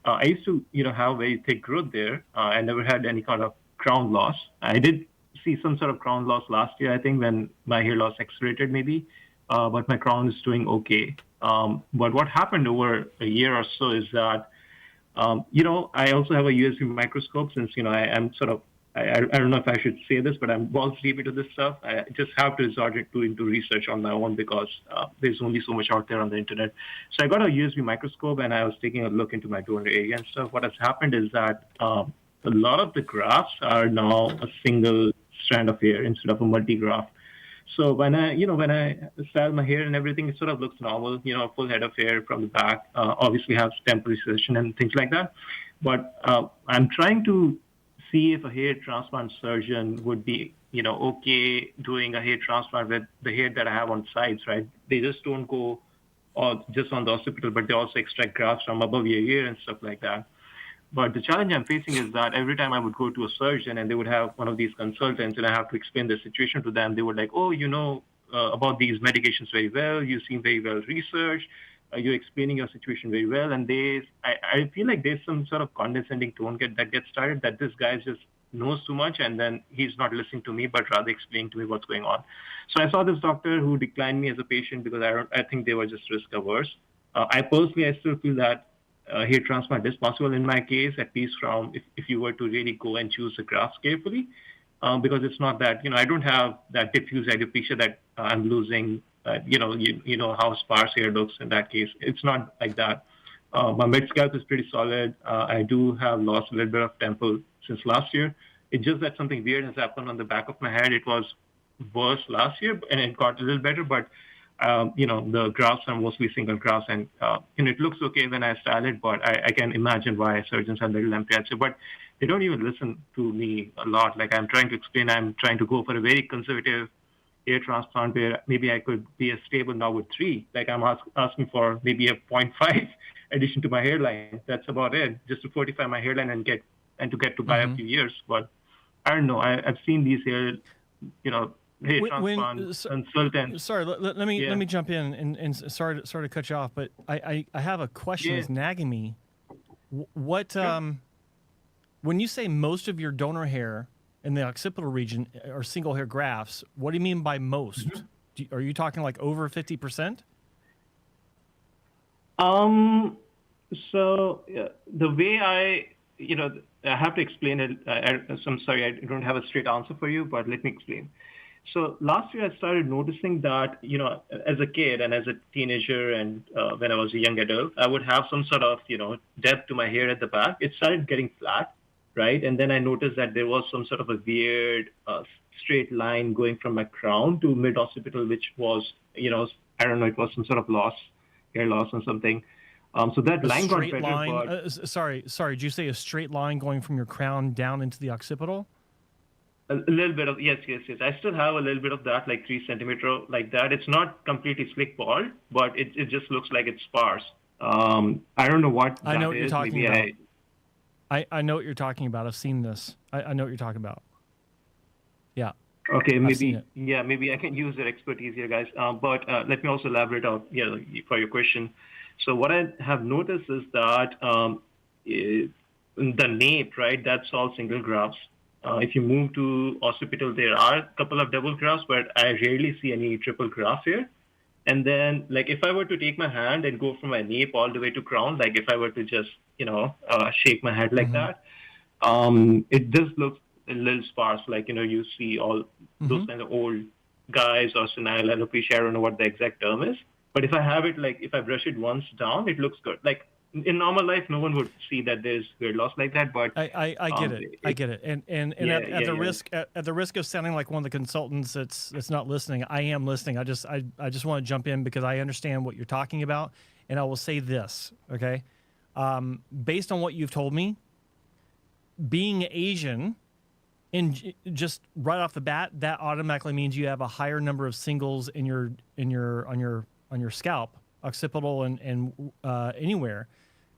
I used to, have very thick growth there. I never had any kind of crown loss. I did see some sort of crown loss last year, I think, when my hair loss accelerated maybe. But my crown is doing okay. But what happened over a year or so is that, I also have a USB microscope since, I'm sort of, I don't know if I should say this, but I'm balls deep into this stuff. I just have to resort into research on my own because there's only so much out there on the internet. So I got a USB microscope and I was taking a look into my donor area and stuff. What has happened is that a lot of the grafts are now a single strand of hair instead of a multi-graft. So when I style my hair and everything, it sort of looks normal, full head of hair from the back, obviously have temple recession and things like that. But I'm trying to see if a hair transplant surgeon would be, okay doing a hair transplant with the hair that I have on sides, right? They just don't go just on the occipital, but they also extract grafts from above your ear and stuff like that. But the challenge I'm facing is that every time I would go to a surgeon and they would have one of these consultants and I have to explain the situation to them, they were like, oh, about these medications very well. You seem very well researched. You're explaining your situation very well. And I feel like there's some sort of condescending tone that gets started, that this guy just knows too much and then he's not listening to me, but rather explaining to me what's going on. So I saw this doctor who declined me as a patient because I think they were just risk averse. I still feel that hair transplant is possible in my case, at least from if you were to really go and choose the grafts carefully, because it's not that, I don't have that diffuse alopecia that I'm losing, you know how sparse hair looks in that case. It's not like that. My mid scalp is pretty solid. I do have lost a little bit of temple since last year. It's just that something weird has happened on the back of my head. It was worse last year and it got a little better, but the grafts are mostly single grafts, and it looks okay when I style it, but I can imagine why surgeons have little apprehensive. But they don't even listen to me a lot. Like I'm trying to explain, I'm trying to go for a very conservative hair transplant where maybe I could be a stable Norwood 3. Like I'm asking for maybe a 0.5 addition to my hairline. That's about it, just to fortify my hairline and get to buy a few years. But I don't know. I've seen these hair transplant consultants. Sorry, let me jump in and sorry to cut you off, but I have a question that's nagging me. What when you say most of your donor hair in the occipital region are single hair grafts, what do you mean by most? Are you talking like over 50%? So the way I have to explain it. I'm sorry, I don't have a straight answer for you, but let me explain. So last year I started noticing that, as a kid and as a teenager and when I was a young adult, I would have some sort of, depth to my hair at the back. It started getting flat, right? And then I noticed that there was some sort of a weird straight line going from my crown to mid-occipital, which was, I don't know, it was some sort of hair loss or something. So that line got better. But sorry, did you say a straight line going from your crown down into the occipital? A little bit of, yes. I still have a little bit of that, like 3 centimeter like that. It's not completely slick bald, but it just looks like it's sparse. I don't know what I know what is. you're talking Maybe about. I know what you're talking about. I've seen this. I know what you're talking about. Yeah. Okay, maybe I can use your expertise here, guys. But let me also elaborate out for your question. So what I have noticed is that the nape, right, that's all single grafts. If you move to occipital, there are a couple of double grafts, but I rarely see any triple grafts here. And then, like, if I were to take my hand and go from my nape all the way to crown, like if I were to just, shake my head like that, it just looks a little sparse. Like, you see all those kind of old guys or senile alopecia. I don't know what the exact term is. But if I have it, like, if I brush it once down, it looks good. Like, in normal life, no one would see that there's hair loss like that. But I get it. I get it. And at the risk of sounding like one of the consultants that's not listening, I am listening. I just want to jump in because I understand what you're talking about, and I will say this, okay? Based on what you've told me, being Asian, and just right off the bat, that automatically means you have a higher number of singles on your scalp, occipital and anywhere,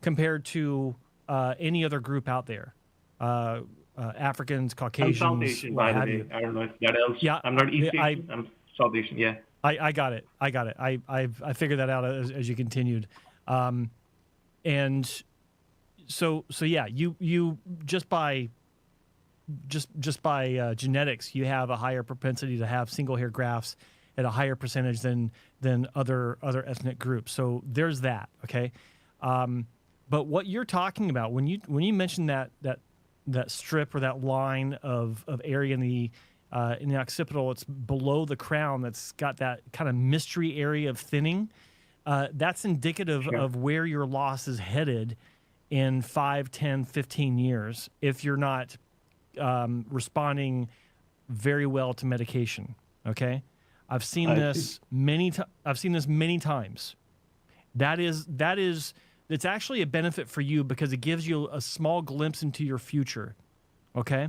compared to any other group out there. Africans, Caucasians, I'm South Asian, by the way. I don't know if that helps. Yeah, I'm not East Asian. I'm South Asian. Yeah. I got it. I figured that out as you continued, and so yeah, you just by genetics, you have a higher propensity to have single hair grafts at a higher percentage than other ethnic groups. So there's that. Okay. But what you're talking about when you mention that strip or that line of area in the occipital, it's below the crown, that's got that kind of mystery area of thinning. That's indicative of where your loss is headed in 5, 10, 15 years if you're not responding very well to medication. Okay, I've seen this many times. That is it's actually a benefit for you because it gives you a small glimpse into your future. Okay?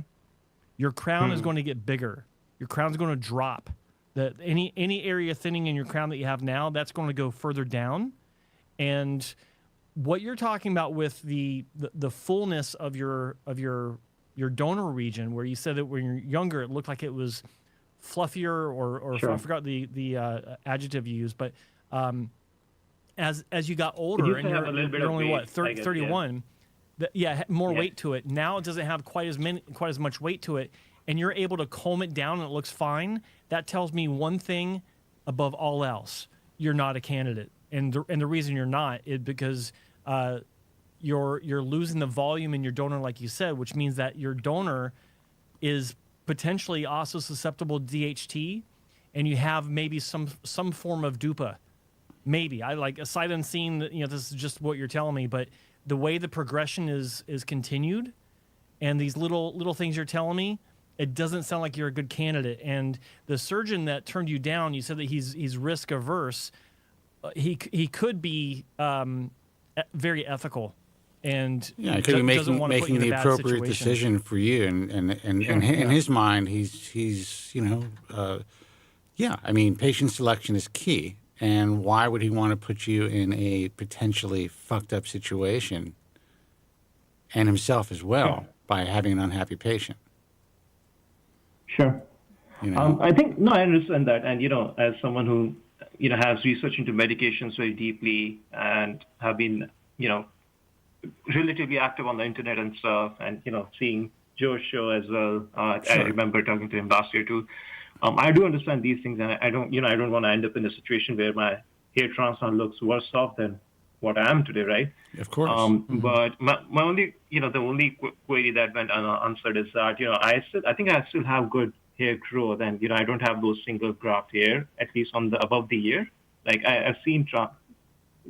Your crown is going to get bigger. Your crown's going to drop. Any area thinning in your crown that you have now, that's going to go further down. And what you're talking about with the fullness of your donor region, where you said that when you're younger, it looked like it was fluffier, or Sure. I forgot the adjective you used, but as you got older, and have a little bit you're of only weight, I guess, 31, more Yeah. weight to it. Now it doesn't have quite as much weight to it, and you're able to comb it down and it looks fine. That tells me one thing above all else: you're not a candidate, and the reason you're not is because you're losing the volume in your donor, like you said, which means that your donor is potentially also susceptible to DHT, and you have maybe some form of DUPA. Maybe I like a sight unseen. This is just what you're telling me, but the way the progression is continued, and these little things you're telling me, it doesn't sound like you're a good candidate. And the surgeon that turned you down, you said that he's risk averse. He could be very ethical, and Yeah, he could be doesn't want to put you making in a the bad appropriate situation. decision for you, and in his mind, he's yeah. I mean, patient selection is key, and why would he want to put you in a potentially fucked up situation, and himself as well, by having an unhappy patient? Sure. I think, no, I understand that. And, as someone who, has researched into medications very deeply and have been, relatively active on the internet and stuff, and, seeing Joe's show as well. I remember talking to him last year too. I do understand these things, and I don't want to end up in a situation where my hair transplant looks worse off than what I am today, right? Of course. But my only, the only query that went unanswered is that, I think I still have good hair growth, and, I don't have those single graft hair, at least on the above the ear. Like I've seen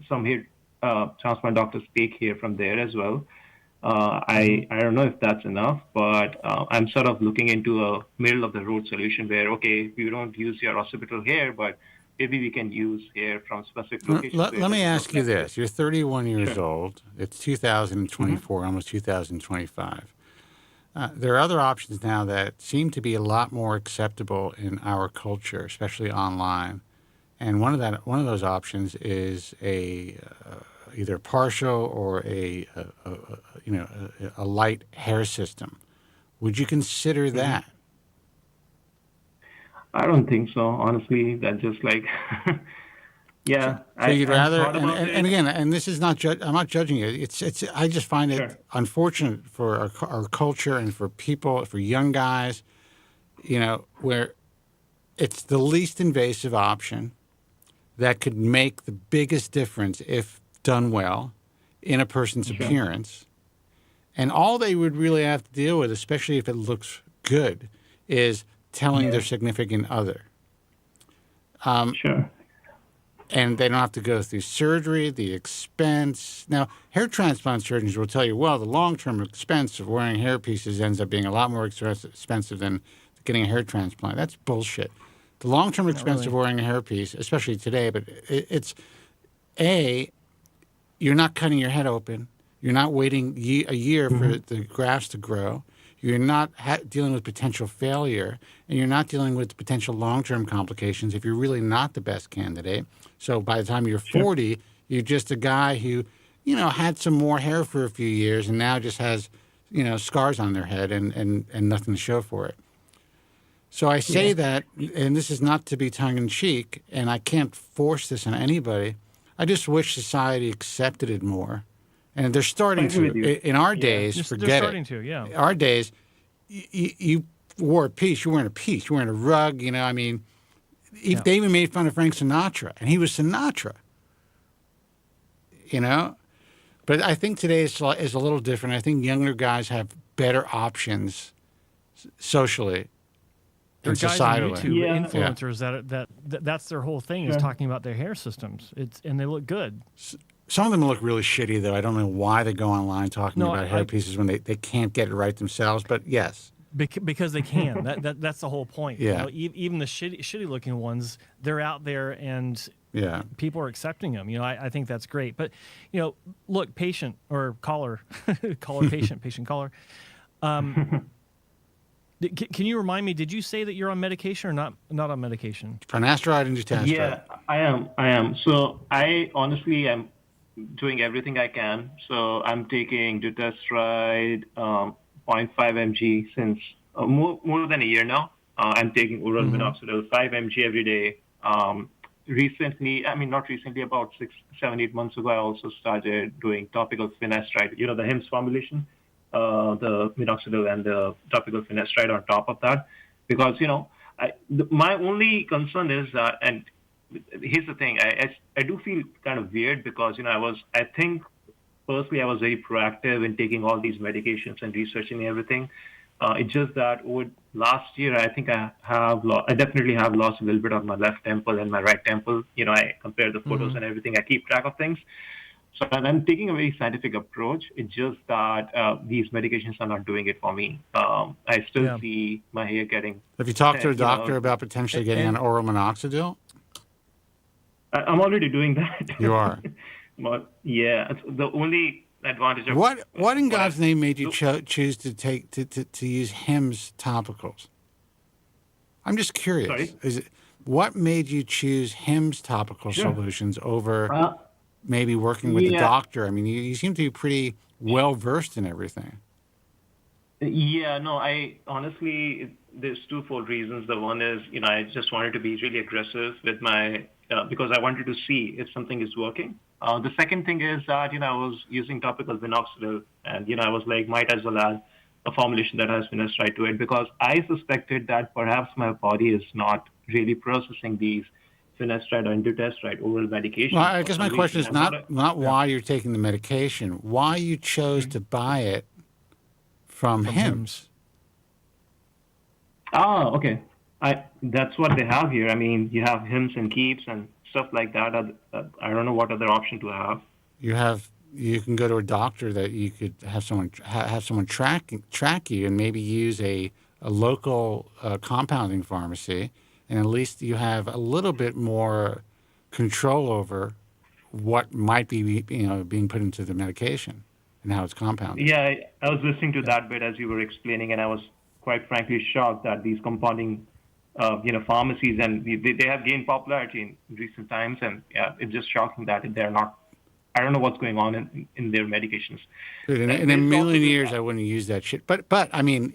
some hair transplant doctors take hair from there as well. I don't know if that's enough, but I'm sort of looking into a middle of the road solution where, okay, we don't use your occipital hair, but maybe we can use hair from specific locations. Let me ask you this. You're 31 years Sure. old. It's 2024, almost 2025. There are other options now that seem to be a lot more acceptable in our culture, especially online. And one of those options is either partial or a light hair system. Would you consider that? I don't think so, honestly. That's just like, yeah. So you'd rather, thought about and it. again, and this is not, I'm not judging you. It's. I just find it Sure. unfortunate for our culture and for people, for young guys, where it's the least invasive option that could make the biggest difference if done well in a person's appearance. And all they would really have to deal with, especially if it looks good, is telling their significant other. Sure. And they don't have to go through surgery, the expense. Now, hair transplant surgeons will tell you, well, the long-term expense of wearing hair pieces ends up being a lot more expensive than getting a hair transplant. That's bullshit. The long-term expense of wearing a hair piece, especially today, but it's, you're not cutting your head open. You're not waiting a year for the grafts to grow. You're not dealing with potential failure, and you're not dealing with potential long-term complications if you're really not the best candidate. So by the time you're 40, you're just a guy who, had some more hair for a few years and now just has, scars on their head and nothing to show for it. So I say that, and this is not to be tongue-in-cheek, and I can't force this on anybody. I just wish society accepted it more. And they're starting to. In our days, They're forget starting it. to, yeah. Our days, you wore a piece. You're wearing a piece. You're wearing a rug. They even made fun of Frank Sinatra, and he was Sinatra. But I think today is a little different. I think younger guys have better options socially There and are guys on societally. YouTube, influencers that's their whole thing is talking about their hair systems. And they look good. Some of them look really shitty, though. I don't know why they go online talking about hair pieces when they can't get it right themselves. But yes, because they can. That's the whole point. Yeah. Even the shitty looking ones, they're out there, and Yeah. people are accepting them. I think that's great. But, look, patient or caller, patient caller. Can you remind me, did you say that you're on medication or not on medication? Finasteride and dutasteride. Yeah, I am. So I honestly am doing everything I can. So I'm taking dutasteride, 0.5 mg since more than a year now. I'm taking oral minoxidil 5 mg every day. Not recently, about 6, 7, 8 months ago, I also started doing topical finasteride, the HIMS formulation, the minoxidil and the topical finasteride on top of that. Because, my only concern is that, and here's the thing, I do feel kind of weird because, I think personally I was very proactive in taking all these medications and researching everything. It's just that over last year, I think I definitely have lost a little bit of my left temple and my right temple. I compare the photos and everything. I keep track of things. So I'm taking a very scientific approach. It's just that these medications are not doing it for me. I still see my hair getting... Have you talked to a doctor about potentially getting on oral minoxidil? I'm already doing that. You are? But yeah, it's the only advantage of... What in God's name made you choose to use HIMS topicals? I'm just curious. Sorry? What made you choose HIMS topical solutions over... maybe working with the doctor? I mean, you seem to be pretty well versed in everything. Yeah, no, I honestly, there's twofold reasons. The one is, I just wanted to be really aggressive with my, because I wanted to see if something is working. The second thing is that, I was using topical minoxidil and, I was like, might as well add a formulation that has finasteride to it because I suspected that perhaps my body is not really processing these finasteride or dutasteride oral medication. Well, I guess my question is not why you're taking the medication, why you chose to buy it from HIMS. Oh, okay. That's what they have here. I mean, you have HIMS and Keeps and stuff like that. I don't know what other option to have. You can go to a doctor that you could have someone track you and maybe use a local compounding pharmacy. And at least you have a little bit more control over what might be, being put into the medication and how it's compounded. Yeah, I was listening to that bit as you were explaining, and I was quite frankly shocked that these compounding, pharmacies and they have gained popularity in recent times, and it's just shocking that they're not. I don't know what's going on in their medications. Dude, in a million years, I wouldn't use that shit. But I mean.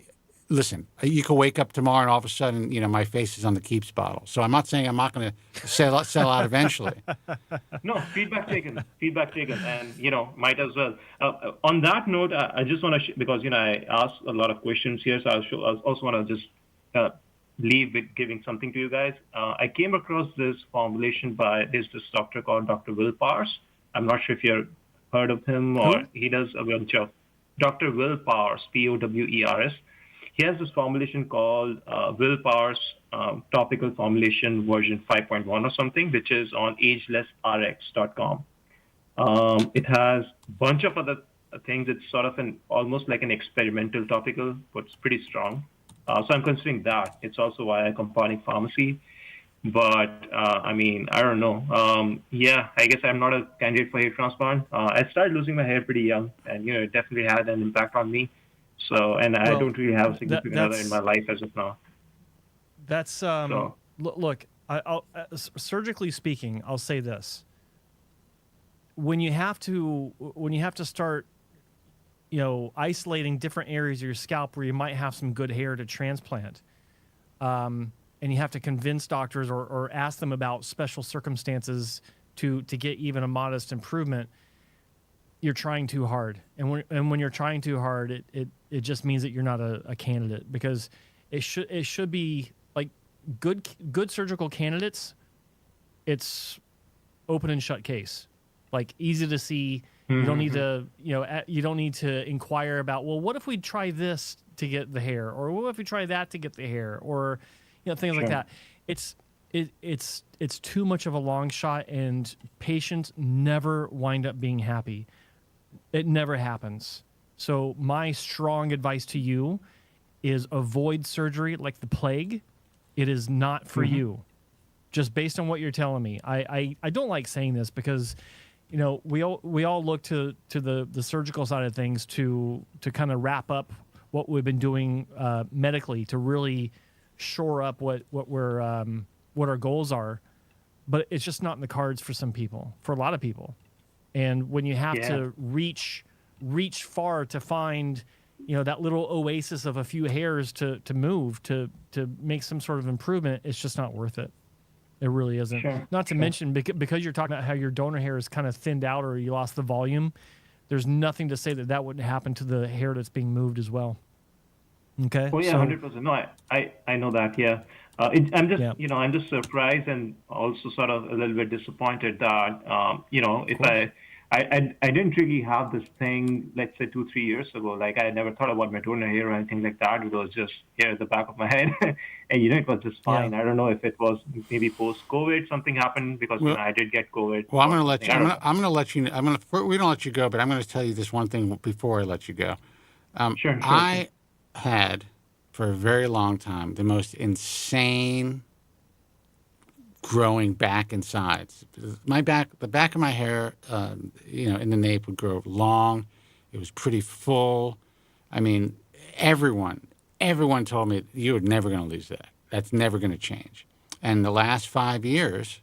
Listen, you could wake up tomorrow and all of a sudden, my face is on the Keeps bottle. So I'm not saying I'm not going to sell out eventually. No, feedback taken, and might as well. On that note, I just want to because I asked a lot of questions here, so I also want to just leave with giving something to you guys. I came across this formulation by this doctor called Dr. Will Powers. I'm not sure if you've heard of him or he does a bunch of Dr. Will Powers, Powers. He has this formulation called Will Powers Topical Formulation version 5.1 or something, which is on agelessrx.com. It has a bunch of other things. It's sort of almost like an experimental topical, but it's pretty strong. So I'm considering that. It's also via compounding pharmacy. But, I don't know. I guess I'm not a candidate for hair transplant. I started losing my hair pretty young, and, it definitely had an impact on me. So, and I don't really have a significant other in my life as of now. That's, look, I'll surgically speaking, I'll say this. When you have to start, isolating different areas of your scalp where you might have some good hair to transplant, and you have to convince doctors or ask them about special circumstances to get even a modest improvement, you're trying too hard. And when you're trying too hard, it just means that you're not a candidate, because it should be like good surgical candidates. It's open and shut case, like easy to see. You don't need to, you don't need to inquire about, well, what if we try this to get the hair, or what if we try that to get the hair, or things like that. It's too much of a long shot, and patients never wind up being happy. It never happens. So my strong advice to you is avoid surgery like the plague. It is not for you. just based on what you're telling me. I don't like saying this because, you know, we all look to the surgical side of things to kind of wrap up what we've been doing medically to really shore up what our goals are, but it's just not in the cards for some people, for a lot of people. And when you have to reach far to find, you know, that little oasis of a few hairs to move to make some sort of improvement, it's just not worth it. It really isn't. Not to mention because you're talking about how your donor hair is kind of thinned out or you lost the volume. There's nothing to say that wouldn't happen to the hair that's being moved as well. Okay. Oh yeah, 100%. No, I know that. Yeah. I'm just you know, I'm just surprised and also sort of a little bit disappointed that you know, if I didn't really have this thing, let's say 2-3 years ago. Like I never thought about my donor hair or anything like that. It was just here at the back of my head, and you know, it was just fine. I don't know if it was maybe post-COVID something happened because you know, I did get COVID. Well, I'm going to let you. I'm going to let you. We don't let you go, but I'm going to tell you this one thing before I let you go. Sure. I had for a very long time the most insane growing back and sides. The back of my hair, you know, in the nape would grow long. It was pretty full. I mean, everyone told me you were never going to lose that. That's never going to change. And the last 5 years,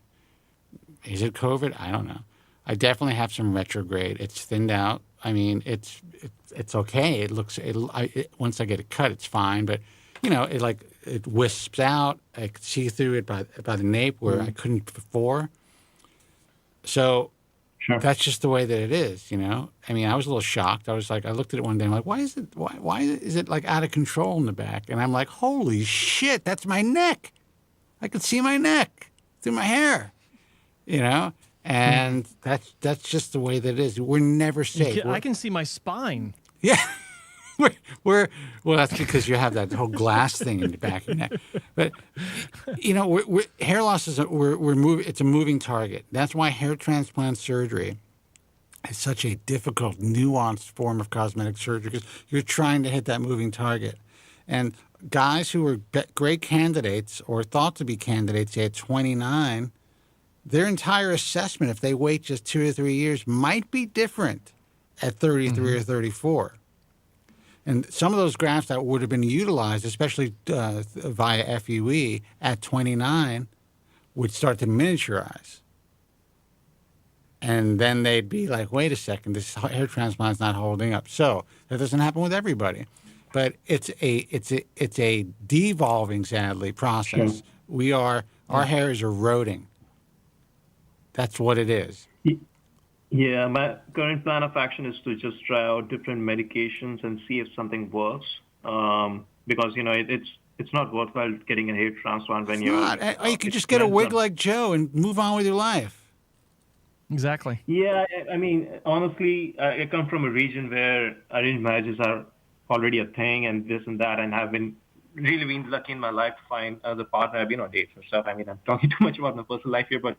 is it COVID? I don't know. I definitely have some retrograde. It's thinned out. I mean, it's okay. It looks once I get it cut, it's fine. But you know, it wisps out. I could see through it by the nape where I couldn't before. So that's just the way that it is. You know, I mean, I was a little shocked. I was like, I looked at it one day. I'm like, why is it like out of control in the back? And I'm like, holy shit, that's my neck. I could see my neck through my hair. You know. And that's just the way that it is. We're never safe. I can see my spine. Yeah. Well, that's because you have that whole glass thing in the back of your neck. But, you know, hair loss is it's a moving target. That's why hair transplant surgery is such a difficult, nuanced form of cosmetic surgery because you're trying to hit that moving target. And guys who are great candidates or thought to be candidates, say at 29, their entire assessment, if they wait just 2 or 3 years, might be different at 33 or 34. And some of those grafts that would have been utilized, especially via FUE at 29, would start to miniaturize. And then they'd be like, wait a second, this hair transplant's not holding up. So that doesn't happen with everybody. But it's a devolving, sadly, process. Our hair is eroding. That's what it is. Yeah, my current plan of action is to just try out different medications and see if something works. Because, you know, it's not worthwhile getting a hair transplant when you're not. You could just get a wig like Joe and move on with your life. Exactly. Yeah, I mean, honestly, I come from a region where arranged marriages are already a thing and this and that, and I've really been lucky in my life to find the partner. I've been on dates and stuff. I mean, I'm talking too much about my personal life here, but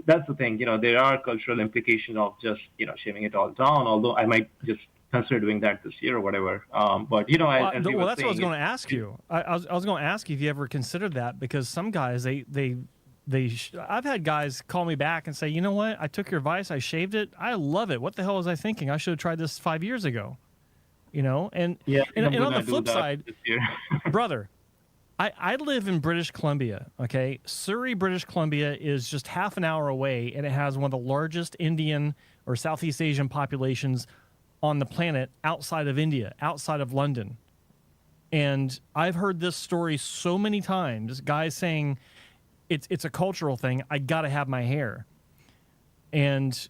that's the thing. You know, there are cultural implications of just, you know, shaving it all down, although I might just consider doing that this year or whatever. But, you know, that's what I was going to ask you. I was going to ask you if you ever considered that, because some guys, I've had guys call me back and say, you know what, I took your advice, I shaved it, I love it. What the hell was I thinking? I should have tried this 5 years ago. You know, and on the flip side, brother, I live in British Columbia, okay? Surrey, British Columbia is just half an hour away, and it has one of the largest Indian or Southeast Asian populations on the planet outside of India, outside of London. And I've heard this story so many times, guys saying it's a cultural thing, I got to have my hair. And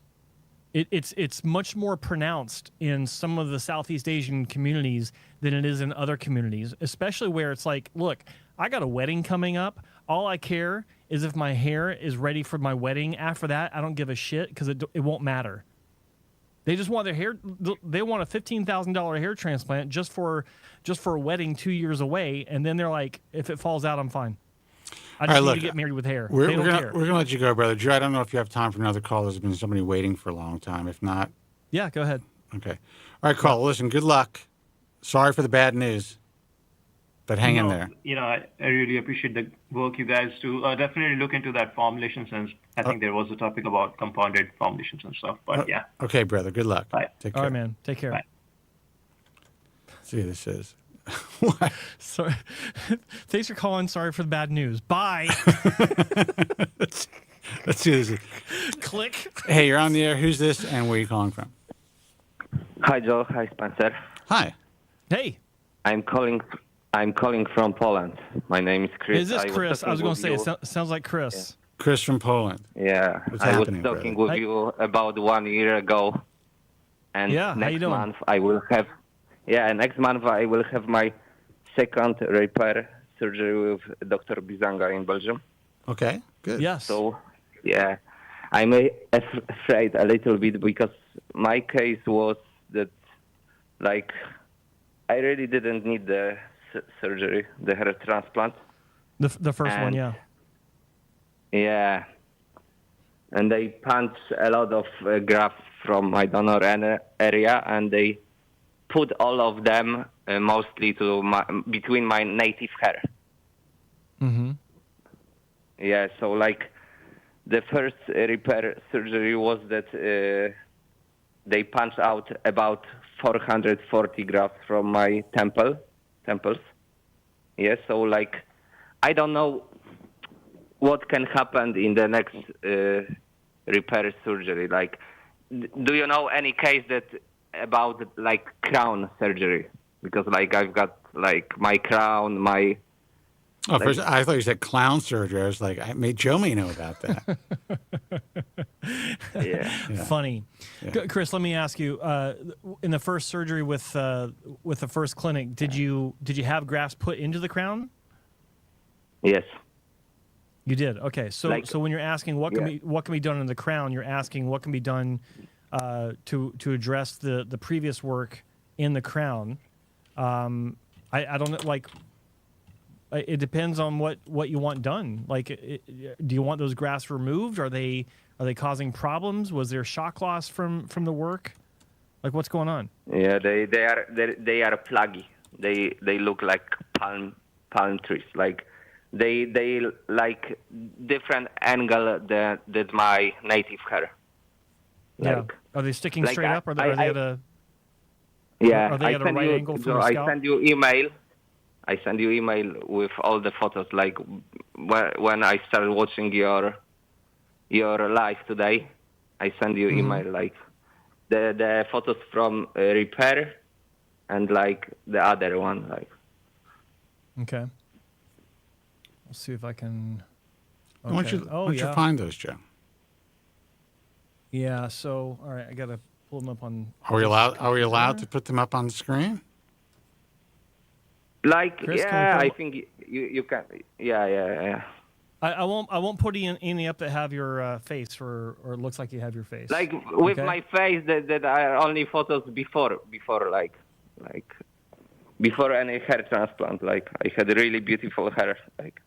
it's much more pronounced in some of the Southeast Asian communities than it is in other communities, especially where it's like, look, I got a wedding coming up. All I care is if my hair is ready for my wedding. After that, I don't give a shit because it won't matter. They just want their hair. They want a $15,000 hair transplant just for a wedding 2 years away, and then they're like, if it falls out, I'm fine. I just need to get married with hair. We're going to let you go, brother. Drew, I don't know if you have time for another call. There's been somebody waiting for a long time. If not... Yeah, go ahead. Okay. All right, Carl, listen, good luck. Sorry for the bad news. but hang in there. I really appreciate the work you guys do. Definitely look into that formulations, and I think there was a topic about compounded formulations and stuff. But yeah. Okay, brother. Good luck. Bye. Take care. All right, man. Take care. Bye. Let's see who this is. What? Sorry. Thanks for calling. Sorry for the bad news. Bye. Let's see who this is. Click. Hey, you're on the air. Who's this, and where are you calling from? Hi, Joe. Hi, Spencer. Hi. Hey. I'm calling from Poland. My name is Chris. Is this Chris? I was going to say, it sounds like Chris. Chris from Poland. Yeah. What's I was happening, talking brother? with you about 1 year ago. And Yeah, how you doing? month I will have next month I will have my second repair surgery with Dr. Bizanga in Belgium. Okay, good. Yes. So, yeah, I'm afraid a little bit because my case was that, like, I really didn't need the surgery, the hair transplant. The first one, yeah. Yeah. And they punched a lot of grafts from my donor area, and they put all of them mostly between my native hair. Mm-hmm. Yeah, so like the first repair surgery was that they punched out about 440 grafts from my temples. Yeah, so like I don't know what can happen in the next repair surgery. Like, do you know any case that about like crown surgery? Because like I've got like my crown, my. Oh, first, I thought you said clown surgery. I was like, Joe may know about that. Yeah. Funny. Yeah. Chris, let me ask you, in the first surgery with the first clinic, did you have grafts put into the crown? Yes. You did. Okay. So when you're asking what can be done in the crown, you're asking what can be done to address the previous work in the crown. I don't know, like. It depends on what you want done. Like, do you want those grafts removed? Are they causing problems? Was there shock loss from the work? Like, what's going on? Yeah, they are pluggy. They look like palm trees. Like they like different angle than my native hair. Like, Yeah. Are they sticking like straight up? Or are they at a? Yeah. Are they at a right angle from your I scalp? send you email. I send you email with all the photos. Like when I started watching your live today, I send you email like the photos from repair and like the other one like. Okay. Let's see if I can. Okay. Why don't you find those, Joe? Yeah. So all right, I gotta pull them up on. Are we allowed to put them up on the screen? Like, Chris, yeah, I think you can. Yeah. I won't put any up that have your face or it looks like you have your face. Like with my face, that are only photos before any hair transplant. Like I had really beautiful hair. Like.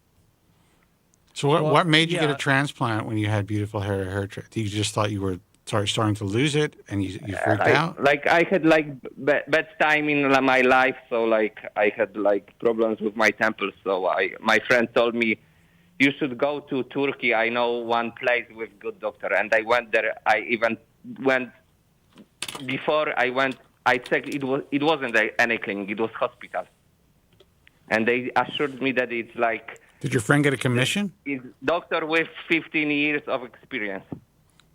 So what made you get a transplant when you had beautiful hair? You just thought you were starting to lose it, and you freaked out? Like I had like bad time in my life, so like I had like problems with my temples. So my friend told me, you should go to Turkey. I know one place with good doctor, and I went there. I even went before I went. I checked. It wasn't any clinic. It was hospital, and they assured me that it's like. Did your friend get a commission? It's doctor with 15 years of experience.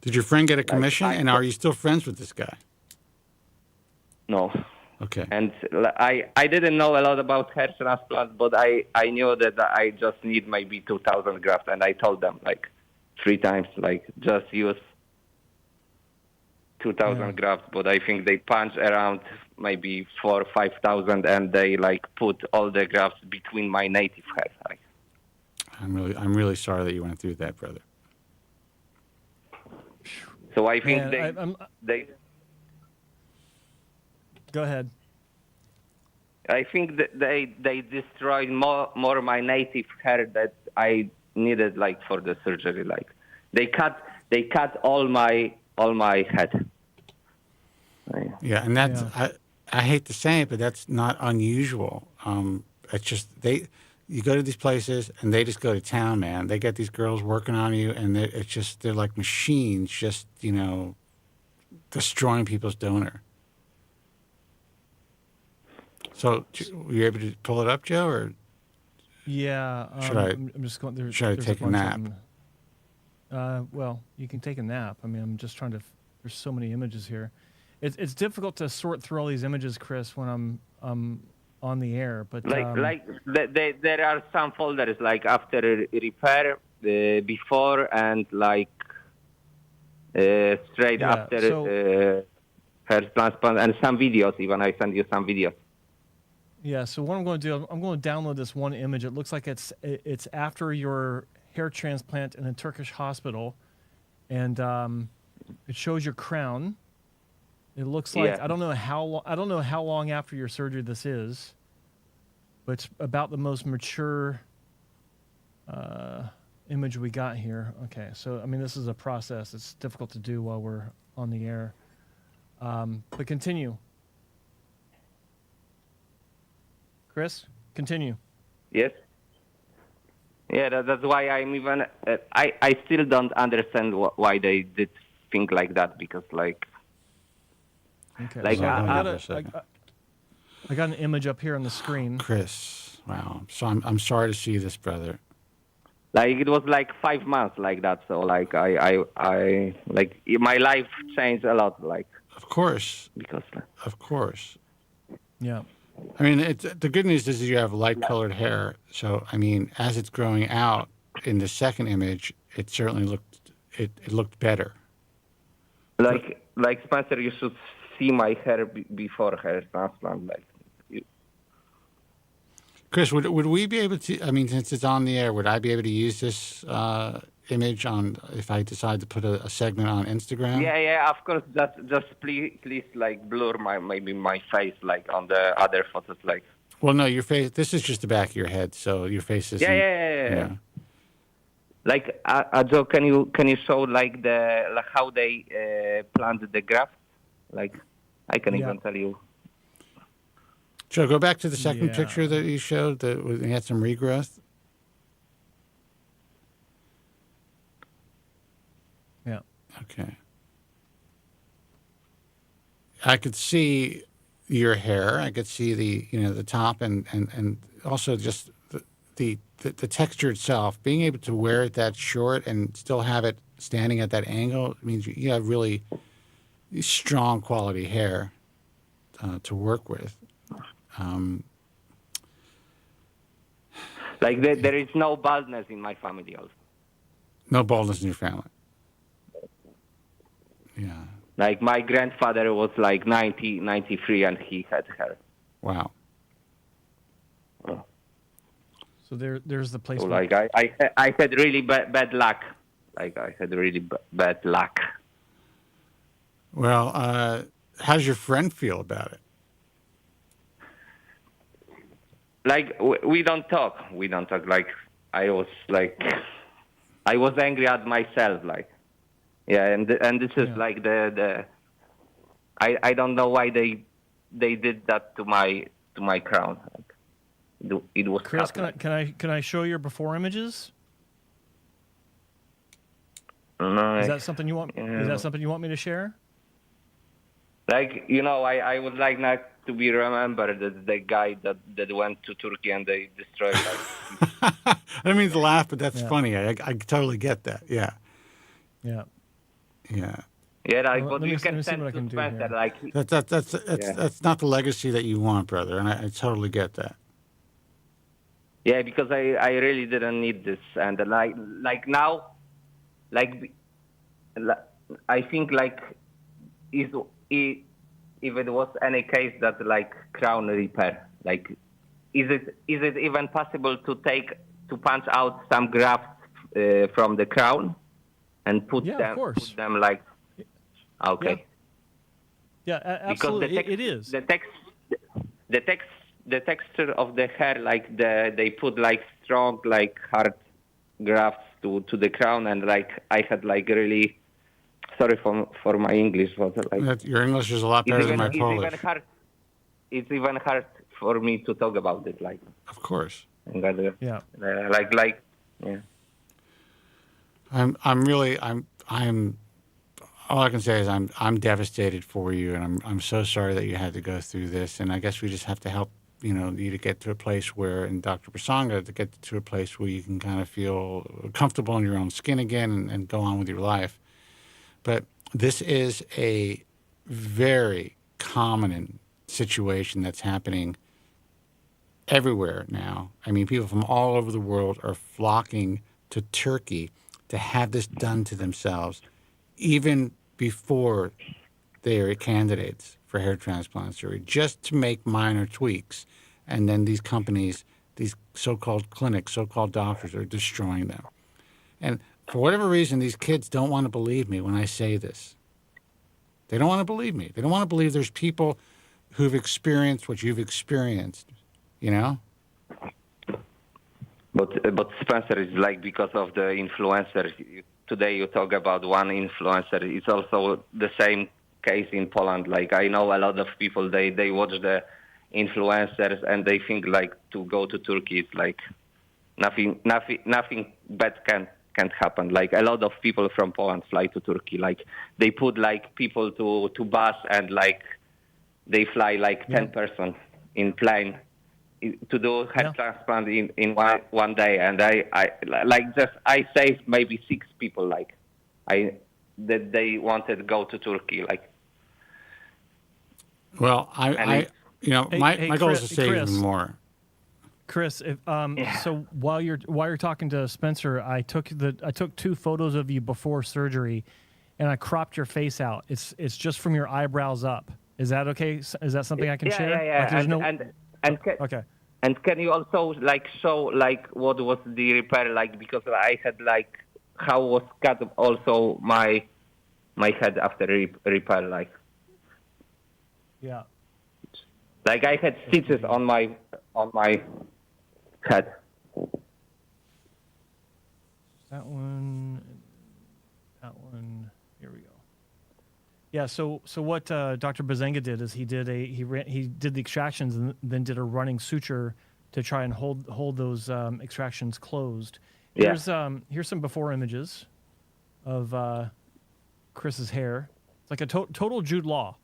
Did your friend get a commission, and are you still friends with this guy? No. Okay. And I didn't know a lot about hair transplant, but I knew that I just need maybe 2,000 grafts, and I told them like 3 times, like just use 2,000 grafts. But I think they punch around maybe 4,000 or 5,000, and they like put all the grafts between my native hair. Like. I'm really sorry that you went through that, brother. So I think they. Go ahead. I think that they destroyed more my native hair that I needed like for the surgery. Like they cut all my head. Yeah, and that's I hate to say it, but that's not unusual. it's just you go to these places and they just go to town, man. They get these girls working on you, and they're like machines, just destroying people's donor. So, were you able to pull it up, Joe, or Yeah. Should I'm just going there. should I there's take a bunch of nap? them. Well, you can take a nap. I mean, I'm just trying to. There's so many images here. It's difficult to sort through all these images, Chris, when I'm on the air. But There are some folders like after repair, before, and like straight Yeah, after first transplant, and some videos. Even I send you some videos. yeah. So what I'm going to do, I'm going to download this one image. It looks like it's after your hair transplant in a Turkish hospital, and it shows your crown. It looks like I don't know how long after your surgery this is, but it's about the most mature image we got here. Okay, so I mean this is a process. It's difficult to do while we're on the air, but continue, Chris. Continue. Yes. Yeah, that's why I'm even. I still don't understand why they did think like that, because like. Okay. Like, so I got an image up here on the screen. Chris, wow. So I'm sorry to see this, brother. Like it was like 5 months like that. So like I like my life changed a lot. Like Of course. because Of course. Yeah. I mean, the good news is you have light-colored hair. So, I mean, as it's growing out in the second image, it certainly looked better. like Spencer, you should see my hair before hair transplant. Like Chris, would we be able to? I mean, since it's on the air, would I be able to use this image on if I decide to put a segment on Instagram? Yeah, of course. Just please like blur maybe my face like on the other photos like. Well, no, your face. This is just the back of your head, so your face isn't. Yeah. Like, Joe, can you show like how they plant the graft? Like, I can even tell you. Joe, go back to the second Yeah. picture that you showed that you had some regrowth. Yeah. Okay. I could see your hair. I could see the top and also just the texture itself. Being able to wear it that short and still have it standing at that angle means you have really strong quality hair to work with. Like there is no baldness in my family also. No baldness in your family. Yeah. Like my grandfather was like 93 and he had hair. Wow. So there's the So placement. like I had really bad luck. Like I had really bad luck. Well, how does your friend feel about it? Like we don't talk. Like I was angry at myself. Like yeah, and this is like the I don't know why they did that to my crown. Like, it was Chris, cut. can I show your before images? No, Is that something you want? Is that something you want me to share? Like I would like not to be remembered as the guy that went to Turkey and they destroyed. Like, I don't mean to laugh, but that's funny. I totally get that. Yeah. Yeah. Yeah. yeah, like, Well, but let you me can see send what I to can do Spencer. here. Like That's not the legacy that you want, brother, and I totally get that. yeah, because I really didn't need this, and like now, like I think like if it was any case that like crown repair, like is it even possible to punch out some grafts from the crown and put them like okay. Yeah, absolutely. Because It is. The texture of the hair, like they put like strong, like hard grafts to the crown, and like I had like really, sorry for my English, but like Your English is a lot better than my Polish. It's even hard for me to talk about it. Like, Of course. and Yeah. yeah. I'm all I can say is I'm devastated for you, and I'm so sorry that you had to go through this. And I guess we just have to help you to get to a place where, and Dr. Prasanga, to get to a place where you can kind of feel comfortable in your own skin again and go on with your life. But this is a very common situation that's happening everywhere now. I mean, people from all over the world are flocking to Turkey to have this done to themselves, even before they are candidates for hair transplant surgery, just to make minor tweaks. And then these companies, these so-called clinics, so-called doctors are destroying them. And for whatever reason, these kids don't want to believe me when I say this. They don't want to believe me. They don't want to believe there's people who've experienced what you've experienced, But Spencer is like, because of the influencers. Today you talk about one influencer. It's also the same case in Poland. Like, I know a lot of people, they watch the influencers and they think like to go to Turkey, it's like nothing bad can't happen. Like, a lot of people from Poland fly to Turkey. Like, they put like people to bus, and like they fly like 10 person in plane to do hair transplant in one day. And I saved maybe 6 people, like that they wanted to go to Turkey. Like, well, my goal is to save even more. Chris, so while you're talking to Spencer, I took 2 photos of you before surgery, and I cropped your face out. It's just from your eyebrows up. Is that okay? Is that something I can share? Yeah. Okay. And can you also like show like what was the repair like? Because I had like how was cut also my head after repair, like. Yeah. Like, I had stitches on my head. That one. Here we go. Yeah. So what Dr. Bazenga did is he did the extractions and then did a running suture to try and hold those extractions closed. Here's some before images of Chris's hair. It's like a total Jude Law.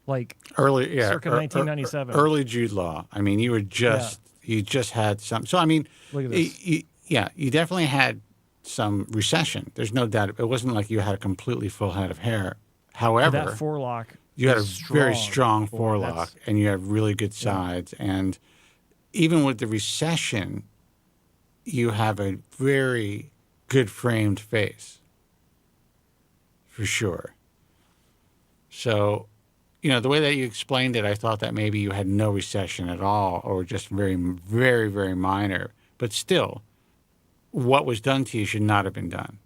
Like circa 1997. Early Jude Law. I mean, you just had some. So I mean, look at this. You definitely had some recession. There's no doubt. It wasn't like you had a completely full head of hair. However, that forelock. You had a very strong forelock, and you have really good sides. And even with the recession, you have a very good framed face, for sure. So, the way that you explained it, I thought that maybe you had no recession at all, or just very, very, very minor. But still, what was done to you should not have been done.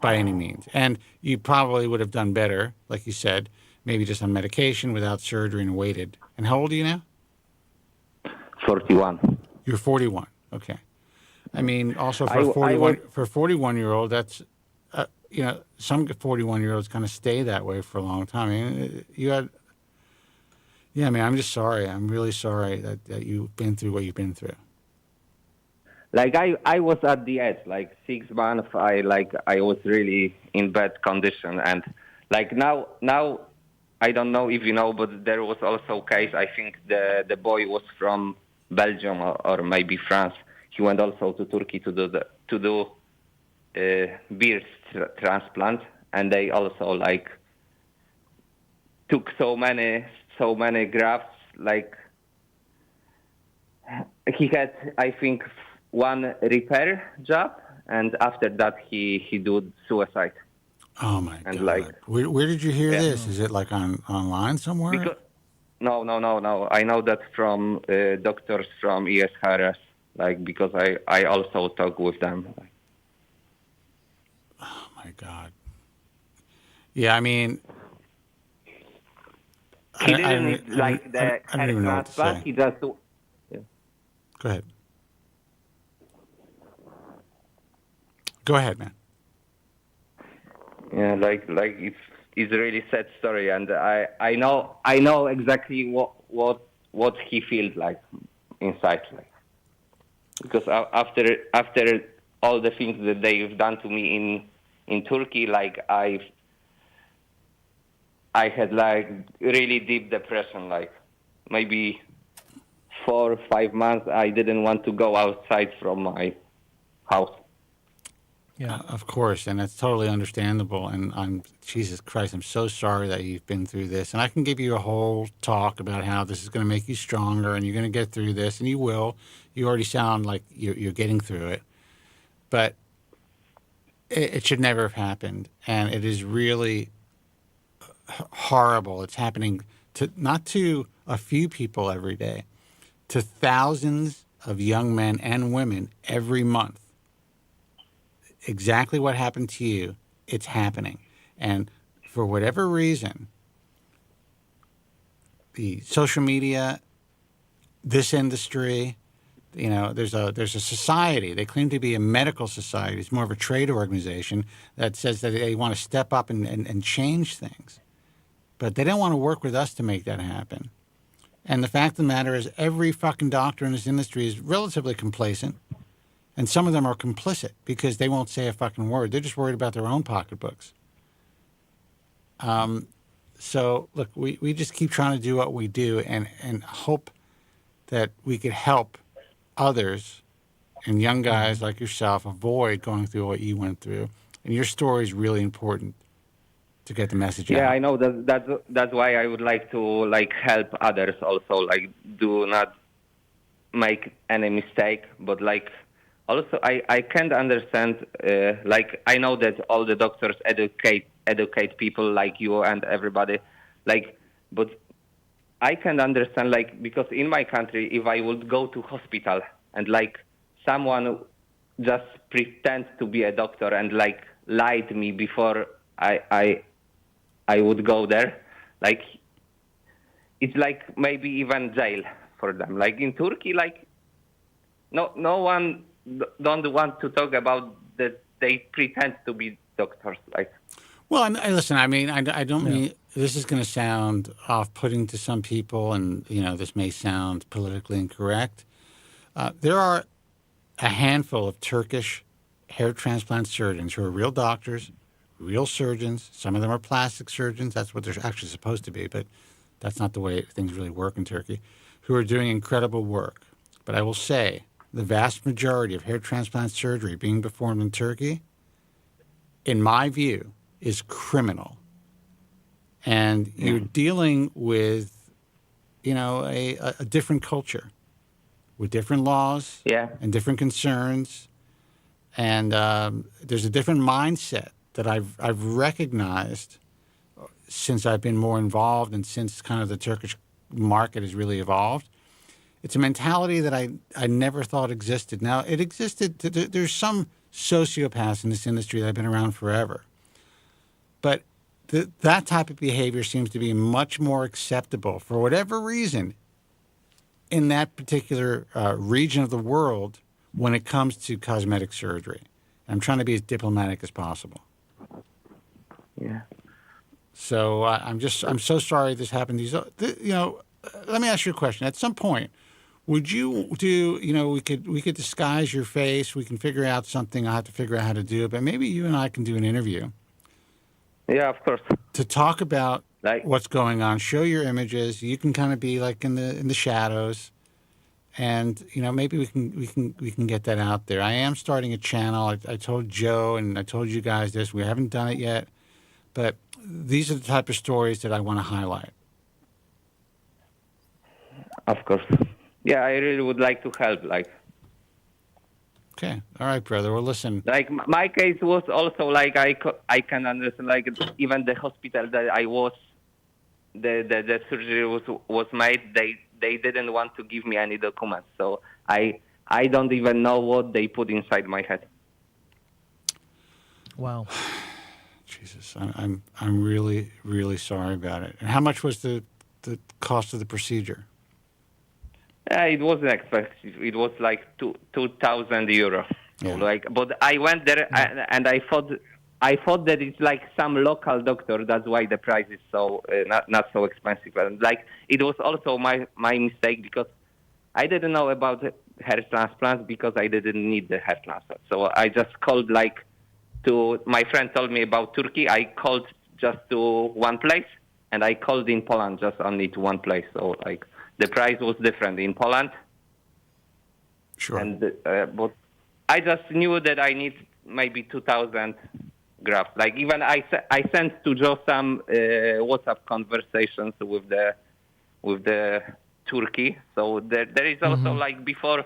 By any means. And you probably would have done better, like you said, maybe just on medication without surgery and waited. And how old are you now? 41. You're 41. Okay. I mean, also for a 41-year-old, that's some 41-year-olds kind of stay that way for a long time. I mean, I'm just sorry. I'm really sorry that you've been through what you've been through. Like, I was at the edge, like 6 months. I was really in bad condition, and like now I don't know if you know, but there was also a case. I think the boy was from Belgium or maybe France. He went also to Turkey to do beard transplant, and they also like took so many grafts. Like, he had, I think, 1 repair job, and after that he did suicide. Oh my God! Like, where did you hear this? Is it like online somewhere? No. I know that from doctors from ESHRS. Like, because I also talk with them. Oh my God! Yeah, I mean, he didn't like the hair transplant. He just Go ahead. Go ahead, man. Yeah, like it's a really sad story, and I know exactly what what he feels like inside, like. Because after all the things that they've done to me in Turkey, like I had like really deep depression, like maybe 4 or 5 months I didn't want to go outside from my house. Yeah, of course, and that's totally understandable. And Jesus Christ, I'm so sorry that you've been through this. And I can give you a whole talk about how this is going to make you stronger, and you're going to get through this, and you will. You already sound like you're getting through it, but it should never have happened, and it is really horrible. It's happening not to a few people every day, to thousands of young men and women every month. Exactly what happened to you, it's happening. And for whatever reason, the social media, this industry, there's a society. They claim to be a medical society. It's more of a trade organization that says that they want to step up and change things. But they don't want to work with us to make that happen. And the fact of the matter is every fucking doctor in this industry is relatively complacent. And some of them are complicit because they won't say a fucking word. They're just worried about their own pocketbooks. So, look, we just keep trying to do what we do and hope that we could help others and young guys like yourself avoid going through what you went through. And your story is really important to get the message out. Yeah, I know that's why I would like to like help others also. Like, do not make any mistake, but like. Also, I can't understand, like, I know that all the doctors educate people like you and everybody, like, but I can't understand, like, because in my country, if I would go to hospital and, like, someone just pretends to be a doctor and, like, lie to me before I would go there, like, it's like maybe even jail for them. Like, in Turkey, like, no one don't want to talk about that they pretend to be doctors, like. Well, and listen, I mean, I don't mean this is going to sound off-putting to some people, and this may sound politically incorrect. There are a handful of Turkish hair transplant surgeons who are real doctors, real surgeons. Some of them are plastic surgeons. That's what they're actually supposed to be, but that's not the way things really work in Turkey. Who are doing incredible work. But I will say, the vast majority of hair transplant surgery being performed in Turkey, in my view, is criminal. And you're dealing with, a different culture with different laws and different concerns. And there's a different mindset that I've recognized since I've been more involved and since kind of the Turkish market has really evolved. It's a mentality that I never thought existed. Now, it existed. There's some sociopaths in this industry that have been around forever. But that type of behavior seems to be much more acceptable for whatever reason in that particular region of the world when it comes to cosmetic surgery. I'm trying to be as diplomatic as possible. Yeah. So I'm so sorry this happened. Let me ask you a question. At some point, would you do, we could disguise your face. We can figure out something. I'll have to figure out how to do it. But maybe you and I can do an interview. Yeah, of course. To talk about like what's going on. Show your images. You can kind of be like in the shadows. And, maybe we can get that out there. I am starting a channel. I told Joe and I told you guys this. We haven't done it yet. But these are the type of stories that I want to highlight. Of course. Yeah, I really would like to help, like. Okay. All right, brother. Well, listen. Like, my case was also, like, I can understand, like, even the hospital that I was, the surgery was made, they didn't want to give me any documents. So I don't even know what they put inside my head. Wow. Jesus, I'm really, really sorry about it. And how much was the cost of the procedure? It wasn't expensive. It was like 2,000 euro. Yeah. Like, but I went there and I thought I thought that it's like some local doctor. That's why the price is so not so expensive. And like it was also my mistake because I didn't know about hair transplant because I didn't need the hair transplant. So I just called like to my friend told me about Turkey. I called just to one place, and I called in Poland just only to one place. So like the price was different in Poland. Sure. And but I just knew that I need maybe 2,000 grafts. Like even I sent to Joe some WhatsApp conversations with the Turkey. So there is also like before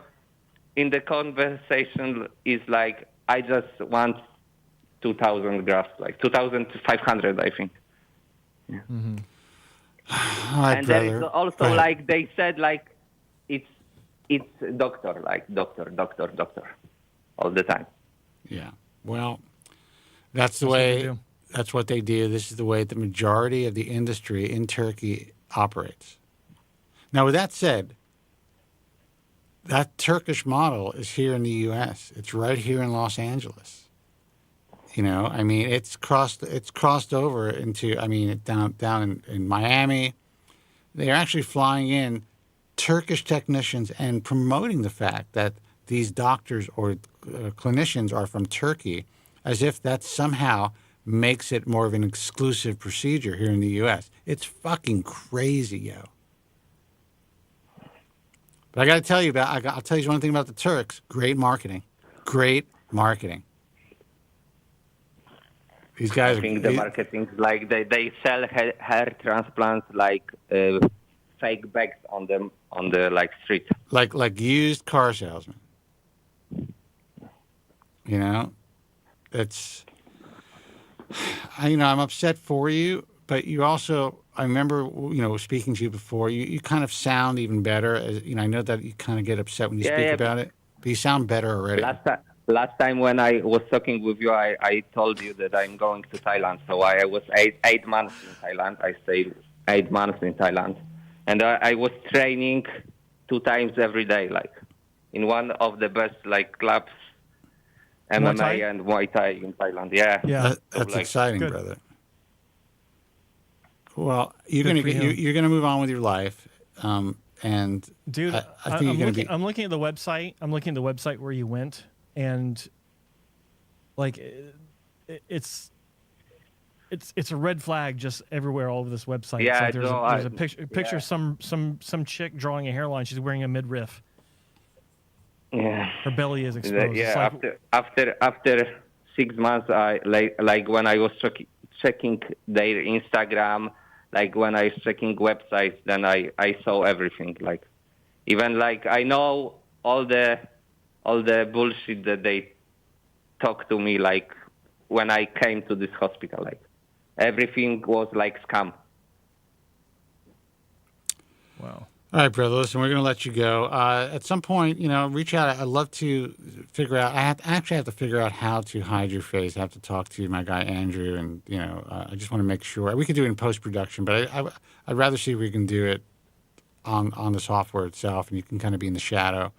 in the conversation is like I just want 2,000 grafts, like 2,500 I think. Yeah. All right, And brother. there is also like they said like it's doctor, like doctor all the time. Yeah. Well, that's the way. That's what they do. This is the way the majority of the industry in Turkey operates. Now, with that said, that Turkish model is here in the U.S. It's right here in Los Angeles. You know, I mean, it's crossed over into. I mean, down in Miami, they're actually flying in Turkish technicians and promoting the fact that these doctors or clinicians are from Turkey, as if that somehow makes it more of an exclusive procedure here in the U.S. It's fucking crazy, yo. But I got to tell you I'll tell you one thing about the Turks. Great marketing. Great marketing. These guys I think the marketing is like they sell hair transplants like fake bags on the like street. Like used car salesmen. You know, I'm upset for you, but you also, I remember, speaking to you before, you kind of sound even better. I know that you kind of get upset when you speak about it, but you sound better already. Last time when I was talking with you, I told you that I'm going to Thailand. So I was eight months in Thailand. I stayed 8 months in Thailand. And I was training 2 times every day, like in one of the best like clubs, MMA and Muay Thai in Thailand. Yeah. That's exciting, good. Brother. Well, you're gonna move on with your life, and dude, I think I'm looking at the website. I'm looking at the website where you went, and like it's a red flag just everywhere all over this website. Yeah, it's like there's a picture of some chick drawing a hairline. She's wearing a midriff. Yeah, her belly is exposed. Yeah, after 6 months, I like when I was checking their Instagram, like when I was checking websites, then I saw everything. Like even like I know all the bullshit that they talked to me. Like when I came to this hospital, like everything was like scam. Wow. All right, brother. Listen, we're going to let you go. At some point, reach out. I'd love to figure out. I actually have to figure out how to hide your face. I have to talk to my guy Andrew, and I just want to make sure we could do it in post production. But I'd rather see if we can do it on the software itself, and you can kind of be in the shadow.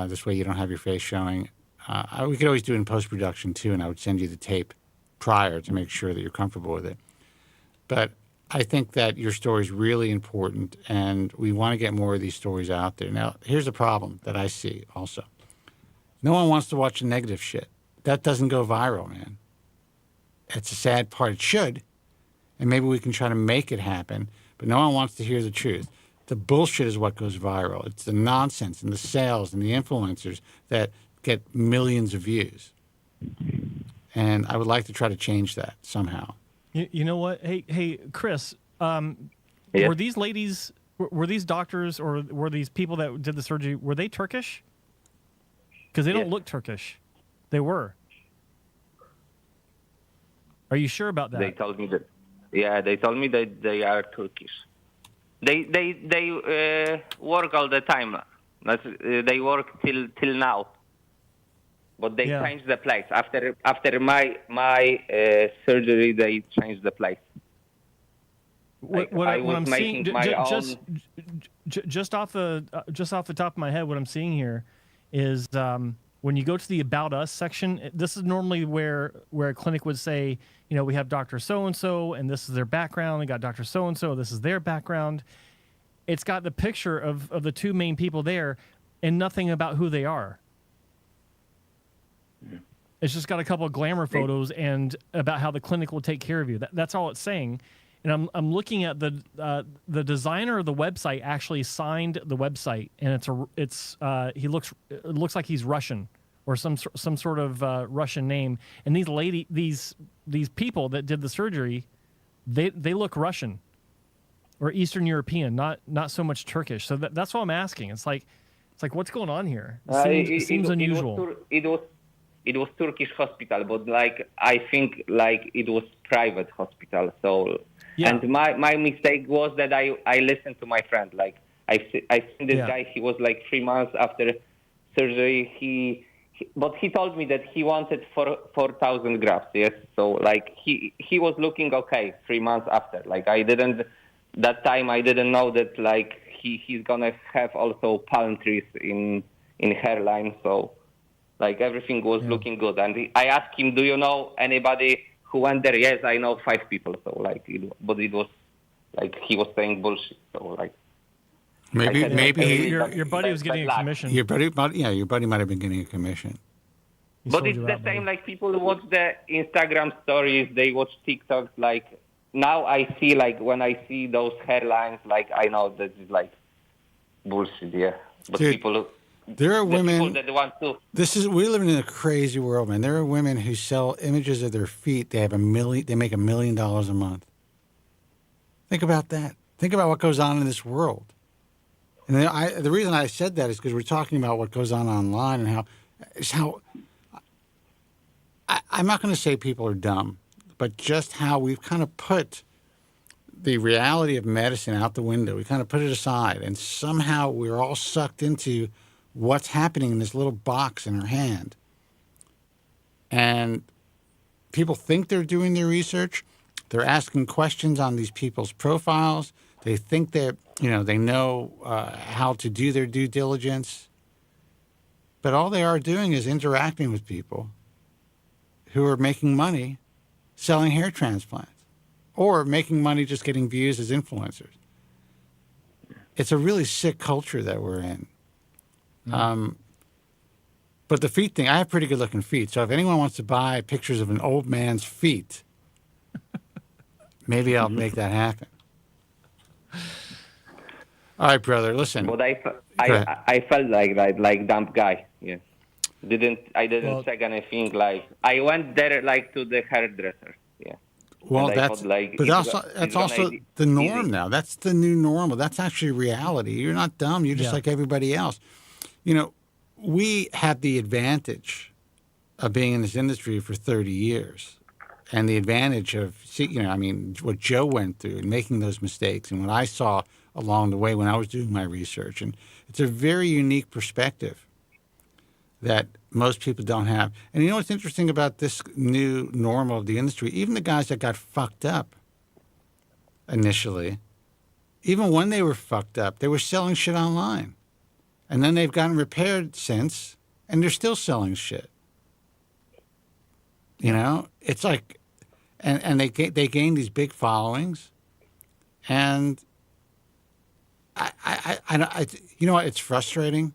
This way, you don't have your face showing. We could always do it in post production too, and I would send you the tape prior to make sure that you're comfortable with it. But I think that your story is really important, and we want to get more of these stories out there. Now, here's the problem that I see also. No one wants to watch the negative shit. That doesn't go viral, man. It's a sad part. It should, and maybe we can try to make it happen, but no one wants to hear the truth. The bullshit is what goes viral. It's the nonsense and the sales and the influencers that get millions of views. And I would like to try to change that somehow. You know what? Hey, Chris. Yes. Were these ladies, were these doctors, or were these people that did the surgery? Were they Turkish? Because they don't look Turkish. They were. Are you sure about that? They told me that. Yeah, they told me that they are Turkish. They work all the time. They work till now. But they changed the place after my surgery. They changed the place. What I'm seeing, just off the top of my head, what I'm seeing here is when you go to the About Us section, this is normally where a clinic would say, you know, we have Dr. So-and-so, and this is their background. We got Dr. So-and-so, this is their background. It's got the picture of the two main people there and nothing about who they are. It's just got a couple of glamour photos and about how the clinic will take care of you. That's all it's saying. And I'm looking at the designer of the website actually signed the website, and it looks like he's Russian or some sort of Russian name. And these people that did the surgery, they look Russian or Eastern European, not so much Turkish. So that's what I'm asking. It's like what's going on here? It seems unusual. It was Turkish hospital, but like I think like it was private hospital. So and my mistake was that I listened to my friend. Like I seen this guy. He was like 3 months after surgery. But he told me that he wanted 4,000 grafts. Yes, so like he was looking okay 3 months after. Like I didn't know that like he's gonna have also palm trees in hairline. So like everything was looking good. And I asked him, do you know anybody who went there? Yes, I know 5 people. So like, but it was like he was saying bullshit. So like maybe your buddy was getting a commission. Your buddy might have been getting a commission. But it's the same. Like people watch the Instagram stories, they watch TikToks. Like now I see like when I see those headlines, like I know that is like bullshit. Yeah, but Dude, people. There are women that want to. We live in a crazy world, man. There are women who sell images of their feet. They make $1 million a month. Think about that. Think about what goes on in this world. And the reason I said that is because we're talking about what goes on online and how I'm not going to say people are dumb, but just how we've kind of put the reality of medicine out the window. We kind of put it aside, and somehow we're all sucked into what's happening in this little box in our hand. And people think they're doing their research. They're asking questions on these people's profiles. They think that, they know how to do their due diligence. But all they are doing is interacting with people who are making money selling hair transplants or making money just getting views as influencers. It's a really sick culture that we're in. But the feet thing, I have pretty good looking feet. So if anyone wants to buy pictures of an old man's feet, maybe I'll make that happen. All right, brother, listen. But I felt like that, like dumb guy. Yeah. I didn't check anything. Like I went there like to the hairdresser. Yeah. Well, that's also the norm now. That's the new normal. That's actually reality. You're not dumb. You're just like everybody else. We had the advantage of being in this industry for 30 years and the advantage of, what Joe went through and making those mistakes and what I saw along the way when I was doing my research. And it's a very unique perspective that most people don't have. And you know what's interesting about this new normal of the industry? Even the guys that got fucked up initially, even when they were fucked up, they were selling shit online. And then they've gotten repaired since, and they're still selling shit. It's like, and they gain these big followings, and I it's frustrating.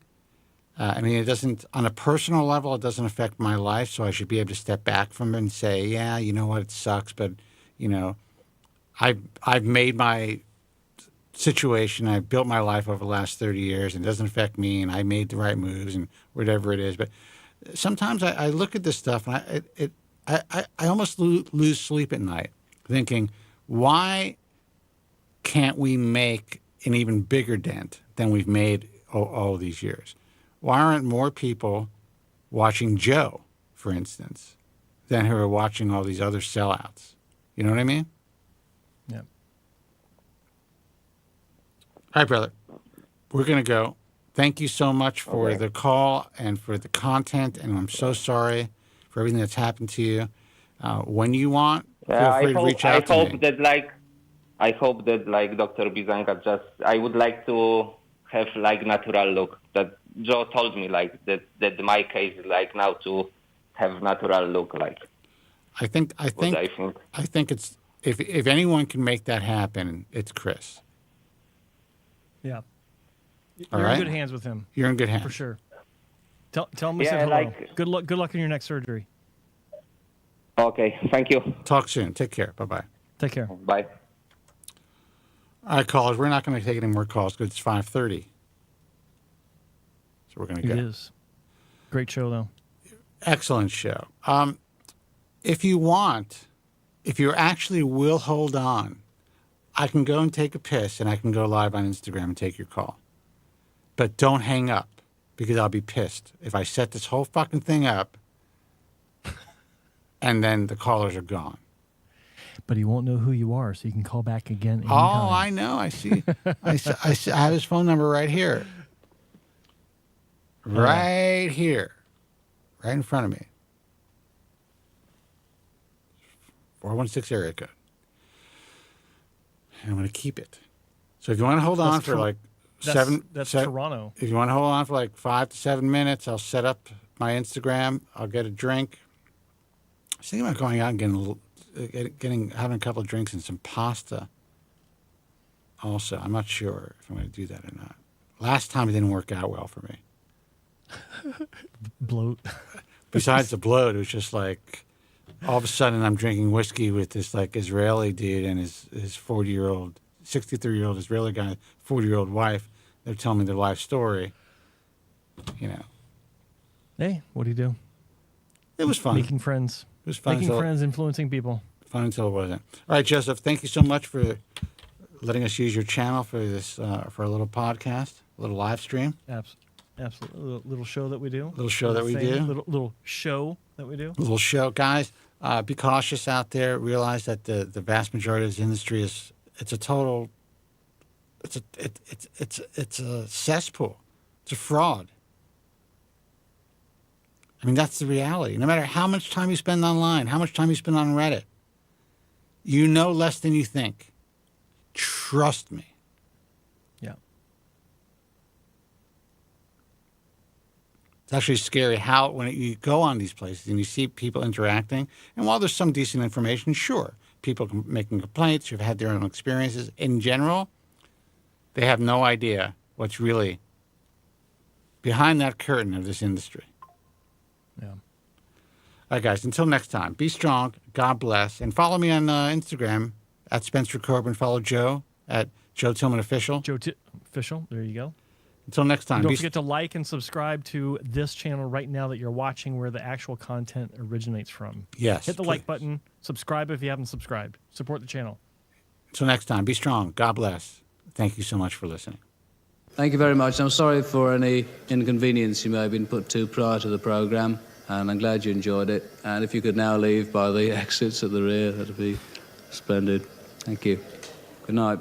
It doesn't, on a personal level, it doesn't affect my life, so I should be able to step back from it and say, yeah, you know what, it sucks, but I've made my situation. I've built my life over the last 30 years, and it doesn't affect me, and I made the right moves, and whatever it is. But sometimes I look at this stuff, and I almost lose sleep at night, thinking, why can't we make an even bigger dent than we've made all these years? Why aren't more people watching Joe, for instance, than who are watching all these other sellouts? You know what I mean? Yeah. All right, brother. We're going to go. Thank you so much for the call and for the content, and I'm so sorry for everything that's happened to you. When you want, feel free to reach out to me. I hope that Dr. Bizanka I would like to have natural look. Joe told me like that my case is like now to have natural look like. I think it's if anyone can make that happen, it's Chris. Yeah. All You're right? in good hands with him. You're in good hands. For sure. Tell him I Yeah, said hello. like- Good luck in your next surgery. Okay, thank you. Talk soon. Take care. Bye-bye. Take care. Bye. All right, callers, we're not going to take any more calls because it's 5:30. So we're going to go. It is. Great show, though. Excellent show. If you actually will hold on, I can go and take a piss and I can go live on Instagram and take your call. But don't hang up because I'll be pissed if I set this whole fucking thing up and then the callers are gone. But he won't know who you are, so you can call back again anytime. Oh, I know. I see. I have his phone number right here. Right here. Right in front of me. 416 area code. And I'm going to keep it. So if you want to hold on for like That's Toronto. If you want to hold on for like 5 to 7 minutes, I'll set up my Instagram. I'll get a drink. I was thinking about going out and having a couple of drinks and some pasta. Also, I'm not sure if I'm going to do that or not. Last time it didn't work out well for me. Bloat. Besides the bloat, it was just like all of a sudden I'm drinking whiskey with this like Israeli dude and his 40-year-old, 63-year-old Israeli guy, 40-year-old wife. They're telling me their life story. You know. Hey, what do you do? It was fun. Making friends. It was fun. Making friends, influencing people. Fun until it wasn't. All right, Joseph, thank you so much for letting us use your channel for this for a little podcast, a little live stream. Absolutely. Little show that we do. Little show that we do. Little show that we do. Little show. Guys, be cautious out there. Realize that the vast majority of this industry it's a cesspool. It's a fraud. I mean, that's the reality. No matter how much time you spend online, how much time you spend on Reddit, you know less than you think. Trust me. Yeah. It's actually scary how when you go on these places and you see people interacting, and while there's some decent information, sure, people making complaints, who've had their own experiences. In general, they have no idea what's really behind that curtain of this industry. Yeah. All right, guys, until next time, be strong, God bless, and follow me on Instagram at Spencer Kobren. Follow Joe at Joe Tillman Official. Official, there you go. Until next time. And don't forget to like and subscribe to this channel right now that you're watching where the actual content originates from. Yes. Hit the like button, subscribe if you haven't subscribed. Support the channel. Until next time, be strong, God bless. Thank you so much for listening. Thank you very much. I'm sorry for any inconvenience you may have been put to prior to the programme, and I'm glad you enjoyed it. And if you could now leave by the exits at the rear, that'd be splendid. Thank you. Good night.